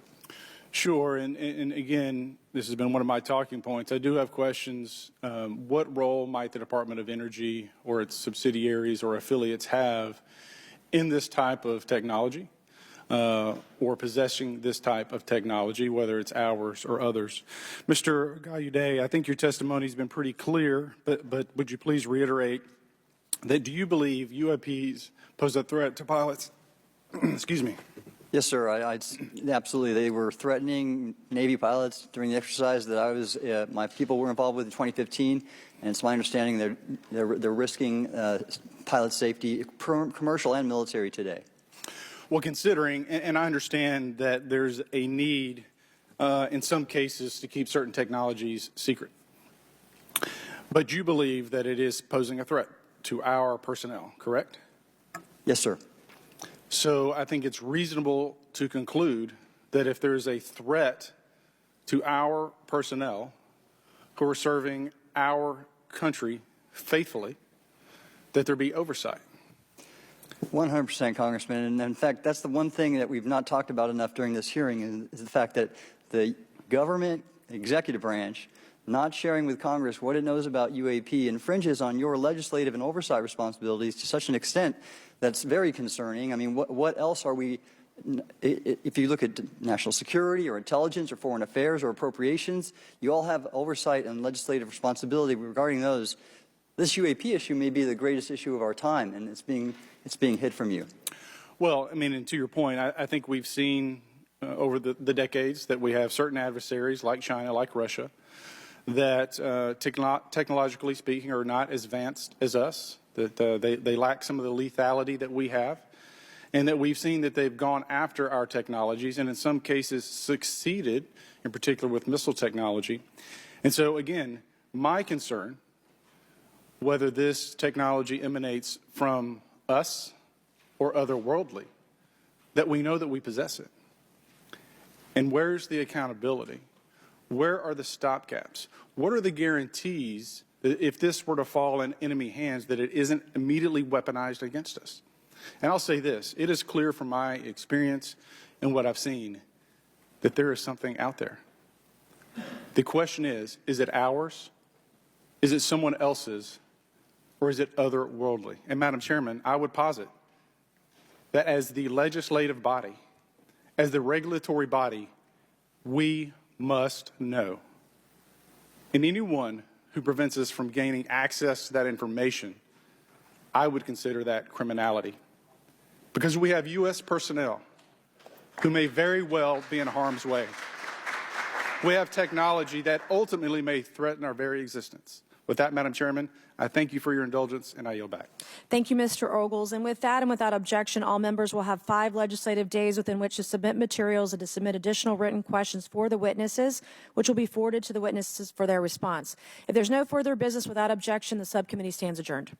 Sure, and again, this has been one of my talking points. I do have questions. What role might the Department of Energy or its subsidiaries or affiliates have in this type of technology or possessing this type of technology, whether it's ours or others? Mr. Gallaudet, I think your testimony has been pretty clear, but would you please reiterate that do you believe UAPs pose a threat to pilots? Excuse me. Yes, sir. Absolutely. They were threatening Navy pilots during the exercise that I was, my people were involved with in 2015, and it's my understanding they're risking pilot safety, commercial and military today. Well, considering, and I understand that there's a need in some cases to keep certain technologies secret, but you believe that it is posing a threat to our personnel, correct? Yes, sir. So I think it's reasonable to conclude that if there is a threat to our personnel who are serving our country faithfully, that there be oversight. 100%, Congressman. And in fact, that's the one thing that we've not talked about enough during this hearing is the fact that the government executive branch not sharing with Congress what it knows about UAP infringes on your legislative and oversight responsibilities to such an extent that's very concerning. I mean, what else are we, if you look at national security or intelligence or foreign affairs or appropriations, you all have oversight and legislative responsibility regarding those. This UAP issue may be the greatest issue of our time, and it's being hid from you. Well, I mean, and to your point, I think we've seen over the decades that we have certain adversaries like China, like Russia, that technologically speaking are not as advanced as us, that they lack some of the lethality that we have, and that we've seen that they've gone after our technologies and in some cases succeeded, in particular with missile technology. And so again, my concern, whether this technology emanates from us or otherworldly, that we know that we possess it. And where's the accountability? Where are the stopgaps? What are the guarantees that if this were to fall in enemy hands that it isn't immediately weaponized against us? And I'll say this, it is clear from my experience and what I've seen that there is something out there. The question is it ours? Is it someone else's? Or is it otherworldly? And Madam Chairman, I would posit that as the legislative body, as the regulatory body, we must know. And anyone who prevents us from gaining access to that information, I would consider that criminality. Because we have U.S. personnel who may very well be in harm's way. We have technology that ultimately may threaten our very existence. With that, Madam Chairman, I thank you for your indulgence, and I yield back. Thank you, Mr. Ogles. And with that and without objection, all members will have 5 legislative days within which to submit materials and to submit additional written questions for the witnesses, which will be forwarded to the witnesses for their response. If there's no further business without objection, the subcommittee stands adjourned.